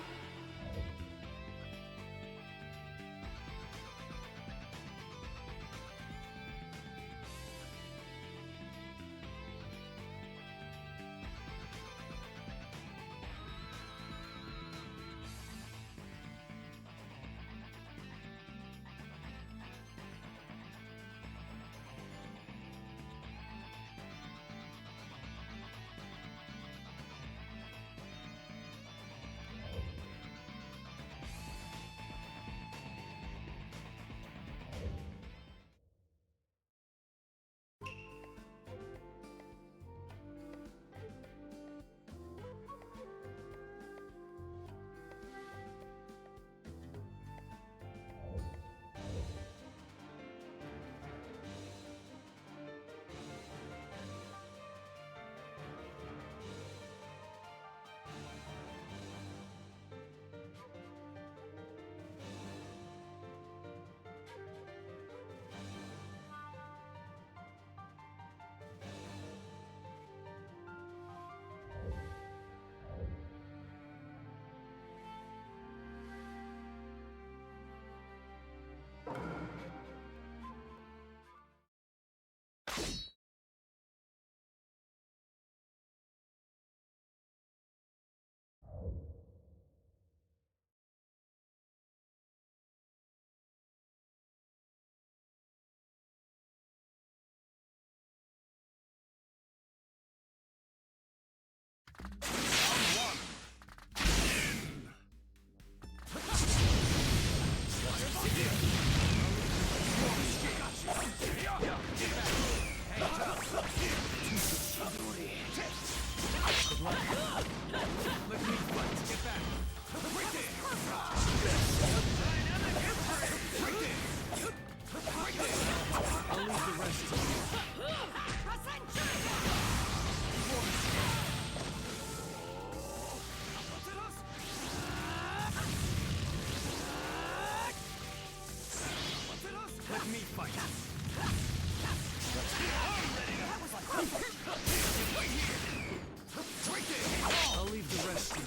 I'll leave the rest to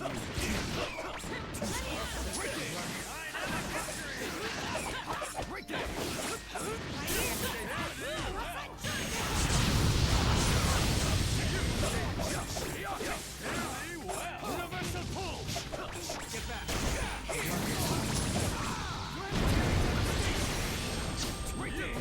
Universal pull! Get back. Right there!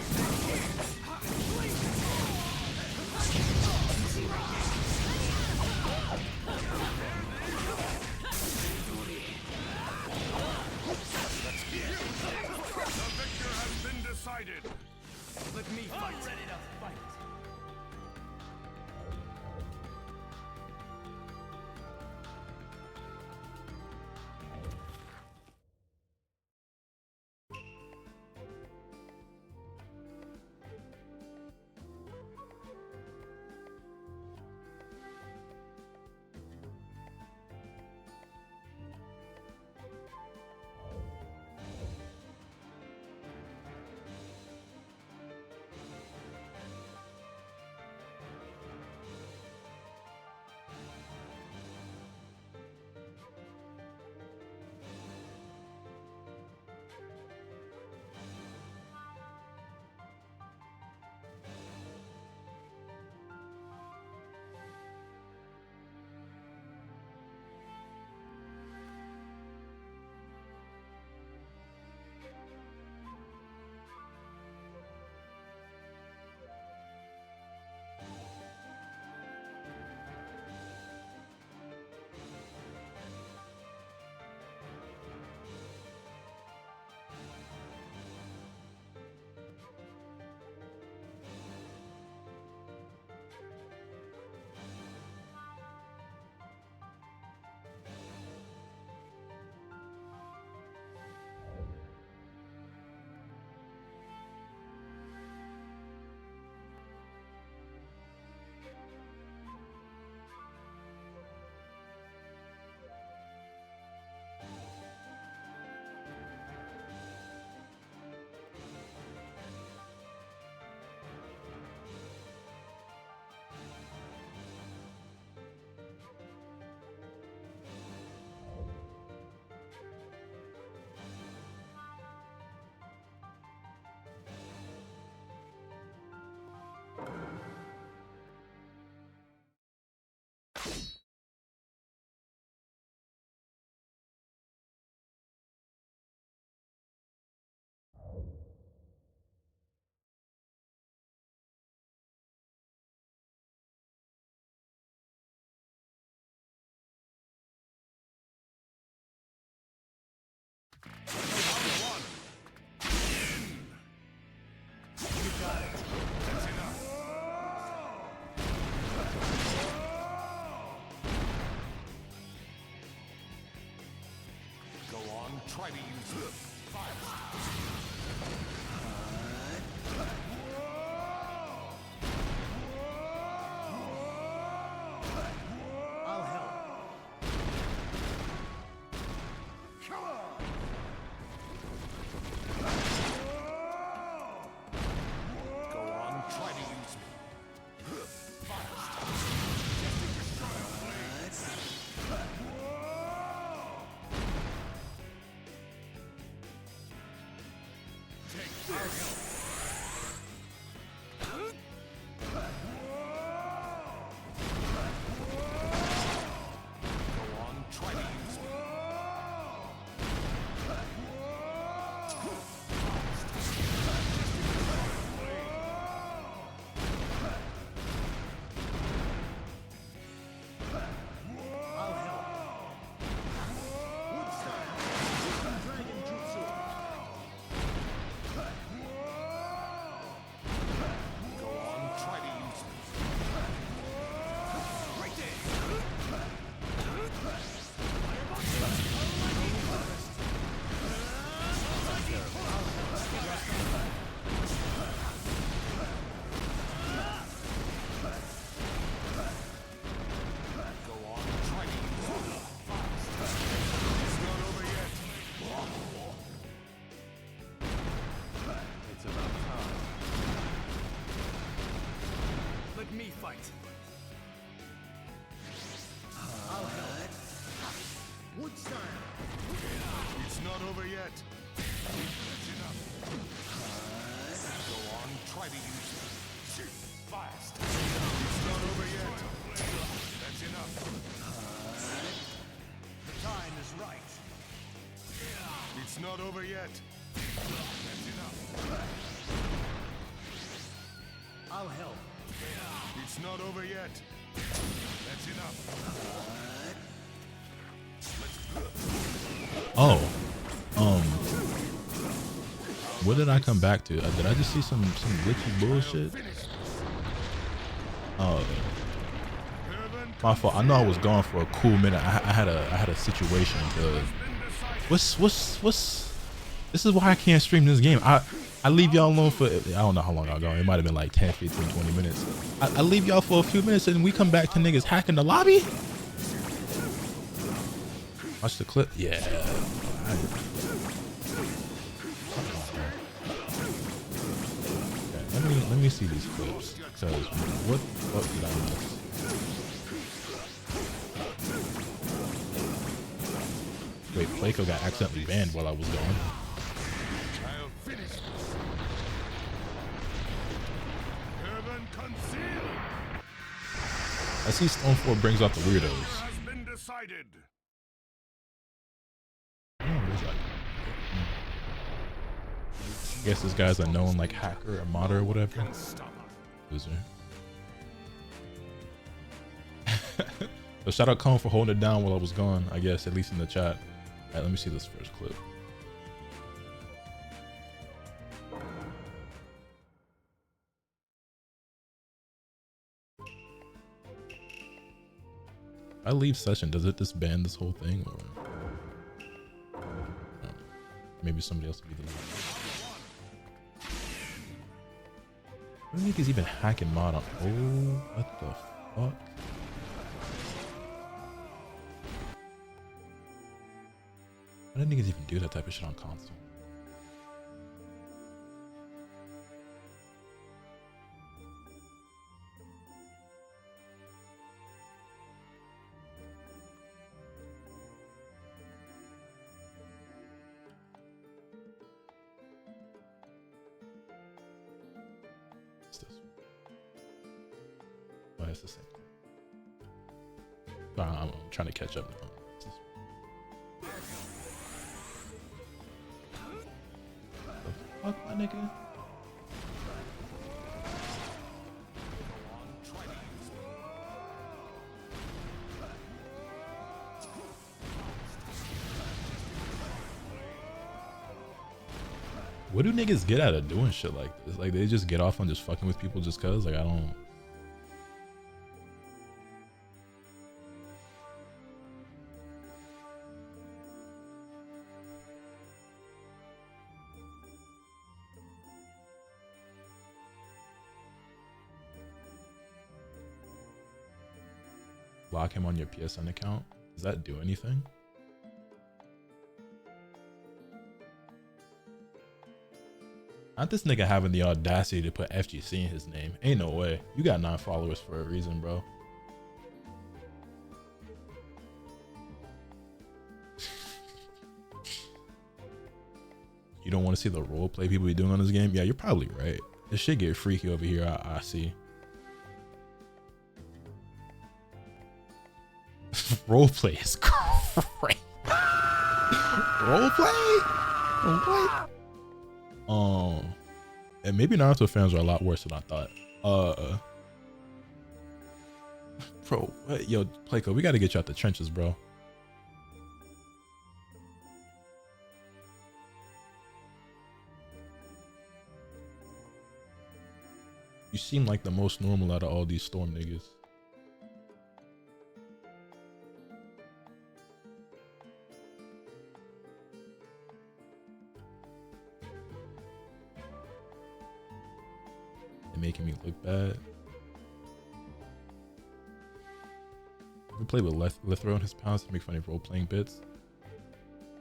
try to use the fire. I'll help. Come on. Go on, try to use me. It's not over yet. That's enough. Go on, try to use it. Shoot fast. It's not over yet. That's enough. The time is right. It's not over yet. That's enough. I'll help. It's not over yet. That's enough. Oh, what did I come back to? Did I just see some glitchy bullshit? Oh, my fault. I know I was gone for a cool minute. I had a situation. What's this is why I can't stream this game. I leave y'all alone for, I don't know how long I'll go. It might have been like 10, 15, 20 minutes. I leave y'all for a few minutes and we come back to niggas hacking the lobby. Watch the clip. Yeah. Okay, let me see these clips. Because what did I miss? Wait, Playco got accidentally banned while I was gone. I'll finish. I see Stone 4 brings out the weirdos. Has been decided. I guess this guy's a known like hacker, a modder or whatever. Loser. So shout out Cone for holding it down while I was gone, I guess, at least in the chat. Alright, let me see this first clip. If I leave session, does it disband this whole thing, or maybe somebody else will be the leader? I don't think he's even hacking mod on. Oh, what the fuck? I didn't think he's even do that type of shit on console. Oh, it's the same. I'm trying to catch up now. The fuck, my nigga? What do niggas get out of doing shit like this? Like, they just get off on just fucking with people just cause? Like, I don't... block him on your PSN account. Does that do anything? Not this nigga having the audacity to put FGC in his name. Ain't no way. You got 9 followers for a reason, bro. You don't want to see the role play people be doing on this game? Yeah, you're probably right. This shit get freaky over here. I see. Role play is great. Role play? What? And maybe Naruto fans are a lot worse than I thought. Bro, what? Yo, Playco, we gotta get you out the trenches, bro. You seem like the most normal out of all these Storm niggas. They're making me look bad. We play with Lithro and his pals to make funny role-playing bits.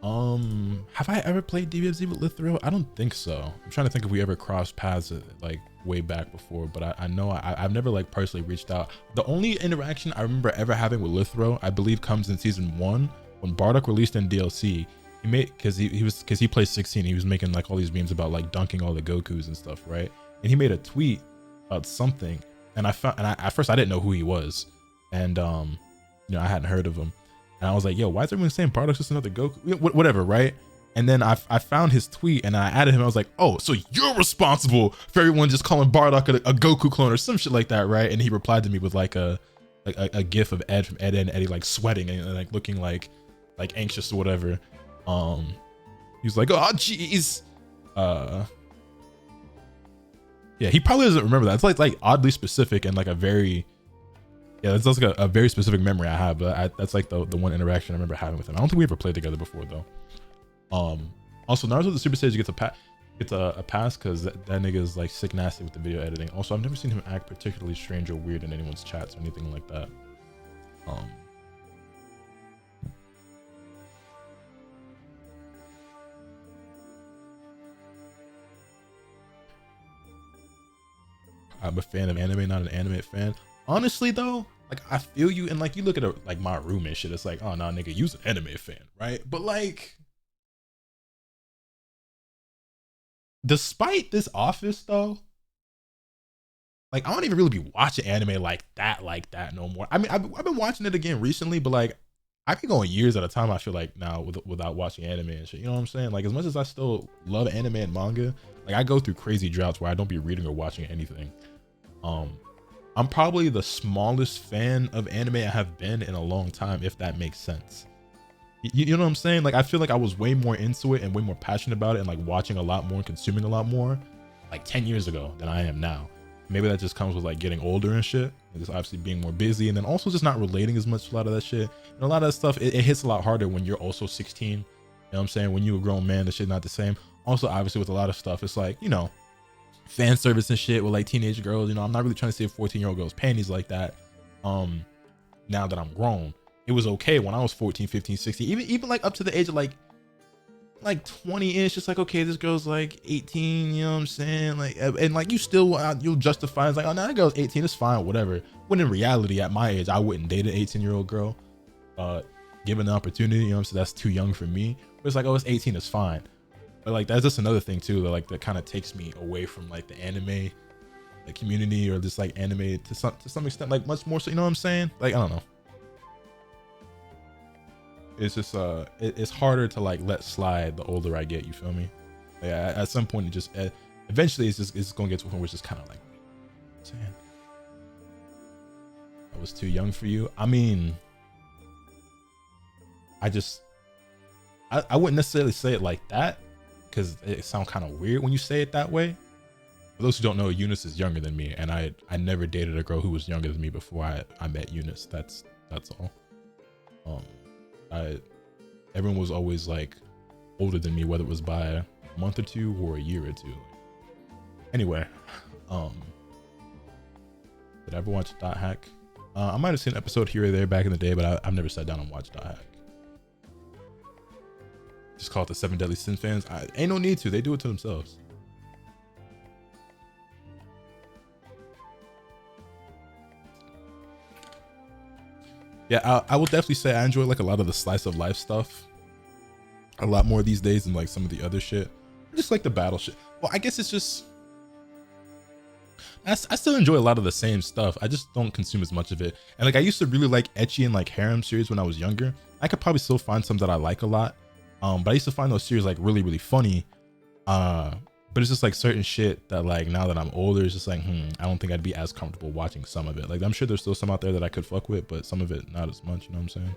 Have I ever played DBFZ with Lithro? I don't think so. I'm trying to think if we ever crossed paths like way back before, but I know I've never like personally reached out. The only interaction I remember ever having with Lithro, I believe, comes in season 1 when Bardock released in DLC. He made because he plays 16. He was making like all these memes about like dunking all the Gokus and stuff, right? And he made a tweet about something, and at first I didn't know who he was, and you know, I hadn't heard of him. And I was like, yo, why is everyone saying Bardock's just another Goku? Whatever, right? And then I found his tweet and I added him. I was like, oh, so you're responsible for everyone just calling Bardock a Goku clone or some shit like that, right? And he replied to me with like a gif of Ed from Ed and Eddie like sweating and like looking like anxious or whatever. He was like, oh jeez. Yeah, he probably doesn't remember that. It's like oddly specific and like a very, yeah, that's like a very specific memory I have, but that's like the one interaction I remember having with him. I don't think we ever played together before though. Also Naruto the Super Sage gets a pass because that nigga is like sick nasty with the video editing. Also, I've never seen him act particularly strange or weird in anyone's chats or anything like that. I'm a fan of anime, not an anime fan. Honestly though, like I feel you, and like you look at like my room and shit, it's like, oh nah nigga, you's an anime fan, right? But like, despite this office though, like I don't even really be watching anime like that no more. I mean, I've been watching it again recently, but like I've been going years at a time, I feel like now without watching anime and shit. You know what I'm saying? Like as much as I still love anime and manga, like I go through crazy droughts where I don't be reading or watching anything. I'm probably the smallest fan of anime I have been in a long time, if that makes sense. You know what I'm saying? Like I feel like I was way more into it and way more passionate about it and like watching a lot more and consuming a lot more like 10 years ago than I am now. Maybe that just comes with like getting older and shit, and just obviously being more busy, and then also just not relating as much to a lot of that shit. And a lot of that stuff, it hits a lot harder when you're also 16. You know what I'm saying? When you're a grown man, the shit not the same. Also, obviously with a lot of stuff, it's like, you know, fan service and shit with like teenage girls. You know, I'm not really trying to see a 14-year-old girl's panties like that. Now that I'm grown, it was okay when I was 14, 15, 16, even like up to the age of like 20-ish. It's like, okay, this girl's like 18, you know what I'm saying? Like, and like you still, you'll justify it. It's like, oh no, that girl's 18, it's fine, whatever. When in reality, at my age, I wouldn't date an 18-year-old girl, given the opportunity, you know what I'm saying? That's too young for me. But it's like, oh, it's 18, it's fine. But like that's just another thing too, that like that kind of takes me away from like the anime like community, or just like anime to some extent, like much more so, you know what I'm saying? Like I don't know, it's just it's harder to like let slide the older I get, you feel me? Yeah, at some point it just eventually it's gonna get to a point where it's just kind of like, saying I was too young for you. I mean, I wouldn't necessarily say it like that, because it sounds kind of weird when you say it that way. For those who don't know, Eunice is younger than me, and I never dated a girl who was younger than me before I met Eunice. That's all. Everyone was always like older than me, whether it was by a month or two or a year or two. Anyway, did I ever watch Dot Hack? I might have seen an episode here or there back in the day, but I've never sat down and watched Hack. Just call it the 7 Deadly Sin fans. Ain't no need to. They do it to themselves. Yeah, I will definitely say I enjoy like a lot of the slice of life stuff a lot more these days than like some of the other shit. I just like the battle shit. Well, I guess it's just I still enjoy a lot of the same stuff. I just don't consume as much of it. And like I used to really like ecchi and like harem series when I was younger. I could probably still find some that I like a lot. But I used to find those series like really, really funny. But it's just like certain shit that like now that I'm older, it's just like, I don't think I'd be as comfortable watching some of it. Like I'm sure there's still some out there that I could fuck with, but some of it not as much, you know what I'm saying?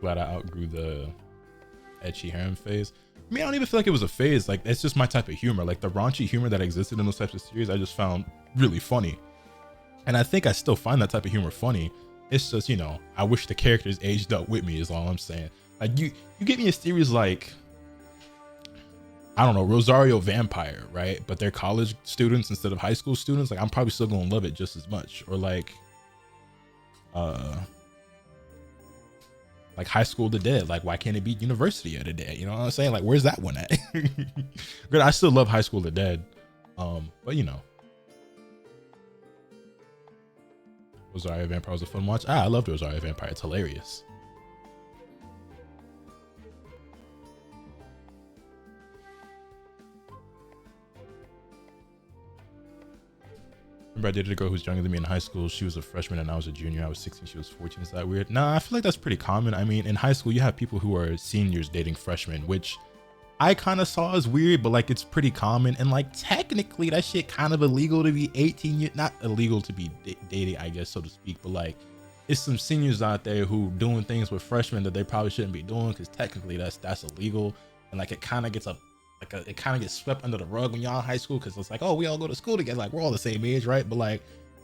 Glad I outgrew the ecchi harem phase. I mean, I don't even feel like it was a phase. Like, it's just my type of humor. Like, the raunchy humor that existed in those types of series, I just found really funny. And I think I still find that type of humor funny. It's just, you know, I wish the characters aged up with me is all I'm saying. Like, you get me a series like, I don't know, Rosario Vampire, right? But they're college students instead of high school students. Like, I'm probably still gonna love it just as much. Or like High School of the Dead. Like, why can't it be University of the Dead? You know what I'm saying? Like, where's that one at? Good, I still love High School of the Dead. But you know, Rosario Vampire was a fun watch. I loved Rosario Vampire. It's hilarious. Remember I dated a girl who's younger than me in high school. She was a freshman and I was a junior. I was 16, she was 14. Is that weird? Nah, I feel like that's pretty common. I mean, in high school, you have people who are seniors dating freshmen, which I kind of saw as weird, but like it's pretty common. And like technically that shit kind of illegal to be 18 years, not illegal to be dating, I guess, so to speak, but like it's some seniors out there who doing things with freshmen that they probably shouldn't be doing because technically that's illegal. And like it kind of gets it kind of gets swept under the rug when y'all in high school because it's like, oh, we all go to school together, like we're all the same age, right? But like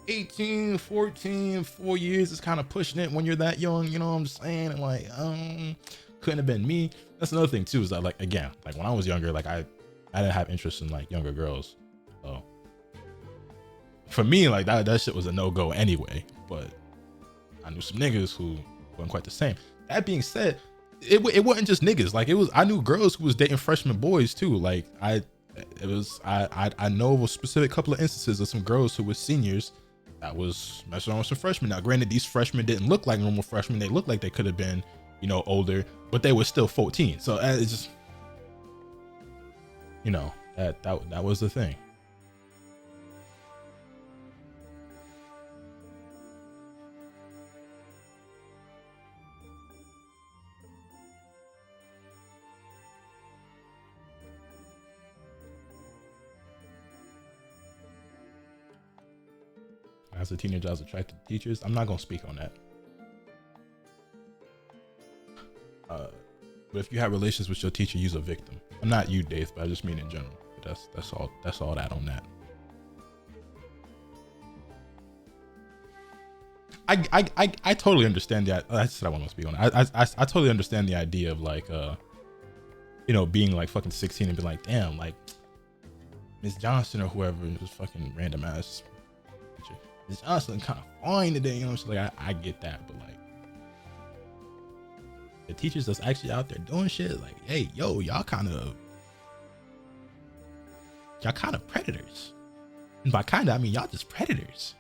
18, 14, 4 years is kind of pushing it when you're that young, you know what I'm saying? And like, couldn't have been me. That's another thing too, is that like, again, like when I was younger, like I didn't have interest in like younger girls. So for me, like that shit was a no-go anyway, but I knew some niggas who weren't quite the same. That being said, it wasn't just niggas. Like I knew girls who was dating freshman boys too. Like I know of a specific couple of instances of some girls who were seniors that was messing around with some freshmen. Now, granted, these freshmen didn't look like normal freshmen. They looked like they could have been, you know, older, but they were still 14. So it's just, you know, that was the thing. As a teenager, I was attracted to teachers. I'm not gonna speak on that. But if you have relations with your teacher, you're a victim. I'm not you, Dave, but I just mean in general. But that's all that on that. I totally understand that. That's what I want to speak on. I totally understand the idea of like you know, being like fucking 16 and be like, damn, like Miss Johnson or whoever, just fucking random ass. Miss Johnson kind of fine today, you know. So like I get that, but like the teachers that's actually out there doing shit, like, hey, yo, y'all kind of predators. And by kind of, I mean y'all just predators.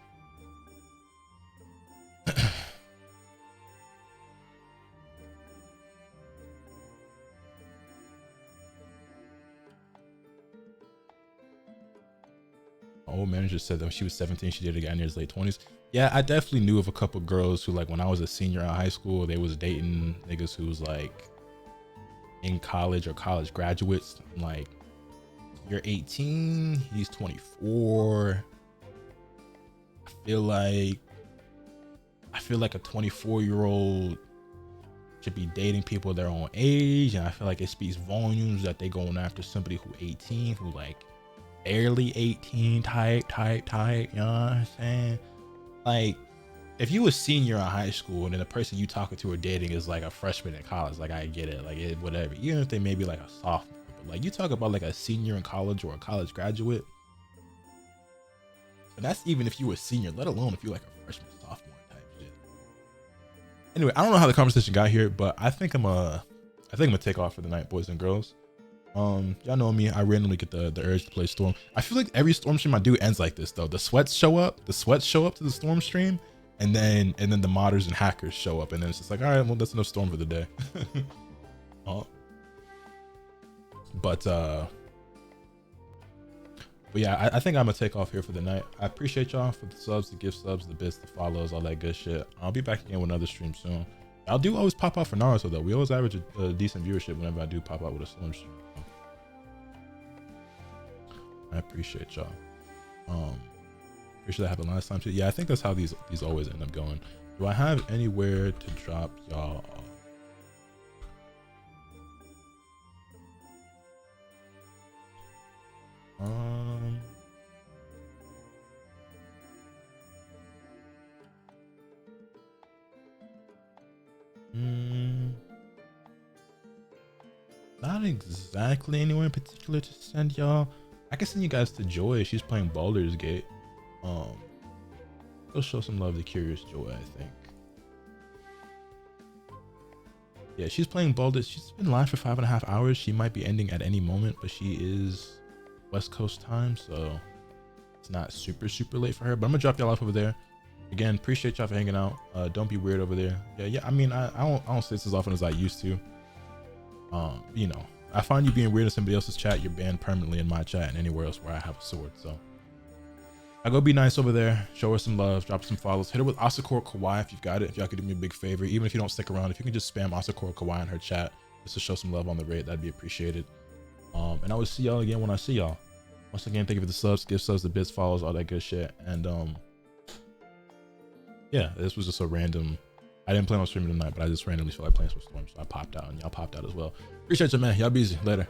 My old manager said that when she was 17, she dated a guy in his late 20s. Yeah, I definitely knew of a couple girls who, like, when I was a senior in high school, they was dating niggas who was like in college or college graduates. I'm like, you're 18, he's 24. I feel like a 24-year-old should be dating people their own age, and I feel like it speaks volumes that they going after somebody who 18, who like barely 18 type, you know what I'm saying? Like, if you a senior in high school and then the person you talking to or dating is like a freshman in college, like I get it, like it, whatever. Even if they may be like a sophomore, but like you talk about like a senior in college or a college graduate, and that's even if you were a senior, let alone if you're like a freshman, sophomore type shit. Anyway, I don't know how the conversation got here, but I think I'm gonna take off for the night, boys and girls. Y'all know me, I randomly get the urge to play Storm. I feel like every Storm stream I do ends like this though. The sweats show up to the Storm stream, and then the modders and hackers show up, and then it's just like, all right, well, that's enough Storm for the day. But yeah, I think I'm gonna take off here for the night. I appreciate y'all for the subs, the gift subs, the bits, the follows, all that good shit. I'll be back again with another stream soon. I do always pop out for Naruto though. We always average a decent viewership whenever I do pop out with a Storm stream. I appreciate y'all. Pretty sure that happened last time too. Yeah, I think that's how these always end up going. Do I have anywhere to drop y'all off? Not exactly anywhere in particular to send y'all. I can send you guys to Joy. She's playing Baldur's Gate. Go show some love to Curious Joy, I think. Yeah, she's playing Baldur's. She's been live for 5.5 hours. She might be ending at any moment, but she is West Coast time, so it's not super late for her. But I'm gonna drop y'all off over there. Again, appreciate y'all for hanging out. Don't be weird over there. Yeah. I mean, I don't say this as often as I used to. You know, I find you being weird in somebody else's chat, you're banned permanently in my chat and anywhere else where I have a sword. So I go be nice over there, show her some love, drop some follows, hit her with Asakura Kawaii if you've got it. If y'all could do me a big favor, even if you don't stick around, if you can just spam Asakura Kawaii in her chat just to show some love on the raid, that'd be appreciated. And I will see y'all again when I see y'all. Once again, thank you for the subs, gift subs, the bits, follows, all that good shit. And yeah, this was just a random. I didn't plan on streaming tonight, but I just randomly feel like playing some Storm, so I popped out, and y'all popped out as well. Appreciate you, man. Y'all be easy. Later.